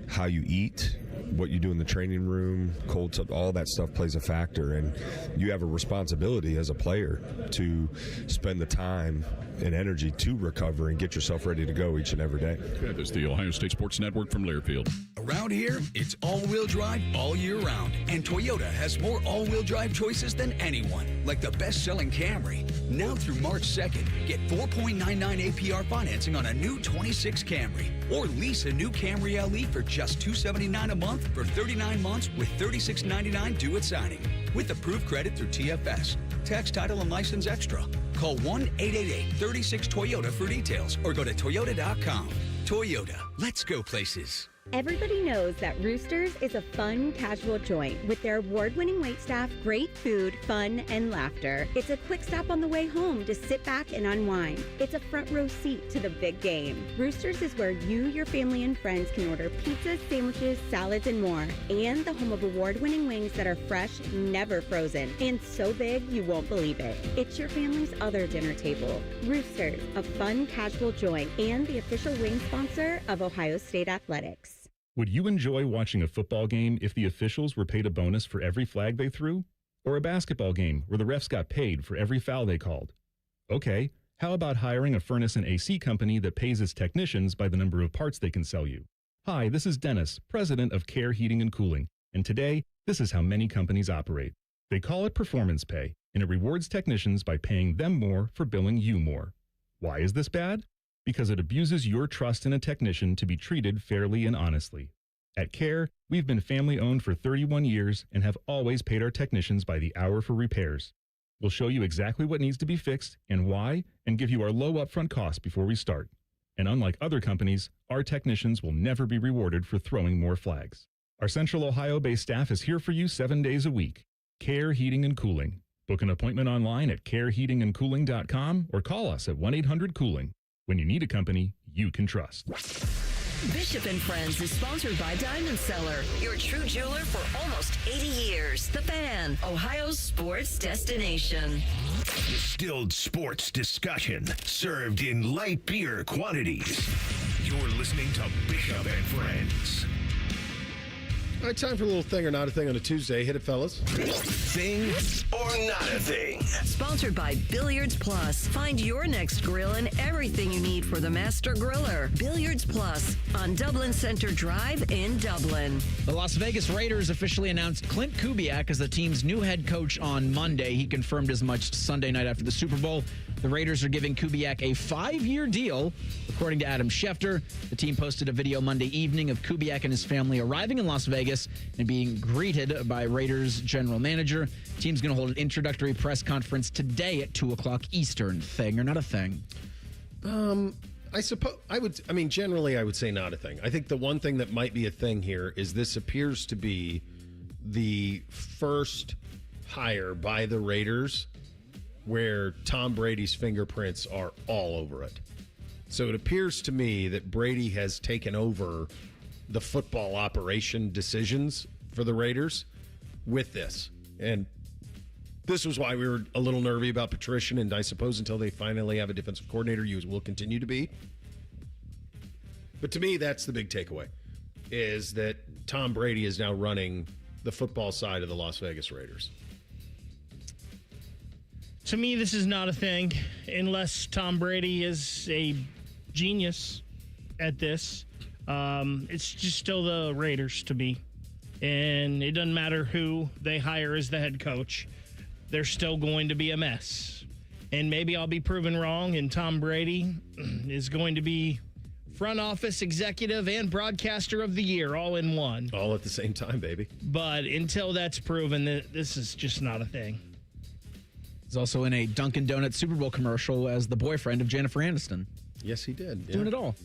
How you eat, what you do in the training room, cold tub, all that stuff plays a factor. And you have a responsibility as a player to spend the time and energy to recover and get yourself ready to go each and every day. This is the Ohio State Sports Network from Learfield. Around here, it's all-wheel drive all year round, and Toyota has more all-wheel drive choices than anyone, like the best-selling Camry. Now through March 2nd, get 4.99 APR financing on a new 26 Camry, or lease a new Camry LE for just $279 a month for 39 months with $36.99 due at signing, with approved credit through TFS. Tax, title, and license extra. Call 1-888-36-TOYOTA for details, or go to toyota.com. Toyota, let's go places. Everybody knows that Roosters is a fun, casual joint with their award-winning waitstaff, great food, fun, and laughter. It's a quick stop on the way home to sit back and unwind. It's a front row seat to the big game. Roosters is where you, your family, and friends can order pizzas, sandwiches, salads, and more. And the home of award-winning wings that are fresh, never frozen, and so big you won't believe it. It's your family's other dinner table. Roosters, a fun, casual joint, and the official wing sponsor of Ohio State Athletics. Would you enjoy watching a football game if the officials were paid a bonus for every flag they threw? Or a basketball game where the refs got paid for every foul they called? Okay, how about hiring a furnace and AC company that pays its technicians by the number of parts they can sell you? Hi, this is Dennis, president of Care Heating and Cooling, and today, this is how many companies operate. They call it performance pay, and it rewards technicians by paying them more for billing you more. Why is this bad? Because it abuses your trust in a technician to be treated fairly and honestly. At Care, we've been family-owned for 31 years and have always paid our technicians by the hour for repairs. We'll show you exactly what needs to be fixed and why, and give you our low upfront costs before we start. And unlike other companies, our technicians will never be rewarded for throwing more flags. Our Central Ohio-based staff is here for you 7 days a week. Care Heating and Cooling. Book an appointment online at careheatingandcooling.com or call us at 1-800-COOLING. When you need a company you can trust. Bishop and Friends is sponsored by Diamond Seller, your true jeweler for almost 80 years. The Fan, Ohio's sports destination. Distilled sports discussion served in light beer quantities. You're listening to Bishop and Friends. All right, time for a little thing or not a thing on a Tuesday. Hit it, fellas. Thing or not a thing. Sponsored by Billiards Plus. Find your next grill and everything you need for the master griller. Billiards Plus on Dublin Center Drive in Dublin. The Las Vegas Raiders officially announced Clint Kubiak as the team's new head coach on Monday. He confirmed as much Sunday night after the Super Bowl. The Raiders are giving Kubiak a 5-year deal, according to Adam Schefter. The team posted a video Monday evening of Kubiak and his family arriving in Las Vegas and being greeted by Raiders general manager. The team's going to hold an introductory press conference today at 2 o'clock Eastern. Thing or not a thing? I suppose generally I would say not a thing. I think the one thing that might be a thing here is this appears to be the first hire by the Raiders where Tom Brady's fingerprints are all over it. So it appears to me that Brady has taken over the football operation decisions for the Raiders with this. And this was why we were a little nervy about Patrician, and I suppose until they finally have a defensive coordinator, you will continue to be. But to me, that's the big takeaway, is that Tom Brady is now running the football side of the Las Vegas Raiders. To me, this is not a thing unless Tom Brady is a genius at this. It's just still the Raiders to me. And it doesn't matter who they hire as the head coach. They're still going to be a mess. And maybe I'll be proven wrong, and Tom Brady is going to be front office executive and broadcaster of the year all in one. All at the same time, baby. But until that's proven, this is just not a thing. He's also in a Dunkin' Donuts Super Bowl commercial as the boyfriend of Jennifer Aniston. Yes, he did. Yeah. Doing it all.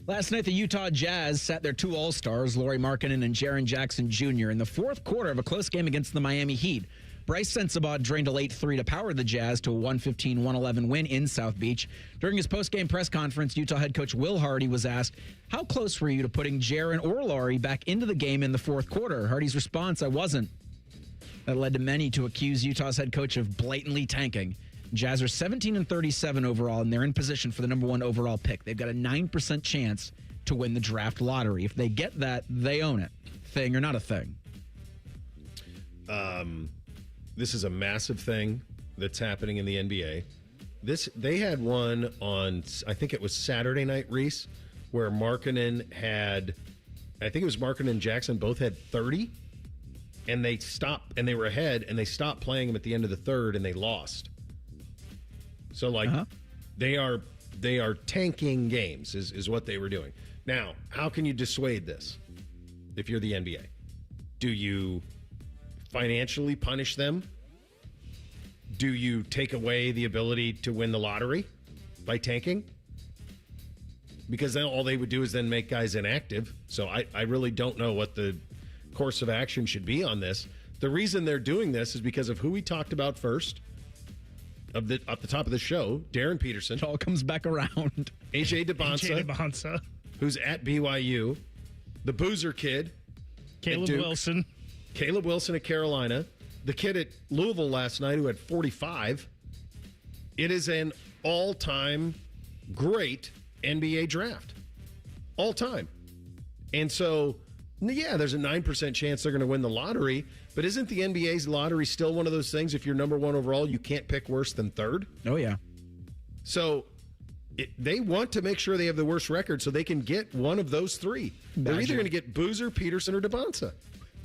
Last night, the Utah Jazz sat their two All-Stars, Lauri Markkanen and Jaren Jackson Jr., in the fourth quarter of a close game against the Miami Heat. Bryce Sensabaugh drained a late three to power the Jazz to a 115-111 win in South Beach. During his post-game press conference, Utah head coach Will Hardy was asked, "How close were you to putting Jaren or Lauri back into the game in the fourth quarter?" Hardy's response, "I wasn't." That led to many to accuse Utah's head coach of blatantly tanking. Jazz are 17-37 overall, and they're in position for the number one overall pick. They've got a 9% chance to win the draft lottery. If they get that, they own it. Thing or not a thing? This is a massive thing that's happening in the NBA. They had one on, I think it was Saturday night, Reese, where Markkanen had, I think it was Markkanen and Jackson both had 30, and they stopped, and they were ahead, and they stopped playing them at the end of the third, and they lost. So, they are tanking games is what they were doing. Now, how can you dissuade this if you're the NBA? Do you financially punish them? Do you take away the ability to win the lottery by tanking? Because then all they would do is then make guys inactive. So I really don't know what the course of action should be on this. The reason they're doing this is because of who we talked about first. Up the top of the show, Darren Peterson. It all comes back around. AJ Debonsa, who's at BYU. The Boozer kid. Caleb Wilson at Carolina. The kid at Louisville last night who had 45. It is an all-time great NBA draft. All time. And so, yeah, there's a 9% chance they're going to win the lottery. But isn't the NBA's lottery still one of those things? If you're number one overall, you can't pick worse than third? Oh, yeah. So they want to make sure they have the worst record so they can get one of those three. They're either going to get Boozer, Peterson, or Debonsa.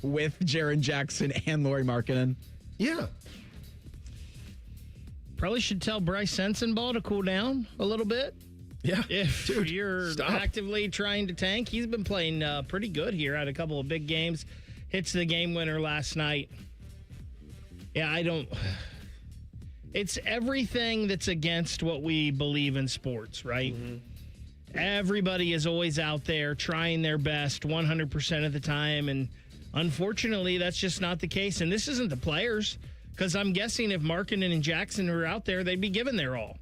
With Jaren Jackson and Lauri Markkanen. Yeah. Probably should tell Bryce Sensabaugh to cool down a little bit. Yeah. If you're actively trying to tank. He's been playing pretty good here. Had a couple of big games. Hits the game winner last night. Yeah, it's everything that's against what we believe in sports, right? Mm-hmm. Everybody is always out there trying their best 100% of the time, and unfortunately, that's just not the case. And this isn't the players, because I'm guessing if Markkanen and Jackson were out there, they'd be giving their all.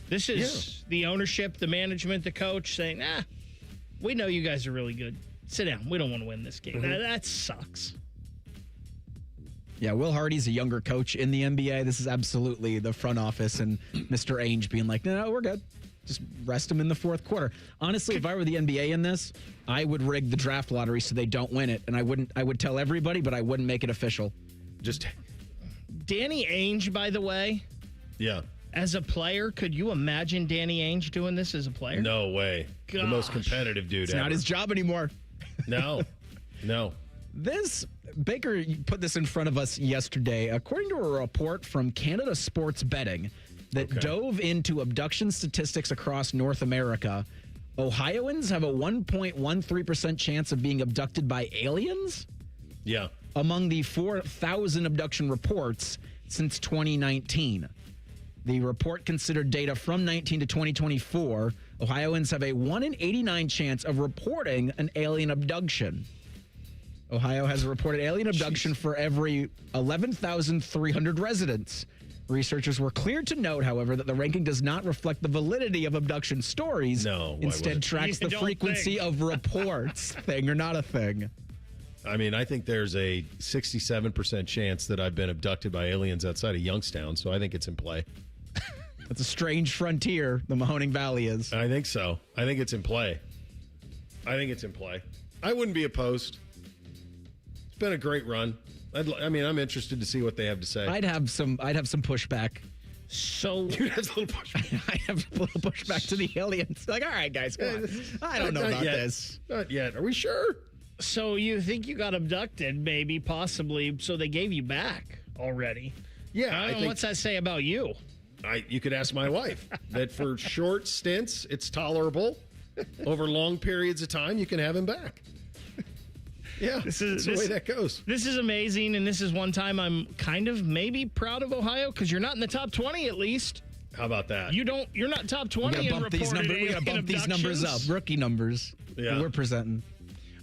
This is the ownership, the management, the coach saying, we know you guys are really good. Sit down. We don't want to win this game. Mm-hmm. That sucks. Yeah, Will Hardy's a younger coach in the NBA. This is absolutely the front office and Mr. Ainge being like, no, we're good. Just rest them in the fourth quarter. Honestly, if I were the NBA in this, I would rig the draft lottery so they don't win it. And I would tell everybody, but I wouldn't make it official. Just Danny Ainge, by the way. Yeah. As a player, could you imagine Danny Ainge doing this as a player? No way. Gosh. The most competitive dude It's ever. not his job anymore. No. Baker put this in front of us yesterday. According to a report from Canada Sports Betting that dove into abduction statistics across North America, Ohioans have a 1.13% chance of being abducted by aliens? Yeah. Among the 4,000 abduction reports since 2019. The report considered data from 19 to 2024. Ohioans have a 1 in 89 chance of reporting an alien abduction. Ohio has a reported alien abduction for every 11,300 residents. Researchers were clear to note, however, that the ranking does not reflect the validity of abduction stories. No, instead tracks the frequency of reports. Thing or not a thing. I mean, I think there's a 67% chance that I've been abducted by aliens outside of Youngstown, so I think it's in play. That's a strange frontier, the Mahoning Valley is. I think so. I think it's in play. I wouldn't be opposed. It's been a great run. I'm interested to see what they have to say. I'd have some pushback. So Dude, that's a little pushback. I have a little pushback to the aliens. Like, all right, guys, come on. I don't know Not about yet. this. Not yet. Are we sure? So you think you got abducted, maybe, possibly, so they gave you back already? Yeah, I don't know, what's that say about you? You could ask my wife that for short stints, it's tolerable. Over long periods of time, you can have him back. Yeah, that's the way that goes. This is amazing, and this is one time I'm kind of maybe proud of Ohio because you're not in the top 20 at least. How about that? You're not top 20 We in gotta bump these numbers up, rookie numbers. Yeah. that we're presenting.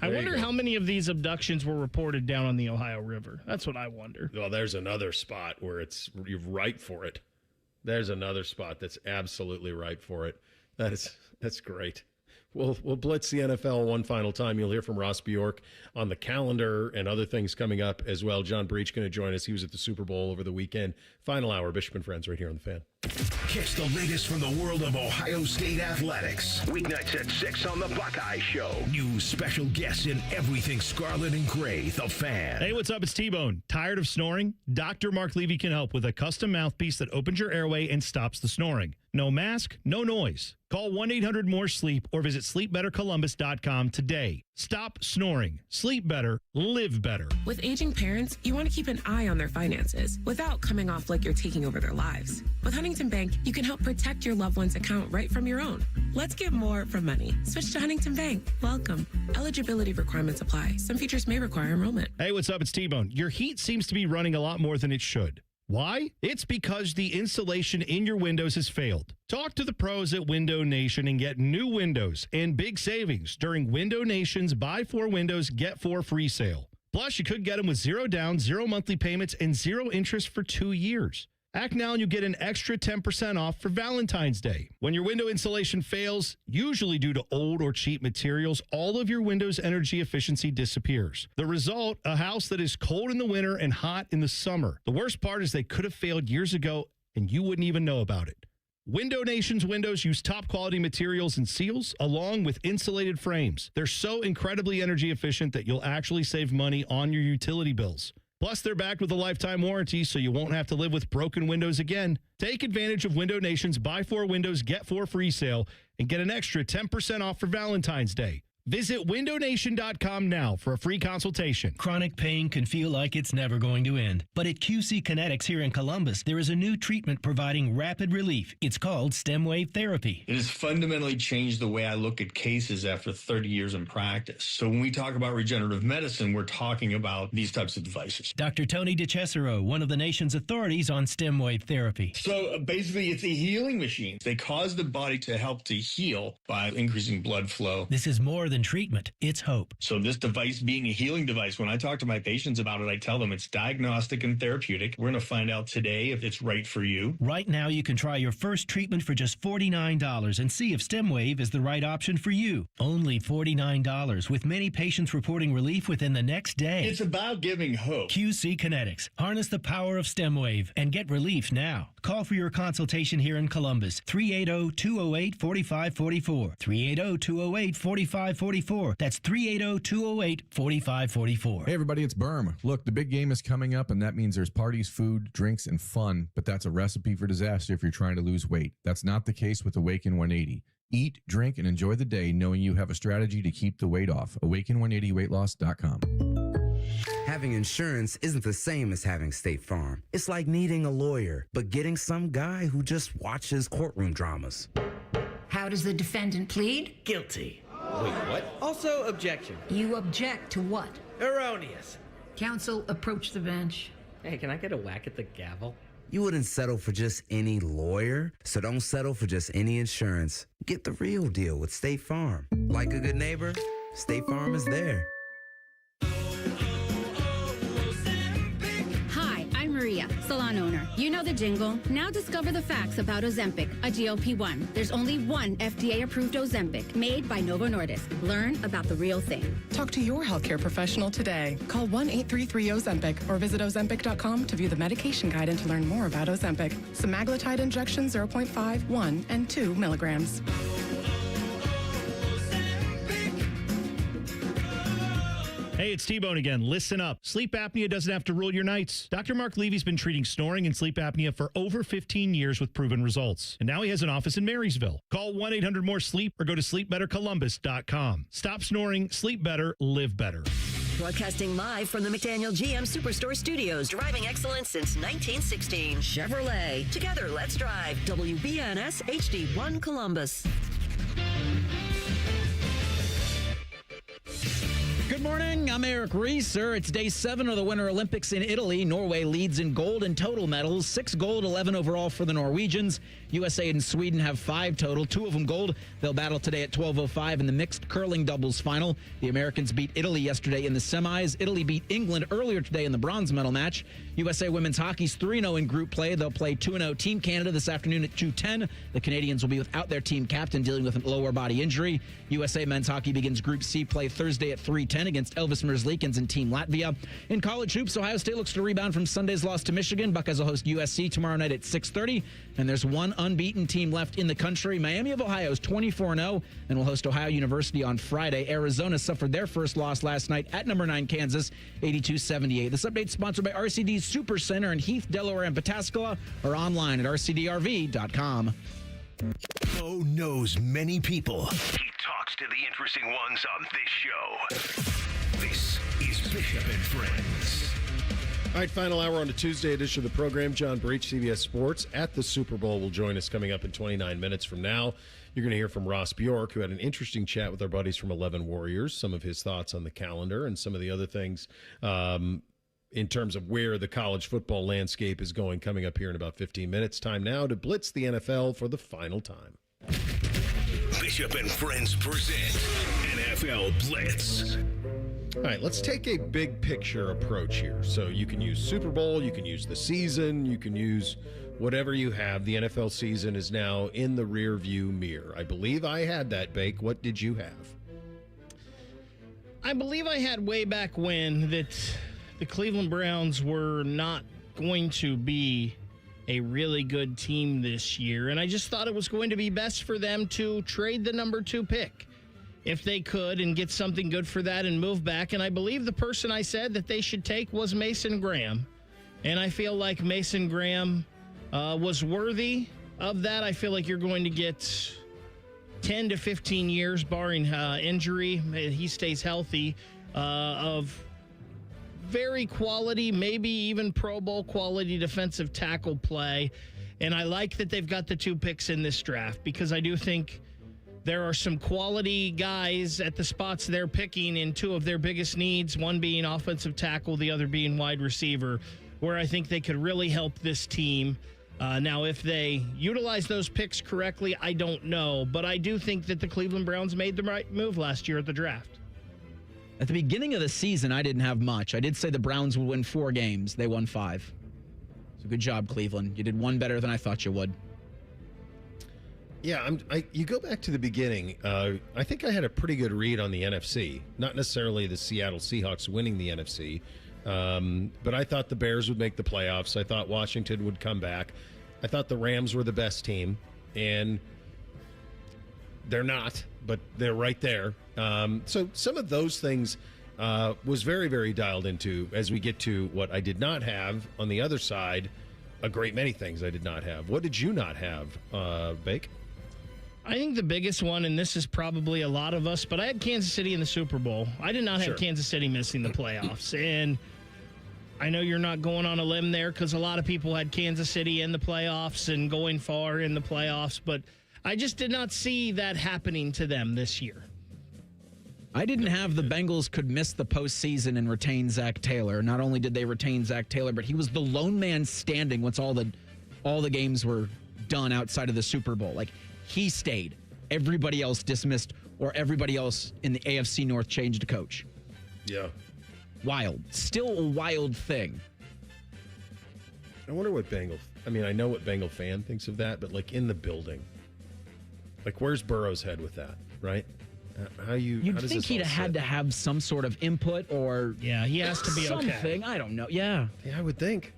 I wonder how many of these abductions were reported down on the Ohio River. That's what I wonder. Well, there's another spot where you're ripe for it. There's another spot that's absolutely ripe for it. That's great. We'll blitz the NFL one final time. You'll hear from Ross Bjork on the calendar and other things coming up as well. John Breech going to join us. He was at the Super Bowl over the weekend. Final hour, Bishop and Friends right here on The Fan. Catch the latest from the world of Ohio State athletics. Weeknights at 6 on The Buckeye Show. New special guests in everything scarlet and gray. The Fan. Hey, what's up? It's T-Bone. Tired of snoring? Dr. Mark Levy can help with a custom mouthpiece that opens your airway and stops the snoring. No mask, no noise. Call 1-800-MORE-SLEEP or visit sleepbettercolumbus.com today. Stop snoring. Sleep better. Live better. With aging parents, you want to keep an eye on their finances without coming off like you're taking over their lives. With Huntington Bank, you can help protect your loved one's account right from your own. Let's get more from money. Switch to Huntington Bank. Welcome. Eligibility requirements apply. Some features may require enrollment. Hey, what's up? It's T-Bone. Your heat seems to be running a lot more than it should. Why? It's because the insulation in your windows has failed. Talk to the pros at Window Nation and get new windows and big savings during Window Nation's Buy 4 Windows, Get 4 free sale. Plus, you could get them with 0 down, 0 monthly payments, and 0 interest for 2 years. Act now and you get an extra 10% off for Valentine's Day. When your window insulation fails, usually due to old or cheap materials, all of your window's energy efficiency disappears. The result, a house that is cold in the winter and hot in the summer. The worst part is they could have failed years ago and you wouldn't even know about it. Window Nation's windows use top quality materials and seals along with insulated frames. They're so incredibly energy efficient that you'll actually save money on your utility bills. Plus, they're backed with a lifetime warranty, so you won't have to live with broken windows again. Take advantage of Window Nation's Buy 4 Windows, Get 4 free sale and get an extra 10% off for Valentine's Day. Visit windownation.com now for a free consultation. Chronic pain can feel like it's never going to end. But at QC Kinetics here in Columbus, there is a new treatment providing rapid relief. It's called stem wave therapy. It has fundamentally changed the way I look at cases after 30 years in practice. So when we talk about regenerative medicine, we're talking about these types of devices. Dr. Tony DeCesaro, one of the nation's authorities on stem wave therapy. So basically, it's a healing machine. They cause the body to help to heal by increasing blood flow. This is more than treatment, it's hope. So this device being a healing device, when I talk to my patients about it, I tell them it's diagnostic and therapeutic. We're going to find out today if it's right for you. Right now, you can try your first treatment for just $49 and see if StemWave is the right option for you. Only $49, with many patients reporting relief within the next day. It's about giving hope. QC Kinetics. Harness the power of StemWave and get relief now. Call for your consultation here in Columbus. 380-208-4544. 380-208-4544. That's 380-208-4544. Hey, everybody, it's Berm. Look, the big game is coming up, and that means there's parties, food, drinks, and fun, but that's a recipe for disaster if you're trying to lose weight. That's not the case with Awaken 180. Eat, drink, and enjoy the day knowing you have a strategy to keep the weight off. Awaken180weightloss.com. Having insurance isn't the same as having State Farm. It's like needing a lawyer, but getting some guy who just watches courtroom dramas. How does the defendant plead? Guilty. Wait, what? Also, objection. You object to what? Erroneous. Counsel, approach the bench. Hey, can I get a whack at the gavel? You wouldn't settle for just any lawyer, so don't settle for just any insurance. Get the real deal with State Farm. Like a good neighbor, State Farm is there. Hi, I'm Maria, salon owner. You know the jingle. Now discover the facts about Ozempic, a GLP-1. There's only one FDA-approved Ozempic made by Novo Nordisk. Learn about the real thing. Talk to your healthcare professional today. Call 1-833-OZEMPIC or visit Ozempic.com to view the medication guide and to learn more about Ozempic. Semaglutide injection 0.5, 1, and 2 milligrams. Hey, it's T-Bone again. Listen up. Sleep apnea doesn't have to rule your nights. Dr. Mark Levy's been treating snoring and sleep apnea for over 15 years with proven results. And now he has an office in Marysville. Call 1-800-MORE-SLEEP or go to sleepbettercolumbus.com. Stop snoring, sleep better, live better. Broadcasting live from the McDaniel GM Superstore Studios, driving excellence since 1916. Chevrolet. Together, let's drive. WBNS HD1 Columbus. Good morning. I'm Eric Reeser. It's day 7 of the Winter Olympics in Italy. Norway leads in gold and total medals. 6 gold, 11 overall for the Norwegians. USA and Sweden have 5 total, 2 of them gold. They'll battle today at 12:05 in the mixed curling doubles final. The Americans beat Italy yesterday in the semis. Italy beat England earlier today in the bronze medal match. USA women's hockey's 3-0 in group play. They'll play 2-0 Team Canada this afternoon at 2:10. The Canadians will be without their team captain dealing with a lower body injury. USA men's hockey begins Group C play Thursday at 3:10 against Elvis Merzlikins and Team Latvia. In college hoops, Ohio State looks to rebound from Sunday's loss to Michigan. Buckeyes will host USC tomorrow night at 6:30. And there's one unbeaten team left in the country. Miami of Ohio is 24-0 and will host Ohio University on Friday. Arizona suffered their first loss last night at number 9 Kansas, 82-78. This update is sponsored by RCD's Super Center in Heath, Delaware, and Pataskala, or online at rcdrv.com. Bo knows many people. He talks to the interesting ones on this show. This is Bishop and Friends. All right, final hour on the Tuesday edition of the program. John Breech, CBS Sports, at the Super Bowl will join us coming up in 29 minutes from now. You're going to hear from Ross Bjork, who had an interesting chat with our buddies from 11 Warriors, some of his thoughts on the calendar and some of the other things in terms of where the college football landscape is going, coming up here in about 15 minutes. Time now to blitz the NFL for the final time. Bishop and Friends present NFL Blitz. All right, let's take a big picture approach here. So you can use Super Bowl, you can use the season, you can use whatever you have. The NFL season is now in the rear view mirror. I believe I had that, Bake. What did you have? I believe I had way back when that the Cleveland Browns were not going to be a really good team this year, and I just thought it was going to be best for them to trade the number 2 pick if they could and get something good for that and move back. And I believe the person I said that they should take was Mason Graham, and I feel like Mason Graham was worthy of that. I feel like you're going to get 10 to 15 years, barring injury, he stays healthy, of very quality, maybe even Pro Bowl quality defensive tackle play. And I like that they've got the 2 picks in this draft, because I do think there are some quality guys at the spots they're picking in 2 of their biggest needs, one being offensive tackle, the other being wide receiver, where I think they could really help this team. Now, if they utilize those picks correctly, I don't know. But I do think that the Cleveland Browns made the right move last year at the draft. At the beginning of the season, I didn't have much. I did say the Browns would win 4 games. They won 5. So good job, Cleveland. You did one better than I thought you would. Yeah, you go back to the beginning. I think I had a pretty good read on the NFC. Not necessarily the Seattle Seahawks winning the NFC, but I thought the Bears would make the playoffs. I thought Washington would come back. I thought the Rams were the best team, and they're not, but they're right there. So some of those things was very, very dialed into as we get to what I did not have on the other side. A great many things I did not have. What did you not have, Bake? I think the biggest one, and this is probably a lot of us, but I had Kansas City in the Super Bowl. I did not have Kansas City missing the playoffs. And I know you're not going on a limb there, because a lot of people had Kansas City in the playoffs and going far in the playoffs, but I just did not see that happening to them this year. I didn't have the Bengals could miss the postseason and retain Zach Taylor. Not only did they retain Zach Taylor, but he was the lone man standing once all the games were done outside of the Super Bowl. Like, he stayed. Everybody else dismissed, or everybody else in the AFC North changed a coach. Yeah. Wild. Still a wild thing. I wonder what I know what Bengal fan thinks of that, but like in the building. Like, where's Burrow's head with that, right? You'd think he'd have had to have some sort of input, or he has to be something. Okay. I don't know. Yeah, I would think.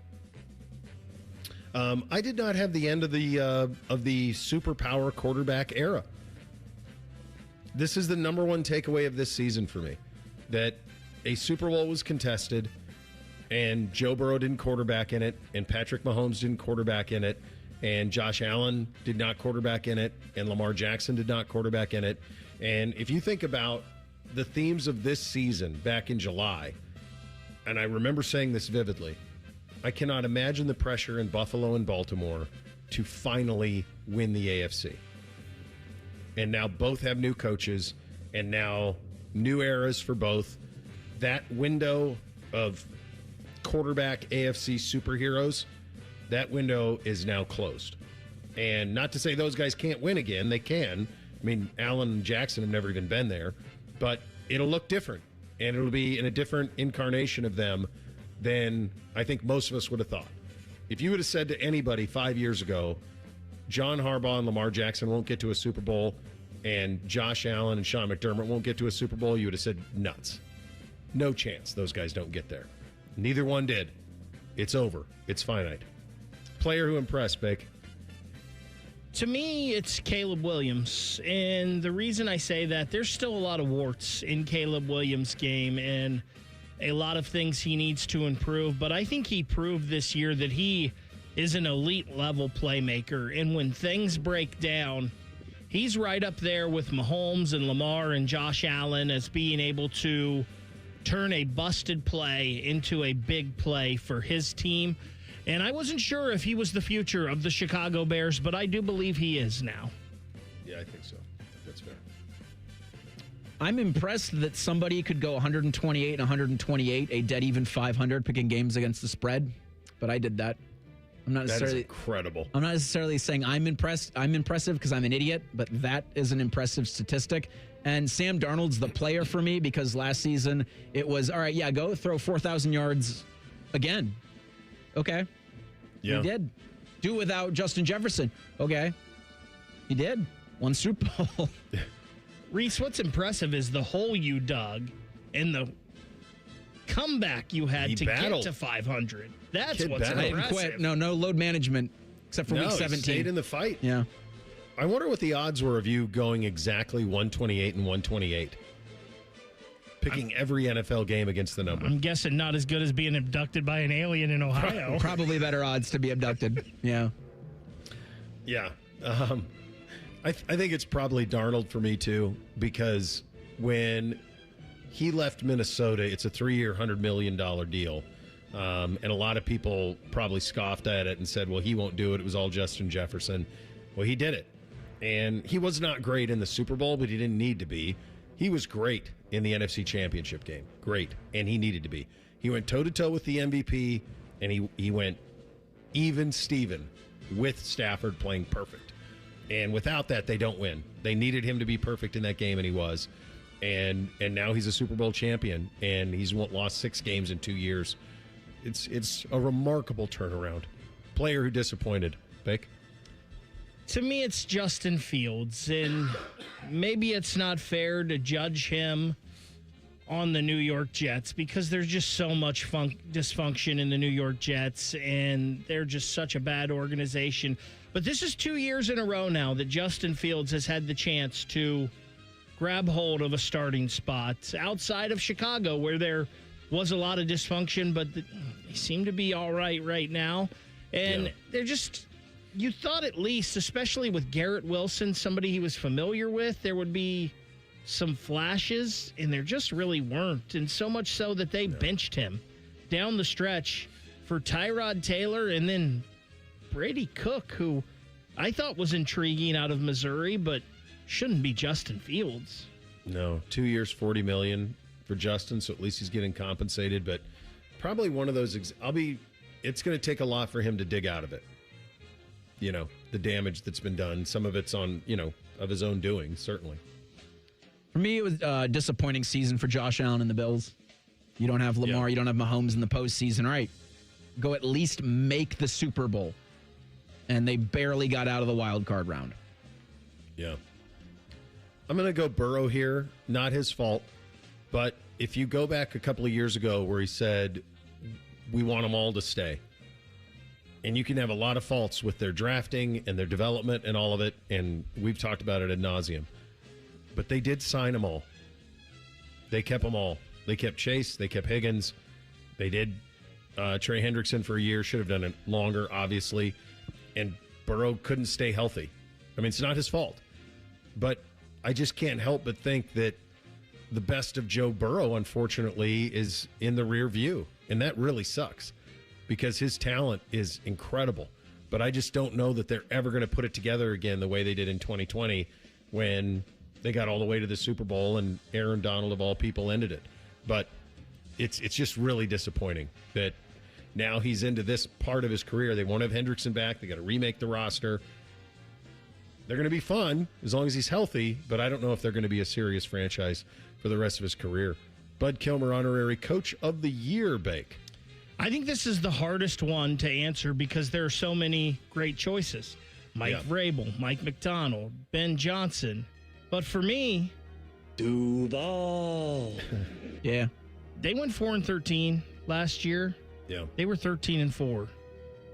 I did not have the end of the superpower quarterback era. This is the number one takeaway of this season for me. That a Super Bowl was contested, and Joe Burrow didn't quarterback in it, and Patrick Mahomes didn't quarterback in it, and Josh Allen did not quarterback in it, and Lamar Jackson did not quarterback in it. And if you think about the themes of this season back in July, and I remember saying this vividly, I cannot imagine the pressure in Buffalo and Baltimore to finally win the AFC. And now both have new coaches, and now new eras for both. That window of quarterback AFC superheroes, that window is now closed. And not to say those guys can't win again. They can. I mean, Allen and Jackson have never even been there. But it'll look different. And it'll be in a different incarnation of them than I think most of us would have thought. If you would have said to anybody 5 years ago, John Harbaugh and Lamar Jackson won't get to a Super Bowl, and Josh Allen and Sean McDermott won't get to a Super Bowl, you would have said nuts. No chance those guys don't get there. Neither one did. It's over. It's finite. Player who impressed, Bake? To me, it's Caleb Williams. And the reason I say that, there's still a lot of warts in Caleb Williams' game and a lot of things he needs to improve. But I think he proved this year that he is an elite-level playmaker. And when things break down, he's right up there with Mahomes and Lamar and Josh Allen as being able to turn a busted play into a big play for his team. And I wasn't sure if he was the future of the Chicago Bears, but I do believe he is now. Yeah, I think so. That's fair. I'm impressed that somebody could go 128 and 128, a dead even 500, picking games against the spread. But I did that. I'm not necessarily incredible. I'm not necessarily saying I'm impressed. I'm impressive because I'm an idiot, but that is an impressive statistic. And Sam Darnold's the player for me because last season it was, all right, yeah, go throw 4,000 yards again. Okay. Yeah. He did. Do without Justin Jefferson. Okay. He did. Won Super Bowl. Reese, what's impressive is the hole you dug and the comeback you had to battled. get to 500. That's Kid what's battled. I didn't impressive. quit. No load management except for week 17. He stayed in the fight. Yeah. I wonder what the odds were of you going exactly 128 and 128. Picking every NFL game against the number. I'm guessing not as good as being abducted by an alien in Ohio. Probably better odds to be abducted. Yeah. Yeah. I think it's probably Darnold for me, too, because when he left Minnesota, it's a 3-year, $100 million deal. And a lot of people probably scoffed at it and said, well, he won't do it. It was all Justin Jefferson. Well, he did it. And he was not great in the Super Bowl, but he didn't need to be. He was great in the NFC Championship game. Great. And he needed to be. He went toe-to-toe with the MVP, and he went even Steven with Stafford playing perfect. And without that, they don't win. They needed him to be perfect in that game, and he was. And now he's a Super Bowl champion, and he's lost 6 games in 2 years. It's a remarkable turnaround. Player who disappointed. Vic? To me, it's Justin Fields, and maybe it's not fair to judge him on the New York Jets because there's just so much dysfunction in the New York Jets, and they're just such a bad organization. But this is 2 years in a row now that Justin Fields has had the chance to grab hold of a starting spot outside of Chicago, where there was a lot of dysfunction, but they seem to be all right now. And they're just... You thought at least, especially with Garrett Wilson, somebody he was familiar with, there would be some flashes, and there just really weren't. And so much so that they benched him down the stretch for Tyrod Taylor and then Brady Cook, who I thought was intriguing out of Missouri, but shouldn't be Justin Fields. No, 2 years, $40 million for Justin, so at least he's getting compensated. But probably one of those, it's going to take a lot for him to dig out of it. You know, the damage that's been done. Some of it's on, of his own doing, certainly. For me, it was a disappointing season for Josh Allen and the Bills. You don't have Lamar, you don't have Mahomes in the postseason, right? Go at least make the Super Bowl. And they barely got out of the wild card round. Yeah. I'm going to go Burrow here. Not his fault. But if you go back a couple of years ago where he said, we want them all to stay. And you can have a lot of faults with their drafting and their development and all of it, and we've talked about it ad nauseum. But they did sign them all. They kept them all. They kept Chase. They kept Higgins. They did Trey Hendrickson for a year. Should have done it longer, obviously. And Burrow couldn't stay healthy. I mean, it's not his fault. But I just can't help but think that the best of Joe Burrow, unfortunately, is in the rear view. And that really sucks because his talent is incredible. But I just don't know that they're ever going to put it together again the way they did in 2020 when they got all the way to the Super Bowl and Aaron Donald, of all people, ended it. But it's just really disappointing that now he's into this part of his career. They won't have Hendrickson back. They got to remake the roster. They're going to be fun as long as he's healthy, but I don't know if they're going to be a serious franchise for the rest of his career. Bud Kilmer, honorary coach of the year, Bake. I think this is the hardest one to answer because there are so many great choices. Mike Vrabel, Mike McDonald, Ben Johnson. But for me, Duval. Yeah. They went 4-13 last year. Yeah. They were 13-4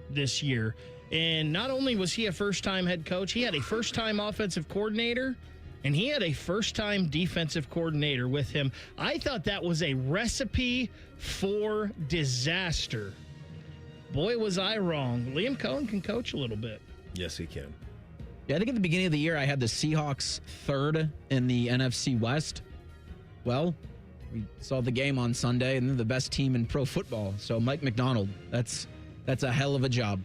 this year. And not only was he a first-time head coach, he had a first-time offensive coordinator, and he had a first-time defensive coordinator with him. I thought that was a recipe for disaster. Boy, was I wrong. Liam Cohen can coach a little bit. Yes, he can. Yeah, I think at the beginning of the year, I had the Seahawks third in the NFC West. Well, we saw the game on Sunday, and they're the best team in pro football. So Mike McDonald, that's a hell of a job.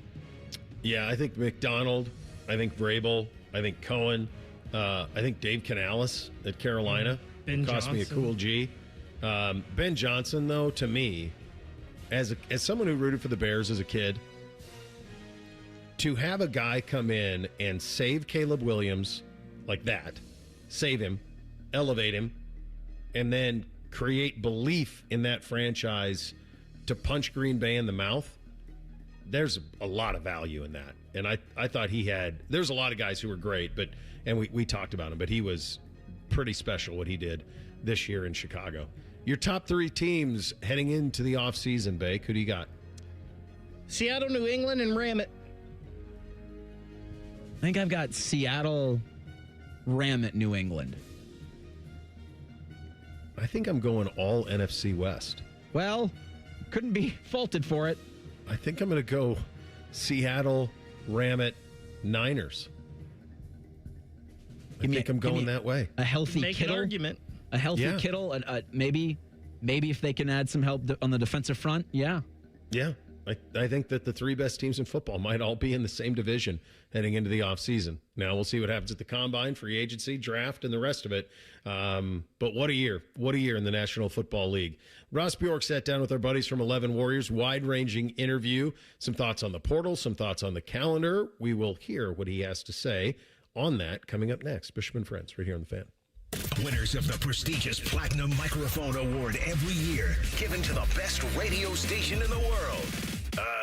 Yeah, I think McDonald, I think Vrabel, I think Cohen, I think Dave Canales at Carolina. Ben cost me a cool G. Ben Johnson, though, to me, as someone who rooted for the Bears as a kid, to have a guy come in and save Caleb Williams like that, save him, elevate him, and then create belief in that franchise to punch Green Bay in the mouth, there's a lot of value in that. And I thought there's a lot of guys who were great, and we talked about him, but he was pretty special what he did this year in Chicago. Your top three teams heading into the offseason, Bake, who do you got? Seattle, New England, and Ram it. I think I've got Seattle, Ram it, New England. I think I'm going all NFC West. Well, couldn't be faulted for it. I think I'm going to go Seattle, Ram it, Niners. I think I'm going that way. A healthy Make Kittle. an argument. A healthy Kittle. Maybe if they can add some help on the defensive front. Yeah. Yeah. I think that the three best teams in football might all be in the same division heading into the offseason. Now, we'll see what happens at the Combine, free agency, draft, and the rest of it. But what a year. What a year in the National Football League. Ross Bjork sat down with our buddies from 11 Warriors, wide-ranging interview, some thoughts on the portal, some thoughts on the calendar. We will hear what he has to say on that coming up next. Bishop and Friends, right here on The Fan. Winners of the prestigious Platinum Microphone Award every year, given to the best radio station in the world.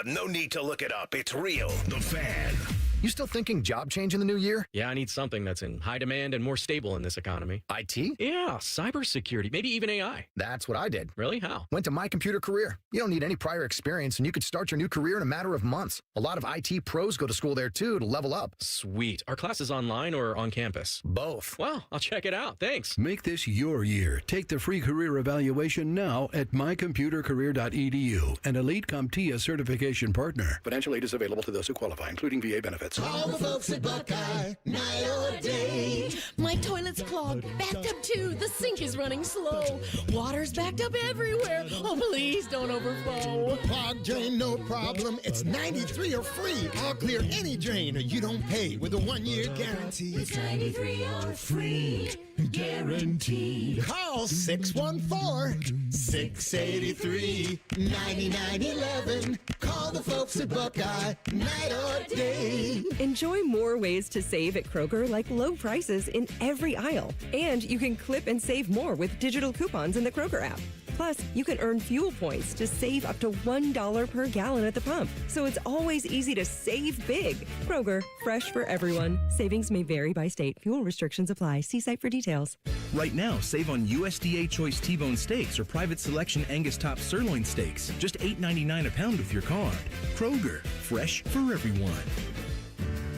No need to look it up. It's real. The Fan. You still thinking job change in the new year? Yeah, I need something that's in high demand and more stable in this economy. IT? Yeah, cybersecurity, maybe even AI. That's what I did. Really? How? Went to My Computer Career. You don't need any prior experience, and you could start your new career in a matter of months. A lot of IT pros go to school there, too, to level up. Sweet. Are classes online or on campus? Both. Well, I'll check it out. Thanks. Make this your year. Take the free career evaluation now at mycomputercareer.edu, an Elite CompTIA certification partner. Financial aid is available to those who qualify, including VA benefits. All the folks at Buckeye, night or day. My toilet's clogged, backed up too. The sink is running slow. Water's backed up everywhere. Oh, please don't overflow. Clogged drain, no problem. It's 93 or free. I'll clear any drain or you don't pay with a 1-year guarantee. It's 93 or free. Guaranteed. Call 614-683-9911. Call the folks at Buckeye, night or day. Enjoy more ways to save at Kroger, like low prices in every aisle. And you can clip and save more with digital coupons in the Kroger app. Plus, you can earn fuel points to save up to $1 per gallon at the pump. So it's always easy to save big. Kroger, fresh for everyone. Savings may vary by state. Fuel restrictions apply. See site for details. Right now, save on USDA Choice T-Bone Steaks or Private Selection Angus Top Sirloin Steaks. Just $8.99 a pound with your card. Kroger, fresh for everyone.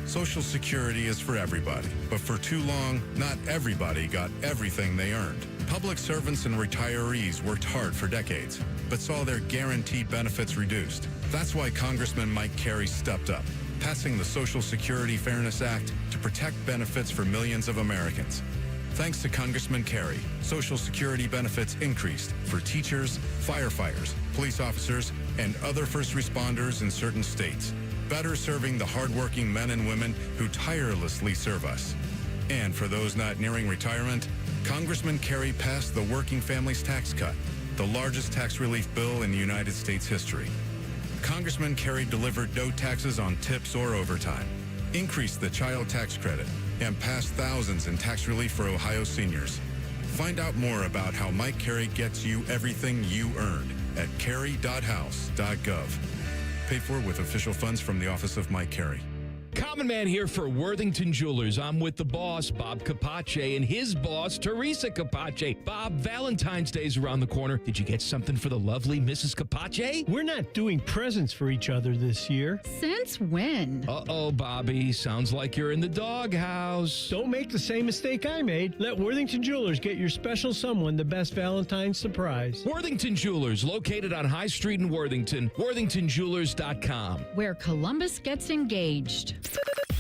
Social Security is for everybody, but for too long, not everybody got everything they earned. Public servants and retirees worked hard for decades, but saw their guaranteed benefits reduced. That's why Congressman Mike Carey stepped up, passing the Social Security Fairness Act to protect benefits for millions of Americans. Thanks to Congressman Carey, Social Security benefits increased for teachers, firefighters, police officers, and other first responders in certain states, better serving the hardworking men and women who tirelessly serve us. And for those not nearing retirement, Congressman Carey passed the Working Families Tax Cut, the largest tax relief bill in United States history. Congressman Carey delivered no taxes on tips or overtime, increased the child tax credit, and passed thousands in tax relief for Ohio seniors. Find out more about how Mike Carey gets you everything you earned at carey.house.gov. Paid for with official funds from the Office of Mike Carey. Common Man here for Worthington Jewelers. I'm with the boss, Bob Capace, and his boss, Teresa Capace. Bob, Valentine's Day's around the corner. Did you get something for the lovely Mrs. Capace? We're not doing presents for each other this year. Since when? Uh-oh, Bobby. Sounds like you're in the doghouse. Don't make the same mistake I made. Let Worthington Jewelers get your special someone the best Valentine's surprise. Worthington Jewelers, located on High Street in Worthington. WorthingtonJewelers.com. Where Columbus gets engaged.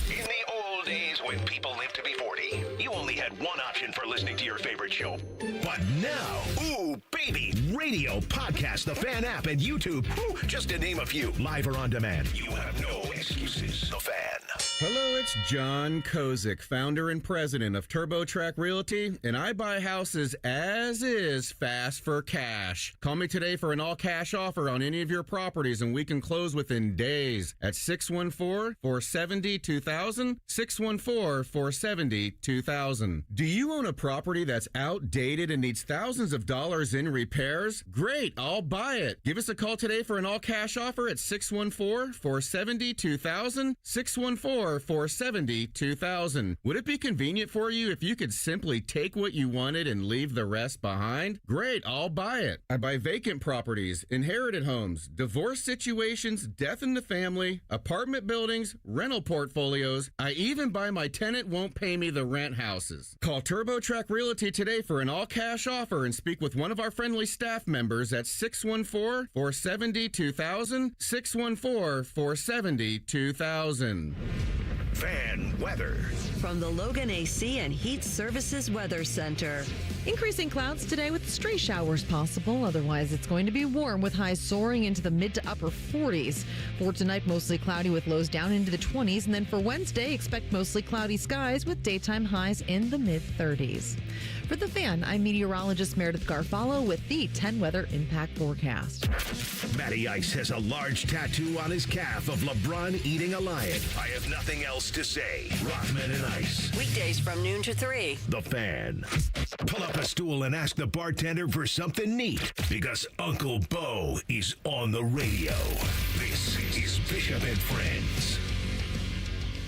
In the old days when people lived to be 40, you only had one option for listening to your favorite show. But now, ooh, baby, radio, podcast, the Fan app, and YouTube, just to name a few, live or on demand. You have no excuses. The Fan. Hello, it's John Kozik, founder and president of TurboTrack Realty, and I buy houses as is fast for cash. Call me today for an all-cash offer on any of your properties, and we can close within days at 614-470-2000, 614-470-2000. Do you own a property that's outdated and needs thousands of dollars in repairs? Great, I'll buy it. Give us a call today for an all-cash offer at 614-470-2000, 614-470-2000. Would it be convenient for you if you could simply take what you wanted and leave the rest behind? Great, I'll buy it. I buy vacant properties, inherited homes, divorce situations, death in the family, apartment buildings, rental portfolios. I even buy my tenant won't pay me the rent houses. Call TurboTrack Realty today for an all-cash offer and speak with one of our friendly staff members at 614-470-2000, 614-470-2000. Fan weather. From the Logan AC and Heat Services Weather Center. Increasing clouds today with stray showers possible. Otherwise, it's going to be warm with highs soaring into the mid to upper 40s. For tonight, mostly cloudy with lows down into the 20s. And then for Wednesday, expect mostly cloudy skies with daytime highs in the mid 30s. For The Fan, I'm meteorologist Meredith Garfalo with the 10 Weather Impact Forecast. Matty Ice has a large tattoo on his calf of LeBron eating a lion. I have nothing else to say. Rockman and Ice. Weekdays from noon to 3. The Fan. Pull up a stool and ask the bartender for something neat, because Uncle Bo is on the radio. This is Bishop and Friends.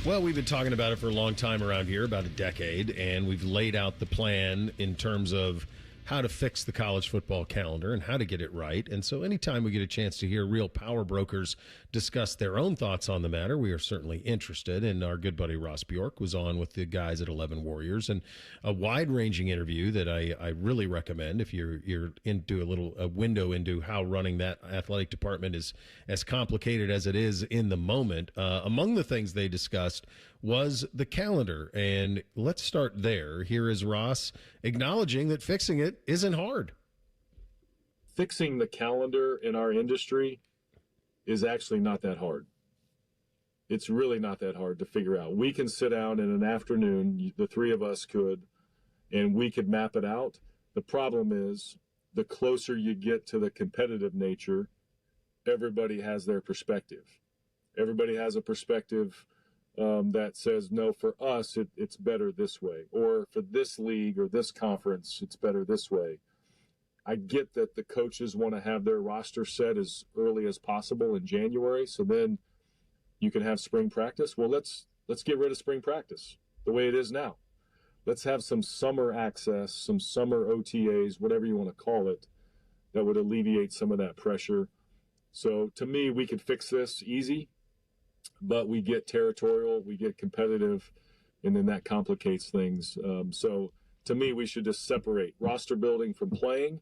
Well, we've been talking about it for a long time around here, about a decade, and we've laid out the plan in terms of how to fix the college football calendar and how to get it right. And so anytime we get a chance to hear real power brokers discuss their own thoughts on the matter, we are certainly interested. And our good buddy Ross Bjork was on with the guys at 11 Warriors, and a wide-ranging interview that I really recommend if you're into a window into how running that athletic department is as complicated as it is in the moment. Among the things they discussed was the calendar. And let's start there. Here is Ross acknowledging that fixing it isn't hard. Fixing the calendar in our industry is actually not that hard. It's really not that hard to figure out. We can sit down in an afternoon, the three of us could, and we could map it out. The problem is, the closer you get to the competitive nature, everybody has their perspective. Everybody has a perspective that says, no, for us, it's better this way. Or for this league or this conference, it's better this way. I get that the coaches want to have their roster set as early as possible in January, so then you can have spring practice. Well, let's get rid of spring practice the way it is now. Let's have some summer access, some summer OTAs, whatever you want to call it, that would alleviate some of that pressure. So to me, we could fix this easy, but we get territorial, we get competitive, and then that complicates things. So to me, we should just separate roster building from playing.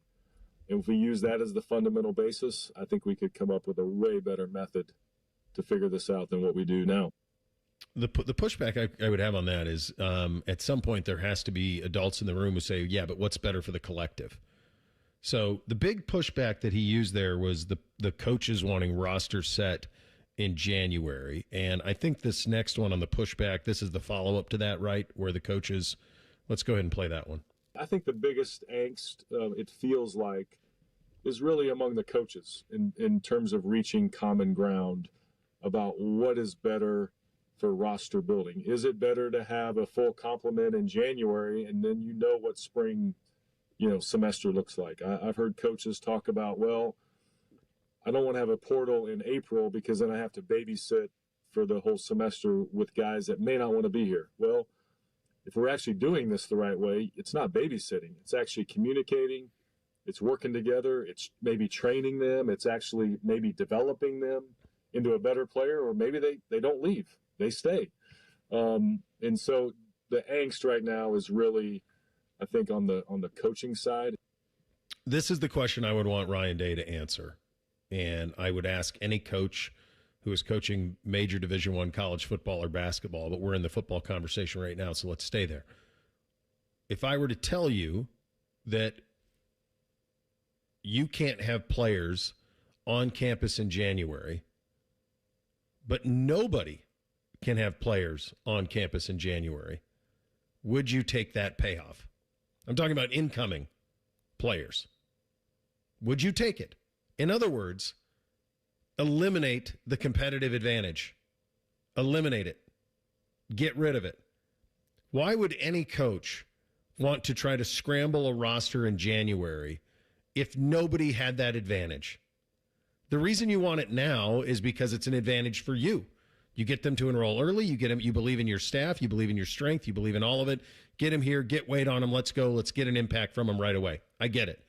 And if we use that as the fundamental basis, I think we could come up with a way better method to figure this out than what we do now. The pushback I would have on that is at some point there has to be adults in the room who say, yeah, but what's better for the collective? So the big pushback that he used there was the coaches wanting roster set in January. And I think this next one on the pushback, this is the follow-up to that, right, where the coaches – let's go ahead and play that one. I think the biggest angst, it feels like, is really among the coaches in terms of reaching common ground about what is better for roster building. Is it better to have a full complement in January and then you know what spring, semester looks like? I've heard coaches talk about, well, I don't want to have a portal in April because then I have to babysit for the whole semester with guys that may not want to be here. Well, if we're actually doing this the right way, it's not babysitting. It's actually communicating. It's working together. It's maybe training them. It's actually maybe developing them into a better player, or maybe they don't leave. They stay. And so the angst right now is really, I think, on the coaching side. This is the question I would want Ryan Day to answer. And I would ask any coach who is coaching major Division I college football or basketball, but we're in the football conversation right now, so let's stay there. If I were to tell you that you can't have players on campus in January, but nobody can have players on campus in January, would you take that payoff? I'm talking about incoming players. Would you take it? In other words, eliminate the competitive advantage. Eliminate it. Get rid of it. Why would any coach want to try to scramble a roster in January if nobody had that advantage? The reason you want it now is because it's an advantage for you. You get them to enroll early. You get them. You believe in your staff. You believe in your strength. You believe in all of it. Get them here. Get weight on them. Let's go. Let's get an impact from them right away. I get it.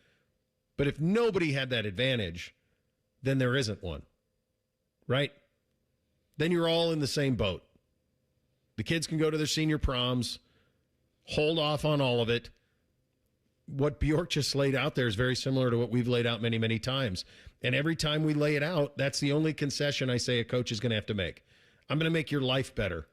But if nobody had that advantage, then there isn't one. Right? Then you're all in the same boat. The kids can go to their senior proms, hold off on all of it. What Bjork just laid out there is very similar to what we've laid out many, many times. And every time we lay it out, that's the only concession I say a coach is going to have to make. I'm going to make your life better.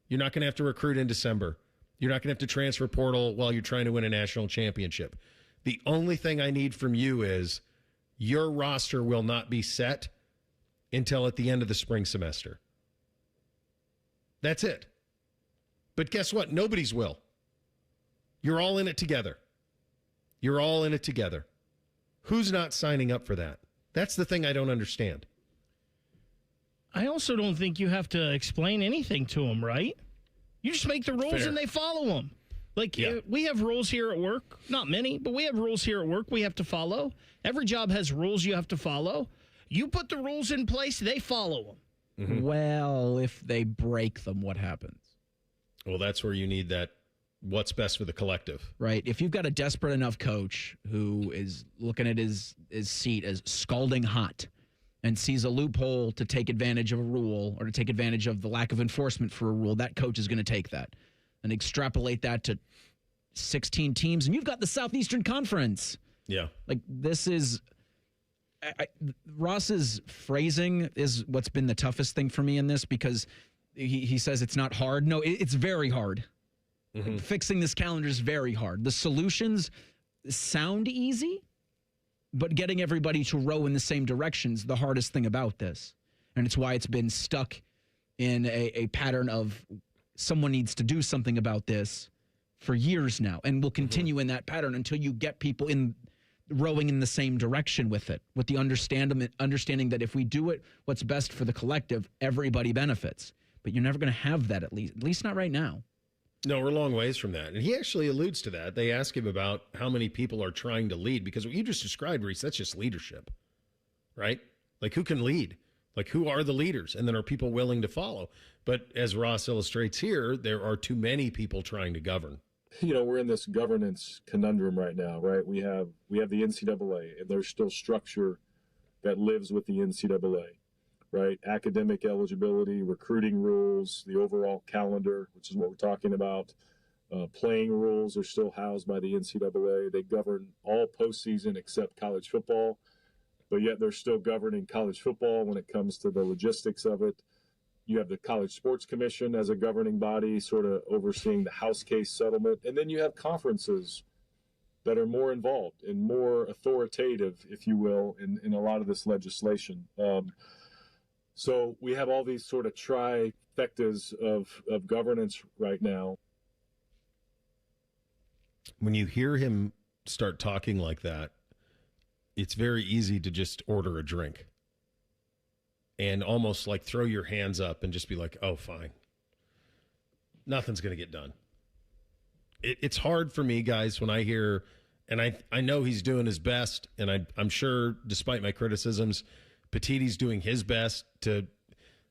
You're not going to have to recruit in December. You're not going to have to transfer portal while you're trying to win a national championship. The only thing I need from you is your roster will not be set until at the end of the spring semester. That's it. But guess what? Nobody's will. You're all in it together. You're all in it together. Who's not signing up for that? That's the thing I don't understand. I also don't think you have to explain anything to them, right? You just make the rules and they follow them. We have rules here at work. Not many, but we have rules here at work we have to follow. Every job has rules you have to follow. You put the rules in place, they follow them. Mm-hmm. Well, if they break them, what happens? Well, that's where you need that what's best for the collective. Right. If you've got a desperate enough coach who is looking at his seat as scalding hot and sees a loophole to take advantage of a rule or to take advantage of the lack of enforcement for a rule, that coach is going to take that and extrapolate that to 16 teams. And you've got the Southeastern Conference. Yeah. This is... Ross's phrasing is what's been the toughest thing for me in this, because he says it's not hard. No, it's very hard. Mm-hmm. Fixing this calendar is very hard. The solutions sound easy, but getting everybody to row in the same direction is the hardest thing about this. And it's why it's been stuck in a pattern of someone needs to do something about this for years now. And will continue in that pattern until you get people in rowing in the same direction with it, with the understanding that if we do it, what's best for the collective, everybody benefits. But you're never going to have that, at least not right now. No, we're a long ways from that. And he actually alludes to that. They ask him about how many people are trying to lead, because what you just described, Reese, that's just leadership, right? Who can lead? Who are the leaders? And then are people willing to follow? But as Ross illustrates here, there are too many people trying to govern. We're in this governance conundrum right now, right? We have the NCAA, and there's still structure that lives with the NCAA, right? Academic eligibility, recruiting rules, the overall calendar, which is what we're talking about. Playing rules are still housed by the NCAA. They govern all postseason except college football, but yet they're still governing college football when it comes to the logistics of it. You have the College Sports Commission as a governing body, sort of overseeing the house case settlement. And then you have conferences that are more involved and more authoritative, if you will, in a lot of this legislation. So we have all these sort of trifectas of governance right now. When you hear him start talking like that, it's very easy to just order a drink and almost like throw your hands up and just be like, oh, fine. Nothing's going to get done. It's hard for me, guys, when I hear, and I know he's doing his best, and I'm sure, despite my criticisms, Petitti's doing his best to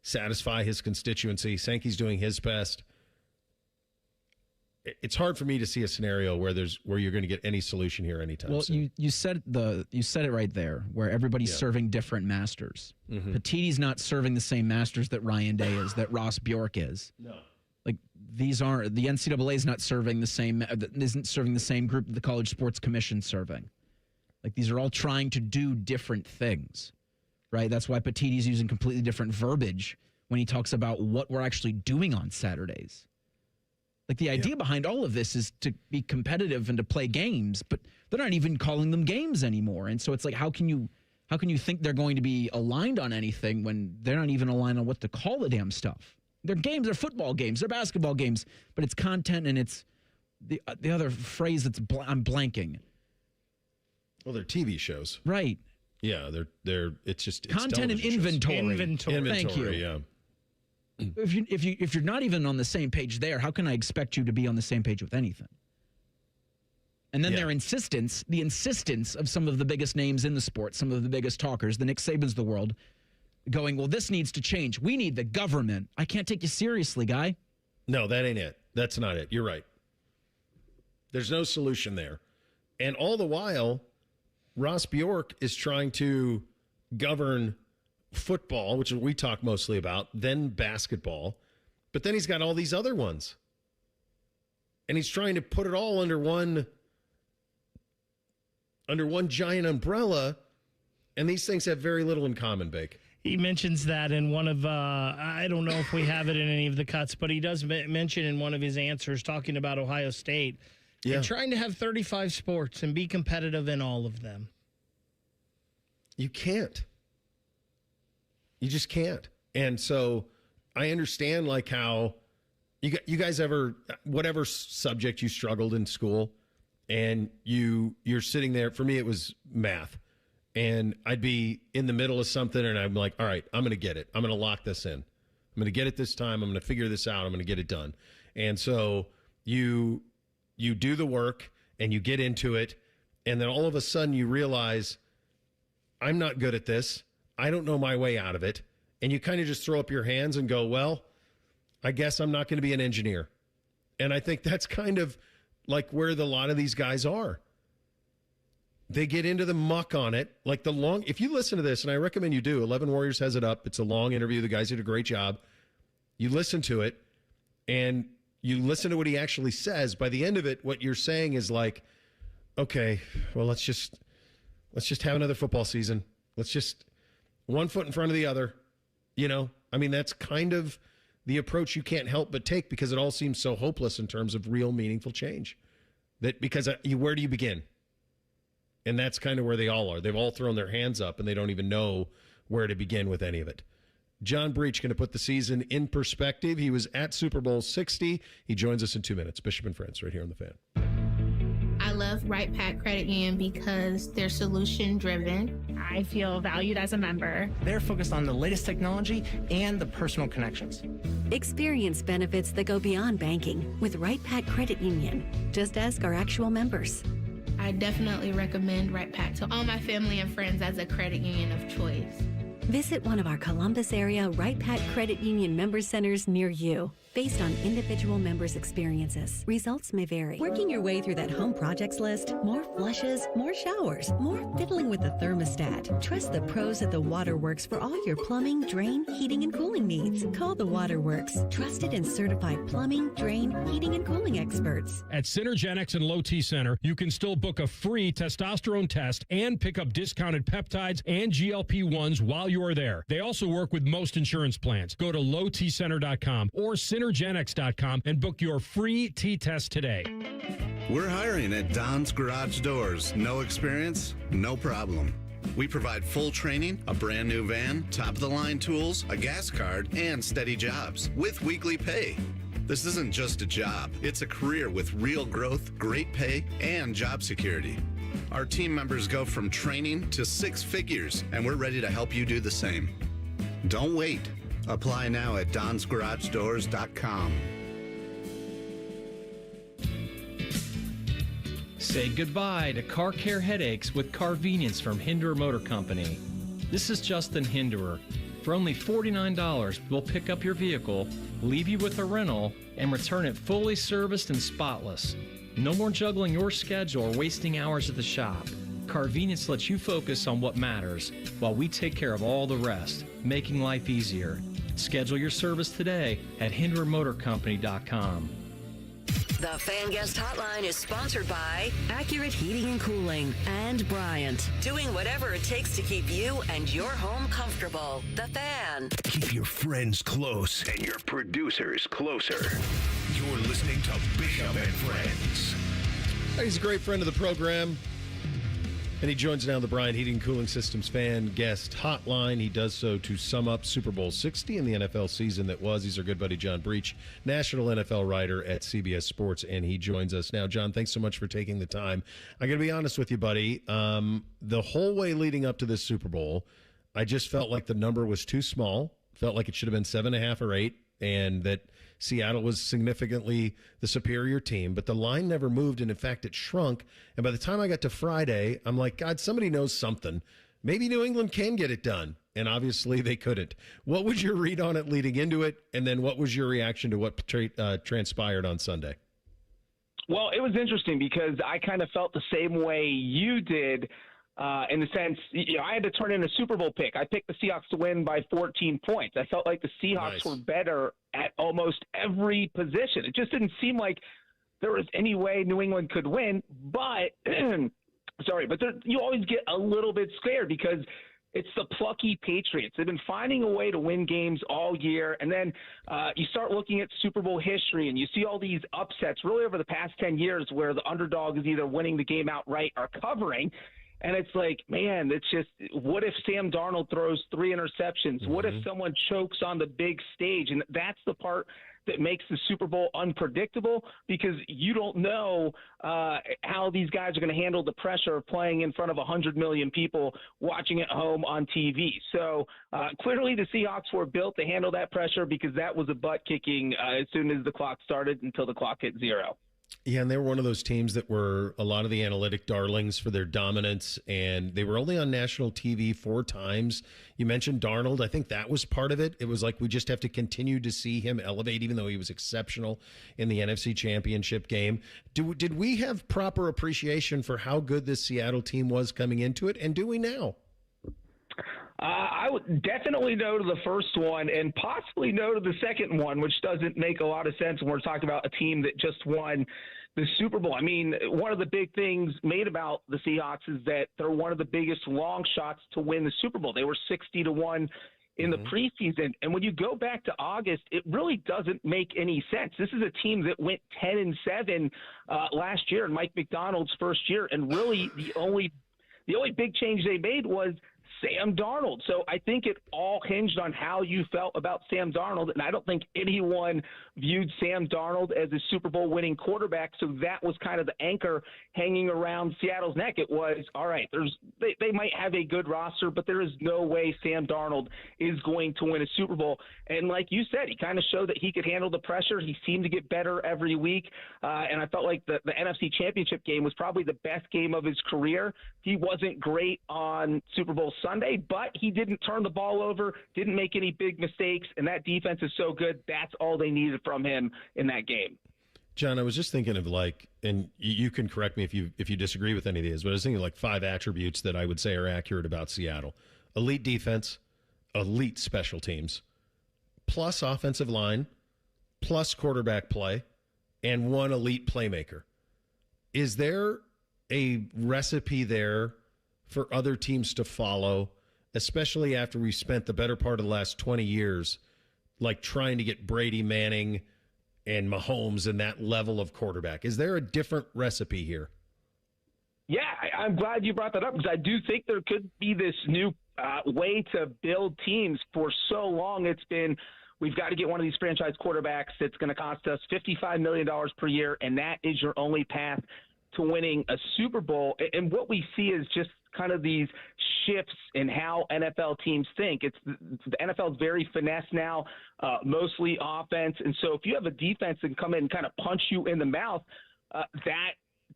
satisfy his constituency. Sankey's doing his best. It's hard for me to see a scenario where you're going to get any solution here anytime soon. Well, you said it right there, where everybody's serving different masters. Mm-hmm. Petitti's not serving the same masters that Ryan Day is, that Ross Bjork is. No. Like, these aren't, the NCAA is not serving the same, isn't serving the same group that the College Sports Commission's serving. Like, these are all trying to do different things, right? That's why Petitti's using completely different verbiage when he talks about what we're actually doing on Saturdays. Like, the idea behind all of this is to be competitive and to play games, but they're not even calling them games anymore. And so it's like, how can you think they're going to be aligned on anything when they're not even aligned on what to call the damn stuff? They're games, they're football games, they're basketball games, but it's content, and it's the other phrase that's I'm blanking. Well, they're TV shows. Right. Yeah, it's just content and inventory. Inventory. Thank you. Yeah. If you're not even on the same page there, how can I expect you to be on the same page with anything? And then the insistence of some of the biggest names in the sport, some of the biggest talkers, the Nick Sabans of the world, going, well, this needs to change. We need the government. I can't take you seriously, guy. No, that ain't it. That's not it. You're right. There's no solution there. And all the while, Ross Bjork is trying to govern football, which we talk mostly about, then basketball, but then he's got all these other ones. And he's trying to put it all under one giant umbrella, and these things have very little in common, Bake. He mentions that in one of, I don't know if we have it in any of the cuts, but he does mention in one of his answers talking about Ohio State and trying to have 35 sports and be competitive in all of them. You can't. You just can't. And so I understand like how you guys ever, whatever subject you struggled in school and you're sitting there, for me it was math. And I'd be in the middle of something and I'm like, all right, I'm going to get it. I'm going to lock this in. I'm going to get it this time. I'm going to figure this out. I'm going to get it done. And so you do the work and you get into it. And then all of a sudden you realize I'm not good at this. I don't know my way out of it. And you kind of just throw up your hands and go, well, I guess I'm not going to be an engineer. And I think that's kind of like where a lot of these guys are. They get into the muck on it. Like if you listen to this, and I recommend you do, 11 Warriors has it up. It's a long interview. The guys did a great job. You listen to it and you listen to what he actually says. By the end of it, what you're saying is like, okay, well, let's just have another football season. Let's just one foot in front of the other. You know, I mean, that's kind of the approach you can't help but take because it all seems so hopeless in terms of real meaningful change. Because where do you begin? And that's kind of where they all are. They've all thrown their hands up, and they don't even know where to begin with any of it. John Breech going to put the season in perspective. He was at Super Bowl 60. He joins us in 2 minutes. Bishop and Friends right here on The Fan. I love Right Pack Credit Union because they're solution driven. I feel valued as a member. They're focused on the latest technology and the personal connections. Experience benefits that go beyond banking with Right Pack Credit Union. Just ask our actual members. I definitely recommend Right Pack to all my family and friends as a credit union of choice. Visit one of our Columbus area Right Pack Credit Union member centers near you. based on individual members' experiences. Results may vary. Working your way through that home projects list, more flushes, more showers, more fiddling with the thermostat. Trust the pros at the Waterworks for all your plumbing, drain, heating, and cooling needs. Call the Waterworks, trusted and certified plumbing, drain, heating, and cooling experts. At Synergenics and Low T Center, you can still book a free testosterone test and pick up discounted peptides and GLP-1s while you are there. They also work with most insurance plans. Go to lowtcenter.com or synergenics.com and book your free T-test today. We're hiring at Don's Garage Doors. No experience? No problem. We provide full training, a brand new van, top-of-the-line tools, a gas card, and steady jobs with weekly pay. This isn't just a job. It's a career with real growth, great pay, and job security. Our team members go from training to 6 figures, and we're ready to help you do the same. Don't wait. Apply now at donsgaragedoors.com. Say goodbye to car care headaches with Carvenience from Hinderer Motor Company. This is Justin Hinderer. For only $49, we'll pick up your vehicle, leave you with a rental, and return it fully serviced and spotless. No more juggling your schedule or wasting hours at the shop. Carvenience lets you focus on what matters while we take care of all the rest, making life easier. Schedule your service today at HindererMotorCompany.com. The Fan Guest Hotline is sponsored by Accurate Heating and Cooling and Bryant, doing whatever it takes to keep you and your home comfortable. The Fan. Keep your friends close and your producers closer. You're listening to Bishop and Friends. He's a great friend of the program. And he joins now the Bryant Heating and Cooling Systems Fan Guest Hotline. He does so to sum up Super Bowl 60 and the NFL season that was. He's our good buddy, John Breech, national NFL writer at CBS Sports, and he joins us now. John, thanks so much for taking the time. I got to be honest with you, buddy. The whole way leading up to this Super Bowl, I just felt like the number was too small. Felt like it should have been 7.5 or 8, and that Seattle was significantly the superior team, but the line never moved, and in fact, it shrunk. And by the time I got to Friday, I'm like, God, somebody knows something. Maybe New England can get it done, and obviously they couldn't. What was your read on it leading into it, and then what was your reaction to what transpired on Sunday? Well, it was interesting because I kind of felt the same way you did. In the sense, I had to turn in a Super Bowl pick. I picked the Seahawks to win by 14 points. I felt like the Seahawks were better at almost every position. It just didn't seem like there was any way New England could win. But, you always get a little bit scared because it's the plucky Patriots. They've been finding a way to win games all year. And then you start looking at Super Bowl history and you see all these upsets really over the past 10 years where the underdog is either winning the game outright or covering. And it's like, man, it's just, what if Sam Darnold throws 3 interceptions? Mm-hmm. What if someone chokes on the big stage? And that's the part that makes the Super Bowl unpredictable because you don't know how these guys are going to handle the pressure of playing in front of 100 million people watching at home on TV. So clearly the Seahawks were built to handle that pressure because that was a butt kicking as soon as the clock started until the clock hit 0. Yeah, and they were one of those teams that were a lot of the analytic darlings for their dominance, and they were only on national TV 4 times. You mentioned Darnold. I think that was part of it. It was like we just have to continue to see him elevate, even though he was exceptional in the NFC Championship game. Did we have proper appreciation for how good this Seattle team was coming into it, and do we now? I would definitely no to the first one and possibly no to the second one, which doesn't make a lot of sense when we're talking about a team that just won the Super Bowl. I mean, one of the big things made about the Seahawks is that they're one of the biggest long shots to win the Super Bowl. They were 60-1 in the preseason. And when you go back to August, it really doesn't make any sense. This is a team that went 10-7 last year in Mike McDonald's first year. And really the only big change they made was Sam Darnold. So I think it all hinged on how you felt about Sam Darnold, and I don't think anyone viewed Sam Darnold as a Super Bowl winning quarterback, so that was kind of the anchor hanging around Seattle's neck. It was, all right, they might have a good roster, but there is no way Sam Darnold is going to win a Super Bowl. And like you said, he kind of showed that he could handle the pressure. He seemed to get better every week, and I felt like the NFC Championship game was probably the best game of his career. He wasn't great on Super Bowl Sunday, but he didn't turn the ball over, didn't make any big mistakes, and that defense is so good. That's all they needed from him in that game. John, I was just thinking of and you can correct me if you disagree with any of these, but I was thinking 5 attributes that I would say are accurate about Seattle. Elite defense, elite special teams, plus offensive line, plus quarterback play, and 1 elite playmaker. Is there a recipe there for other teams to follow, especially after we've spent the better part of the last 20 years trying to get Brady, Manning, and Mahomes and that level of quarterback? Is there a different recipe here? Yeah, I'm glad you brought that up because I do think there could be this new way to build teams. For so long, it's been we've got to get one of these franchise quarterbacks that's going to cost us $55 million per year, and that is your only path to winning a Super Bowl. And what we see is just kind of these shifts in how NFL teams think. The NFL is very finesse now, mostly offense. And so if you have a defense that can come in and kind of punch you in the mouth, that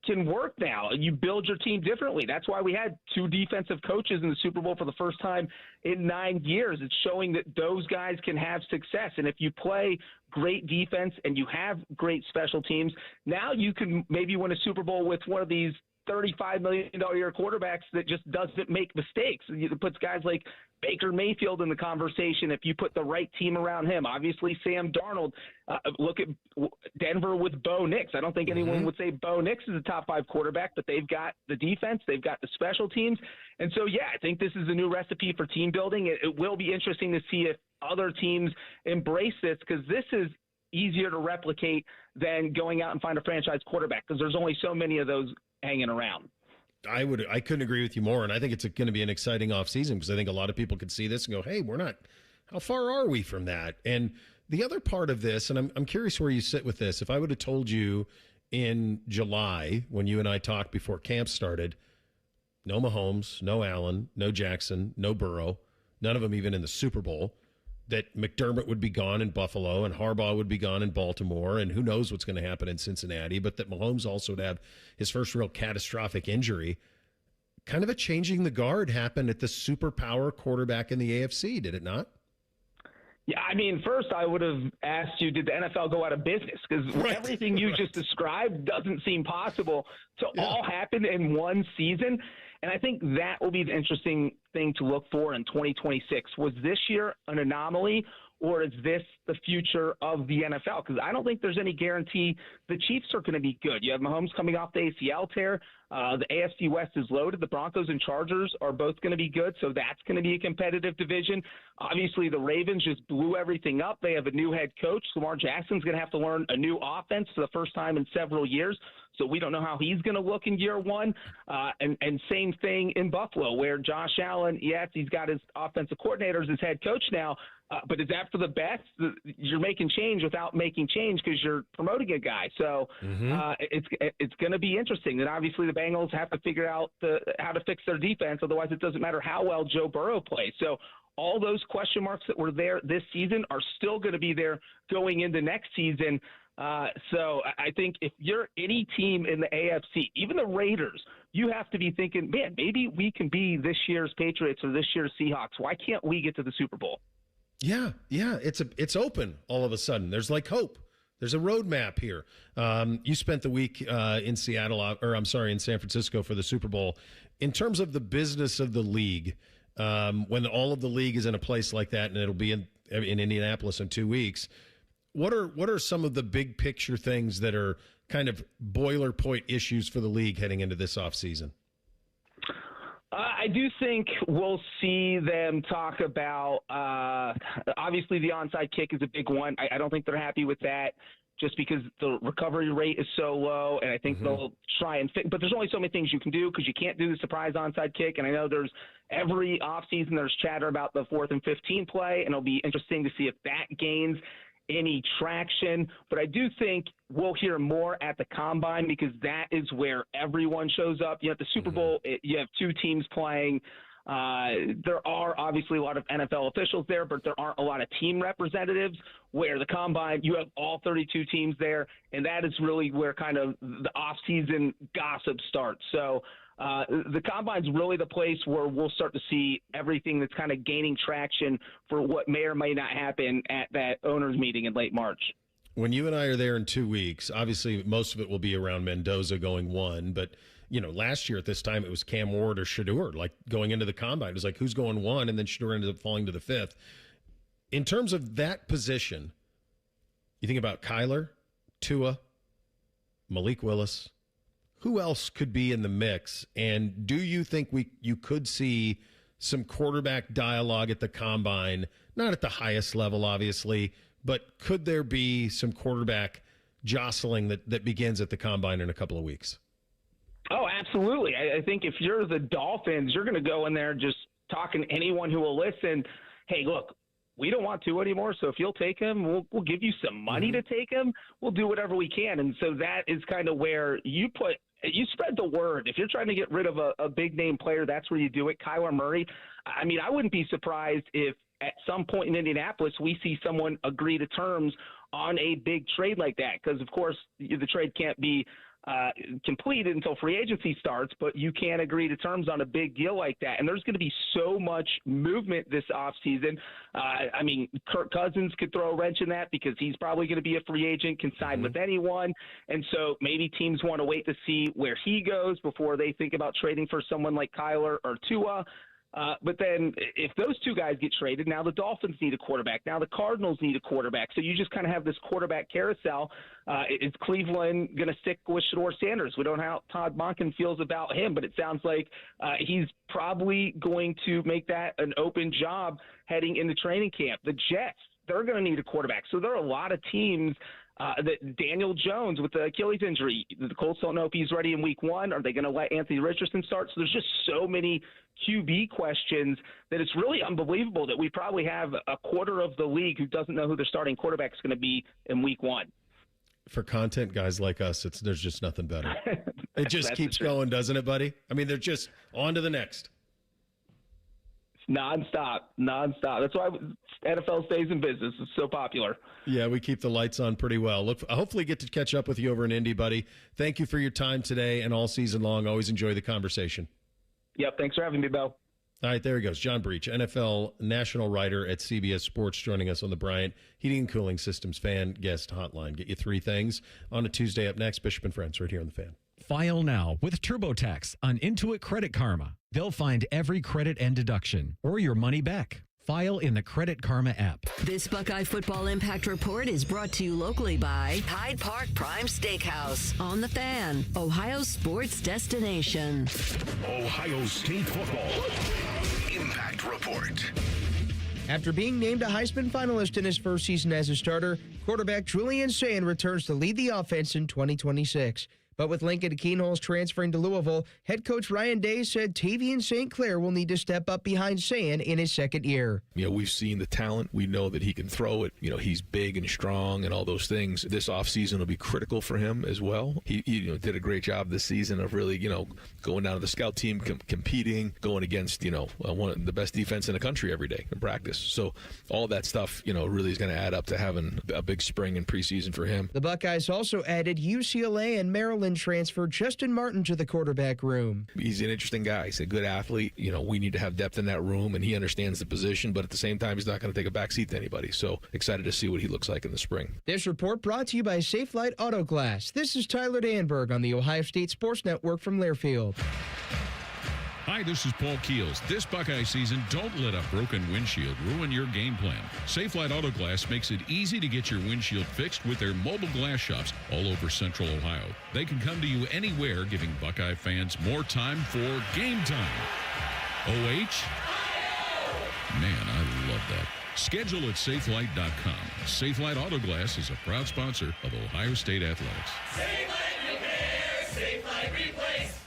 can work now. You build your team differently. That's why we had 2 defensive coaches in the Super Bowl for the first time in 9 years. It's showing that those guys can have success. And if you play great defense and you have great special teams, now you can maybe win a Super Bowl with one of these $35 million a year quarterbacks that just doesn't make mistakes. It puts guys like Baker Mayfield in the conversation if you put the right team around him. Obviously, Sam Darnold. Look at Denver with Bo Nix. I don't think anyone would say Bo Nix is a top 5 quarterback, but they've got the defense, they've got the special teams. And so, yeah, I think this is a new recipe for team building. It will be interesting to see if other teams embrace this, because this is easier to replicate than going out and find a franchise quarterback, because there's only so many of those hanging around. I couldn't agree with you more, and I think it's going to be an exciting offseason because I think a lot of people could see this and go, hey, how far are we from that? And the other part of this, and I'm curious where you sit with this, if I would have told you in July when you and I talked before camp started, no Mahomes, no Allen, no Jackson, no Burrow, none of them even in the Super Bowl, that McDermott would be gone in Buffalo and Harbaugh would be gone in Baltimore, and who knows what's going to happen in Cincinnati, but that Mahomes also would have his first real catastrophic injury. Kind of a changing the guard happened at the superpower quarterback in the AFC, did it not? Yeah, I mean, first I would have asked you, did the NFL go out of business? Because everything you just described doesn't seem possible to all happen in one season. And I think that will be the interesting thing to look for in 2026. Was this year an anomaly, or is this the future of the NFL? Because I don't think there's any guarantee the Chiefs are going to be good. You have Mahomes coming off the ACL tear. The AFC West is loaded. The Broncos and Chargers are both going to be good, so that's going to be a competitive division. Obviously, the Ravens just blew everything up. They have a new head coach. Lamar Jackson's going to have to learn a new offense for the first time in several years. So we don't know how he's going to look in year one. And same thing in Buffalo, where Josh Allen, yes, he's got his offensive coordinator as his head coach now, but is that for the best? You're making change without making change because you're promoting a guy. So it's going to be interesting. And obviously the Bengals have to figure out how to fix their defense. Otherwise, it doesn't matter how well Joe Burrow plays. So all those question marks that were there this season are still going to be there going into next season. So I think if you're any team in the AFC, even the Raiders, you have to be thinking, man, maybe we can be this year's Patriots or this year's Seahawks. Why can't we get to the Super Bowl? Yeah. It's open all of a sudden. There's hope. There's a roadmap here. You spent the week in in San Francisco for the Super Bowl. In terms of the business of the league, when all of the league is in a place like that, and it'll be in Indianapolis in 2 weeks, what are some of the big picture things that are kind of boilerplate issues for the league heading into this offseason? I do think we'll see them talk about, obviously the onside kick is a big one. I don't think they're happy with that just because the recovery rate is so low, and I think they'll try and fix. But there's only so many things you can do because you can't do the surprise onside kick. And I know there's every offseason there's chatter about the 4th and 15 play, and it'll be interesting to see if that gains any traction. But I do think we'll hear more at the Combine because that is where everyone shows up. At the Super Bowl, you have 2 teams playing. There are obviously a lot of NFL officials there, but there aren't a lot of team representatives. Where the Combine, you have all 32 teams there, and that is really where kind of the off-season gossip starts. So the Combine's really the place where we'll start to see everything that's kind of gaining traction for what may or may not happen at that owners meeting in late March. When you and I are there in 2 weeks, obviously most of it will be around Mendoza going 1, but last year at this time it was Cam Ward or Shedeur, like going into the Combine. It was like, who's going 1? And then Shedeur ended up falling to the 5th. In terms of that position, you think about Kyler, Tua, Malik Willis. Who else could be in the mix? And do you think you could see some quarterback dialogue at the Combine? Not at the highest level, obviously, but could there be some quarterback jostling that begins at the Combine in a couple of weeks? Oh, absolutely. I think if you're the Dolphins, you're going to go in there just talking to anyone who will listen. Hey, look, we don't want to anymore, so if you'll take him, we'll give you some money to take him. We'll do whatever we can. And so that is kind of where you spread the word. If you're trying to get rid of a big-name player, that's where you do it. Kyler Murray, I mean, I wouldn't be surprised if at some point in Indianapolis we see someone agree to terms on a big trade like that, because, of course, the trade can't be completed until free agency starts, but you can agree to terms on a big deal like that. And there's going to be so much movement this offseason. I mean, Kirk Cousins could throw a wrench in that because he's probably going to be a free agent, can sign with anyone. And so maybe teams want to wait to see where he goes before they think about trading for someone like Kyler or Tua. But then if those two guys get traded, now the Dolphins need a quarterback. Now the Cardinals need a quarterback. So you just kind of have this quarterback carousel. Is Cleveland going to stick with Shedeur Sanders? We don't know how Todd Monken feels about him, but it sounds like he's probably going to make that an open job heading into training camp. The Jets, they're going to need a quarterback. So there are a lot of teams. That Daniel Jones with the Achilles injury, the Colts don't know if he's ready in week 1. Are they going to let Anthony Richardson start? So there's just so many QB questions that it's really unbelievable that we probably have a quarter of the league who doesn't know who their starting quarterback is going to be in week 1. For content guys like us, there's just nothing better. It just keeps going, doesn't it, buddy? I mean, they're just on to the next. Nonstop. That's why NFL stays in business. It's so popular. Yeah, we keep the lights on pretty well. Look, I hopefully get to catch up with you over in Indy, buddy. Thank you for your time today and all season long. Always enjoy the conversation. Yep, thanks for having me, Bill. All right, there he goes. John Breech, NFL national writer at CBS Sports, joining us on the Bryant Heating and Cooling Systems Fan Guest Hotline. Get you 3 things on a Tuesday. Up next, Bishop and Friends right here on the Fan. File now with TurboTax on Intuit Credit Karma. They'll find every credit and deduction or your money back. File in the Credit Karma app. This Buckeye Football Impact Report is brought to you locally by Hyde Park Prime Steakhouse. On the Fan, Ohio's sports destination. Ohio State football Impact Report. After being named a Heisman finalist in his first season as a starter, quarterback Julian Sand returns to lead the offense in 2026. But with Lincoln Keenholz transferring to Louisville, head coach Ryan Day said Tavian St. Clair will need to step up behind Sand in his second year. We've seen the talent. We know that he can throw it. He's big and strong and all those things. This offseason will be critical for him as well. He did a great job this season of really, going down to the scout team, competing, going against, one of the best defense in the country every day in practice. So all that stuff, really is going to add up to having a big spring in preseason for him. The Buckeyes also added UCLA and Maryland transfer Justin Martin to the quarterback room. He's an interesting guy. He's a good athlete. We need to have depth in that room, and he understands the position, but at the same time, he's not going to take a backseat to anybody. So excited to see what he looks like in the spring. This report brought to you by Safe Light Auto Glass. This is Tyler Danberg on the Ohio State Sports Network from Learfield. Hi, this is Paul Keels. This Buckeye season, don't let a broken windshield ruin your game plan. Safelite Auto Glass makes it easy to get your windshield fixed with their mobile glass shops all over Central Ohio. They can come to you anywhere, giving Buckeye fans more time for game time. OH? Man, I love that. Schedule at SafeLight.com. Safelite Auto Glass is a proud sponsor of Ohio State Athletics. SafeLight Repair, SafeLight Replace.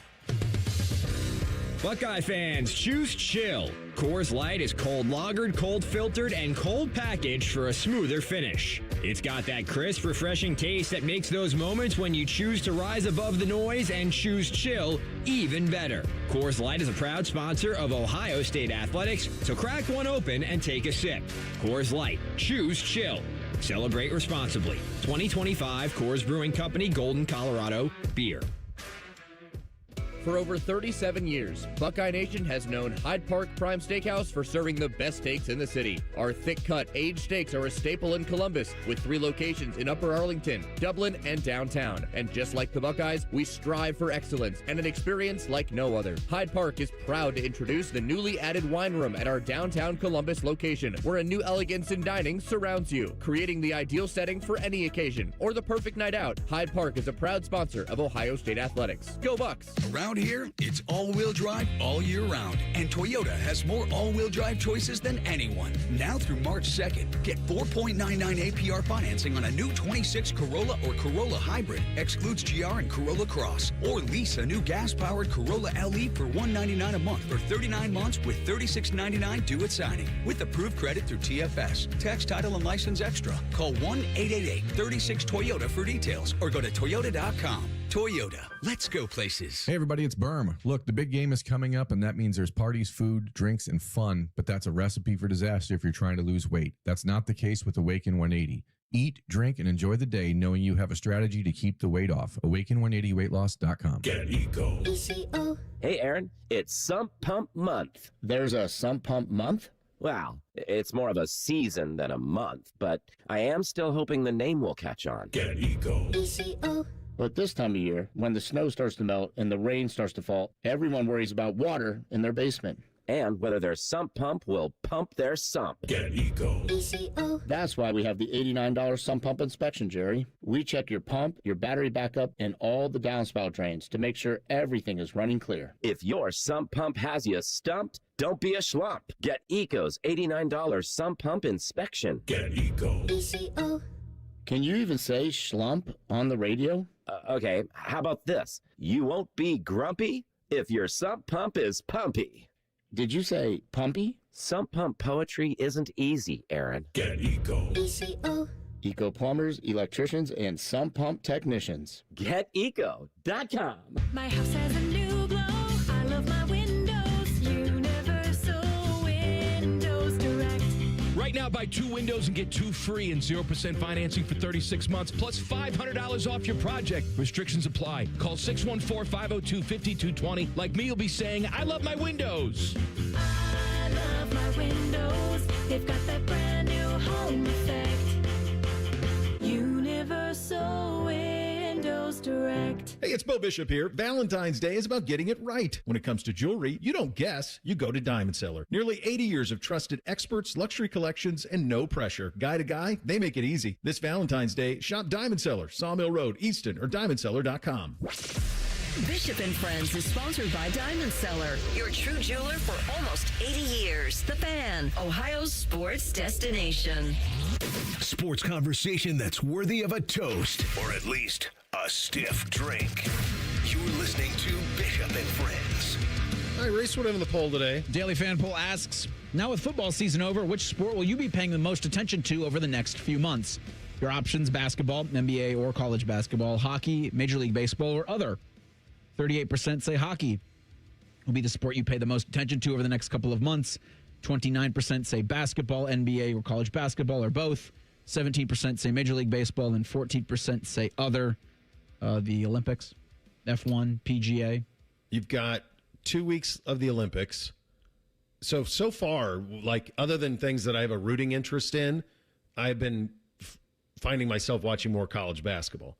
Buckeye fans, choose chill. Coors Light is cold lagered, cold filtered, and cold packaged for a smoother finish. It's got that crisp, refreshing taste that makes those moments when you choose to rise above the noise and choose chill even better. Coors Light is a proud sponsor of Ohio State Athletics, so crack one open and take a sip. Coors Light, choose chill. Celebrate responsibly. 2025 Coors Brewing Company, Golden, Colorado, beer. For over 37 years, Buckeye Nation has known Hyde Park Prime Steakhouse for serving the best steaks in the city. Our thick-cut, aged steaks are a staple in Columbus, with 3 locations in Upper Arlington, Dublin, and downtown. And just like the Buckeyes, we strive for excellence and an experience like no other. Hyde Park is proud to introduce the newly added wine room at our downtown Columbus location, where a new elegance in dining surrounds you, creating the ideal setting for any occasion or the perfect night out. Hyde Park is a proud sponsor of Ohio State Athletics. Go Bucks! Around here, it's all-wheel drive all year round, and Toyota has more all-wheel drive choices than anyone. Now through March 2nd, get 4.99 APR financing on a new 26 Corolla or Corolla Hybrid, excludes GR and Corolla Cross, or lease a new gas-powered Corolla LE for $199 a month for 39 months with $36.99 due at signing, with approved credit through TFS. Tax, title, and license extra. Call 1-888-36-TOYOTA for details, or go to toyota.com. Toyota, let's go places. Hey everybody, it's Berm. Look, the big game is coming up, and that means there's parties, food, drinks, and fun, but that's a recipe for disaster if you're trying to lose weight. That's not the case with Awaken 180. Eat, drink, and enjoy the day knowing you have a strategy to keep the weight off. Awaken180weightloss.com. Get Eco. Hey Aaron, it's Sump Pump Month. There's a Sump Pump Month? Well, it's more of a season than a month, but I am still hoping the name will catch on. Get Eco. But this time of year, when the snow starts to melt and the rain starts to fall, everyone worries about water in their basement. And whether their sump pump will pump their sump. Get Eco. That's why we have the $89 sump pump inspection, Jerry. We check your pump, your battery backup, and all the downspout drains to make sure everything is running clear. If your sump pump has you stumped, don't be a schlump. Get Eco's $89 sump pump inspection. Get Eco. Can you even say schlump on the radio? Okay, how about this? You won't be grumpy if your sump pump is pumpy. Did you say pumpy? Sump pump poetry isn't easy, Aaron. Get Eco. Eco plumbers, electricians, and sump pump technicians. GetEco.com. My house has a new glow. I love my windows. Universal Windows Direct. Right now, buy 2 windows and get 2 free and 0% financing for 36 months, plus $500 off your project. Restrictions apply. Call 614-502-5220. Like me, you'll be saying, I love my windows. I love my windows. They've got that brand new home effect. Universal Windows Direct. Hey, it's Bo Bishop here. Valentine's Day is about getting it right. When it comes to jewelry, you don't guess, you go to Diamond Seller. Nearly 80 years of trusted experts, luxury collections, and no pressure. Guy to guy, they make it easy. This Valentine's Day, shop Diamond Seller, Sawmill Road, Easton, or diamondseller.com. Bishop and Friends is sponsored by Diamond Seller, your true jeweler for almost 80 years. The Fan, Ohio's sports destination. Sports conversation that's worthy of a toast, or at least a stiff drink. You're listening to Bishop and Friends. All right, Reese, what in the poll today? Daily Fan Poll asks, now with football season over, which sport will you be paying the most attention to over the next few months? Your options, basketball, NBA or college basketball, hockey, Major League Baseball, or other. 38% say hockey will be the sport you pay the most attention to over the next couple of months. 29% say basketball, NBA, or college basketball, or both. 17% say Major League Baseball, and 14% say other. The Olympics, F1, PGA. You've got 2 weeks of the Olympics. So far, like, other than things that I have a rooting interest in, I've been finding myself watching more college basketball.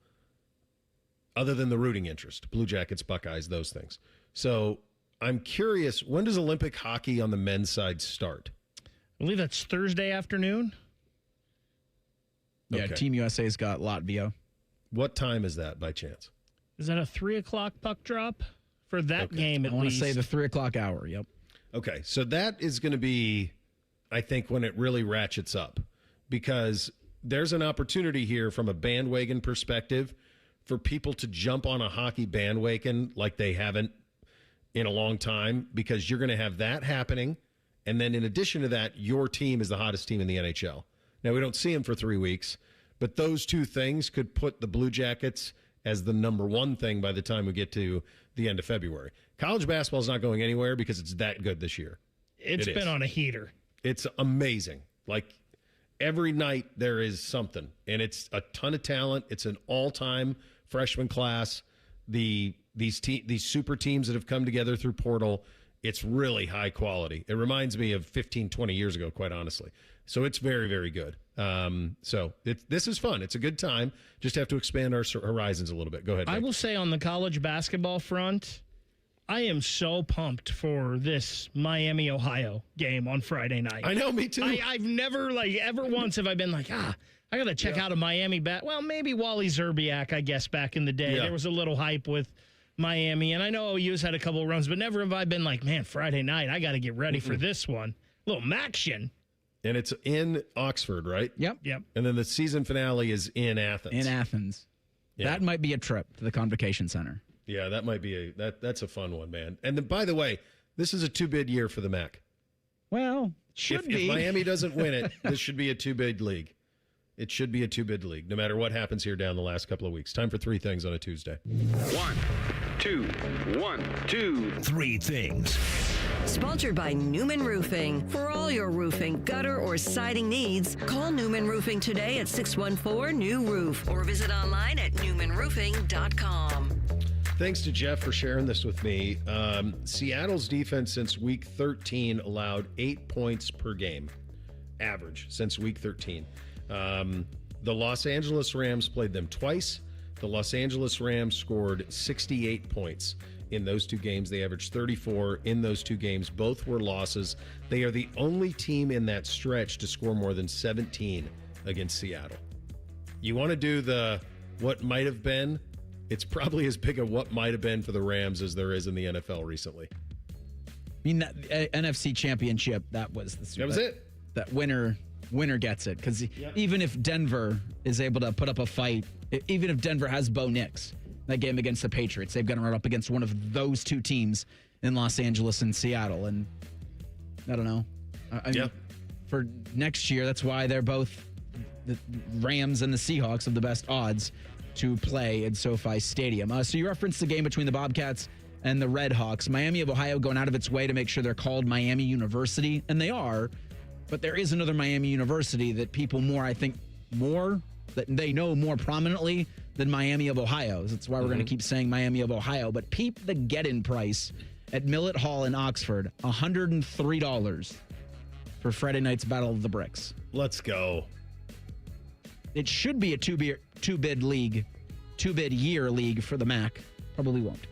Other than the rooting interest, Blue Jackets, Buckeyes, those things. So I'm curious, when does Olympic hockey on the men's side start? I believe that's Thursday afternoon. Yeah, Okay. Team USA's got Latvia. What time is that by chance? Is that a 3 o'clock puck drop? For that game, at I want to least. say the 3 o'clock hour. Yep. Okay, so that is going to be, I think, when it really ratchets up, because there's an opportunity here from a bandwagon perspective for people to jump on a hockey bandwagon like they haven't in a long time, because you're going to have that happening. And then in addition to that, your team is the hottest team in the NHL. Now, we don't see them for 3 weeks, but those two things could put the Blue Jackets as the number one thing by the time we get to the end of February. College basketball is not going anywhere because it's that good this year. It's been on a heater. It's amazing. Like, every night there is something, and it's a ton of talent. It's an all-time freshman class. The these super teams that have come together through portal. It's really high quality. It reminds me of 15, 20 years ago, quite honestly. So it's very, very good. This is fun. It's a good time. Just have to expand our horizons a little bit. Go ahead, Nick. I will say on the college basketball front, I am so pumped for this Miami-Ohio game on Friday night. I know, me too. I've never, ever once have I been like, I got to check out a Miami Well, maybe Wally Zerbiak, I guess, back in the day. Yeah. There was a little hype with Miami, and I know OU's had a couple of runs, but never have I been like, man, Friday night, I got to get ready for this one. A little Maction. And it's in Oxford, right? Yep. And then the season finale is in Athens. In Athens. Yeah. That might be a trip to the Convocation Center. Yeah, that might be that's a fun one, man. And then, by the way, this is a 2-bid year for the MAC. Well, If Miami doesn't win it, this should be a 2-bid league. It should be a 2-bid league, no matter what happens here down the last couple of weeks. Time for 3 things on a Tuesday. 1, 2, 1, 2, 3 things. Sponsored by Newman Roofing. For all your roofing, gutter, or siding needs, call Newman Roofing today at 614-NEW-ROOF or visit online at newmanroofing.com. Thanks to Jeff for sharing this with me. Seattle's defense since week 13 allowed 8 points per game, average, since week 13. The Los Angeles Rams played them twice. The Los Angeles Rams scored 68 points in those 2 games. They averaged 34 in those 2 games. Both were losses. They are the only team in that stretch to score more than 17 against Seattle. You want to do the what might have been? It's probably as big a what might have been for the Rams as there is in the NFL recently. I mean, that NFC Championship, that was it. That winner gets it. Because even if Denver is able to put up a fight, even if Denver has Bo Nix, that game against the Patriots, they've got to run up against one of those 2 teams in Los Angeles and Seattle. And I don't know. I mean, for next year, that's why they're both the Rams and the Seahawks have the best odds to play in SoFi Stadium. So you referenced the game between the Bobcats and the Red Hawks. Miami of Ohio going out of its way to make sure they're called Miami University, and they are. But there is another Miami University that people that they know more prominently than Miami of Ohio. That's why we're going to keep saying Miami of Ohio. But peep the get-in price at Millett Hall in Oxford, $103 for Friday night's Battle of the Bricks. Let's go. It should be a two-bid year league for the MAC. Probably won't.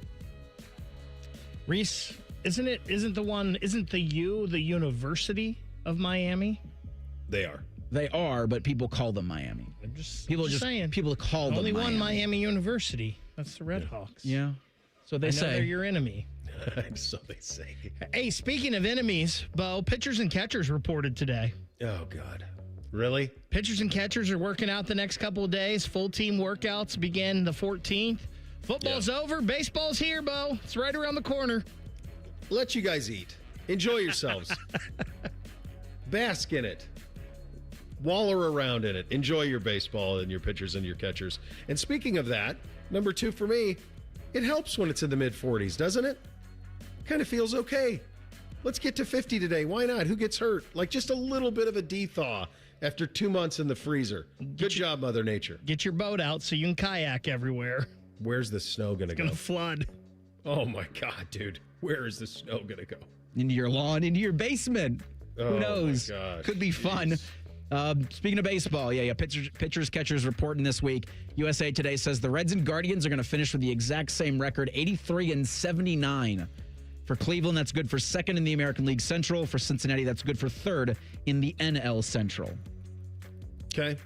Reese, isn't the University of Miami? They are. They are, but people call them Miami. People call them only Miami. one Miami University. That's the Red Hawks. Yeah. So they say. They're your enemy. So they say. Hey, speaking of enemies, Bo, pitchers and catchers reported today. Oh, God. Really? Pitchers and catchers are working out the next couple of days. Full team workouts begin the 14th. Football's over. Baseball's here, Bo. It's right around the corner. Let you guys eat. Enjoy yourselves. Bask in it. Waller around in it. Enjoy your baseball and your pitchers and your catchers. And speaking of that, number 2 for me, it helps when it's in the mid-40s, doesn't it? Kind of feels okay. Let's get to 50 today. Why not? Who gets hurt? Like just a little bit of a de-thaw after 2 months in the freezer. Good job, Mother Nature. Get your boat out so you can kayak everywhere. Where's the snow going to go? It's going to flood. Oh, my God, dude. Where is the snow going to go? Into your lawn, into your basement. Who knows? My gosh. Could be fun. Speaking of baseball, pitchers, catchers reporting this week. USA Today says the Reds and Guardians are going to finish with the exact same record, 83-79. For Cleveland, that's good for 2nd in the American League Central. For Cincinnati, that's good for 3rd in the NL Central. Okay.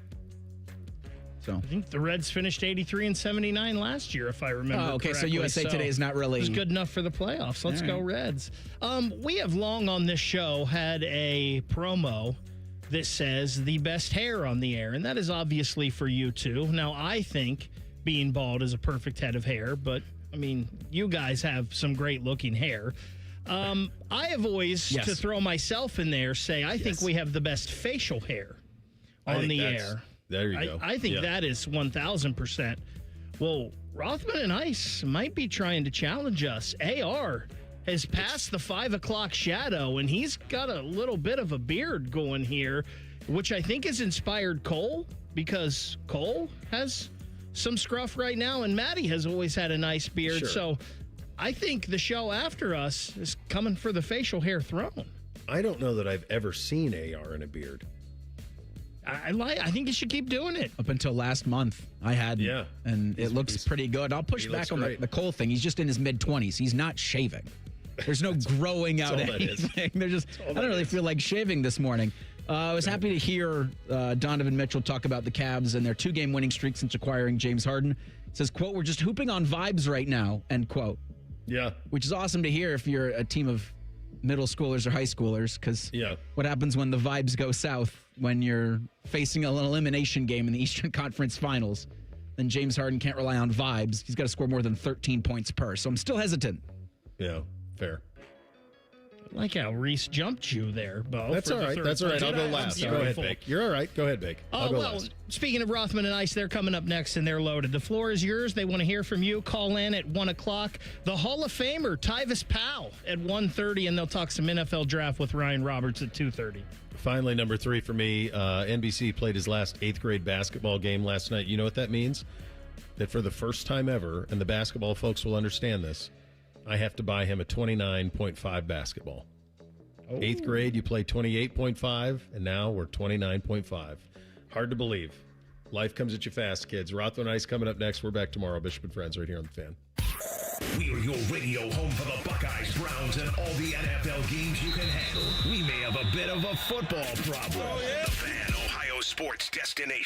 So I think the Reds finished 83-79 last year, if I remember. Oh, okay. correctly. So USA Today is not really. It's good enough for the playoffs. Let's go Reds. We have long on this show had a promo that says the best hair on the air, and that is obviously for you two. Now, I think being bald is a perfect head of hair, but I mean, you guys have some great looking hair. I have always, to throw myself in there, say I think we have the best facial hair on the air. There you go. I think that is 1,000%. Well, Rothman and Ice might be trying to challenge us. AR has passed the 5 o'clock shadow, and he's got a little bit of a beard going here, which I think has inspired Cole, because Cole has some scruff right now, and Maddie has always had a nice beard. Sure. So I think the show after us is coming for the facial hair throne. I don't know that I've ever seen AR in a beard. I think you should keep doing it. Up until last month, I had, and it looks pretty good. I'll push back on the Cole thing. He's just in his mid-20s. He's not shaving. There's no growing out anything. They're just. I don't really feel like shaving this morning. I was happy to hear Donovan Mitchell talk about the Cavs and their 2-game winning streak since acquiring James Harden. It says, quote, "We're just hooping on vibes right now," end quote. Yeah. Which is awesome to hear if you're a team of middle schoolers or high schoolers, because what happens when the vibes go south when you're facing an elimination game in the Eastern Conference Finals? Then James Harden can't rely on vibes. He's got to score more than 13 points per. So I'm still hesitant. Yeah, fair. I like how Reese jumped you there, Bo. That's all right. That's all right. I'll go last. Go ahead, Bake. You're all right. Go ahead, Bake. I'll go last. Speaking of Rothman and Ice, they're coming up next and they're loaded. The floor is yours. They want to hear from you. Call in at 1 o'clock. The Hall of Famer, Tyvis Powell, at 1:30, and they'll talk some NFL draft with Ryan Roberts at 2:30. Finally, number 3 for me, NBC played his last 8th grade basketball game last night. You know what that means? That for the first time ever, and the basketball folks will understand this, I have to buy him a 29.5 basketball. 8th grade, you play 28.5, and now we're 29.5. Hard to believe. Life comes at you fast, kids. Rothman Ice coming up next. We're back tomorrow. Bishop and Friends right here on The Fan. We're your radio home for the Buckeyes, Browns, and all the NFL games you can handle. We may have a bit of a football problem. The Fan, Ohio sports destination.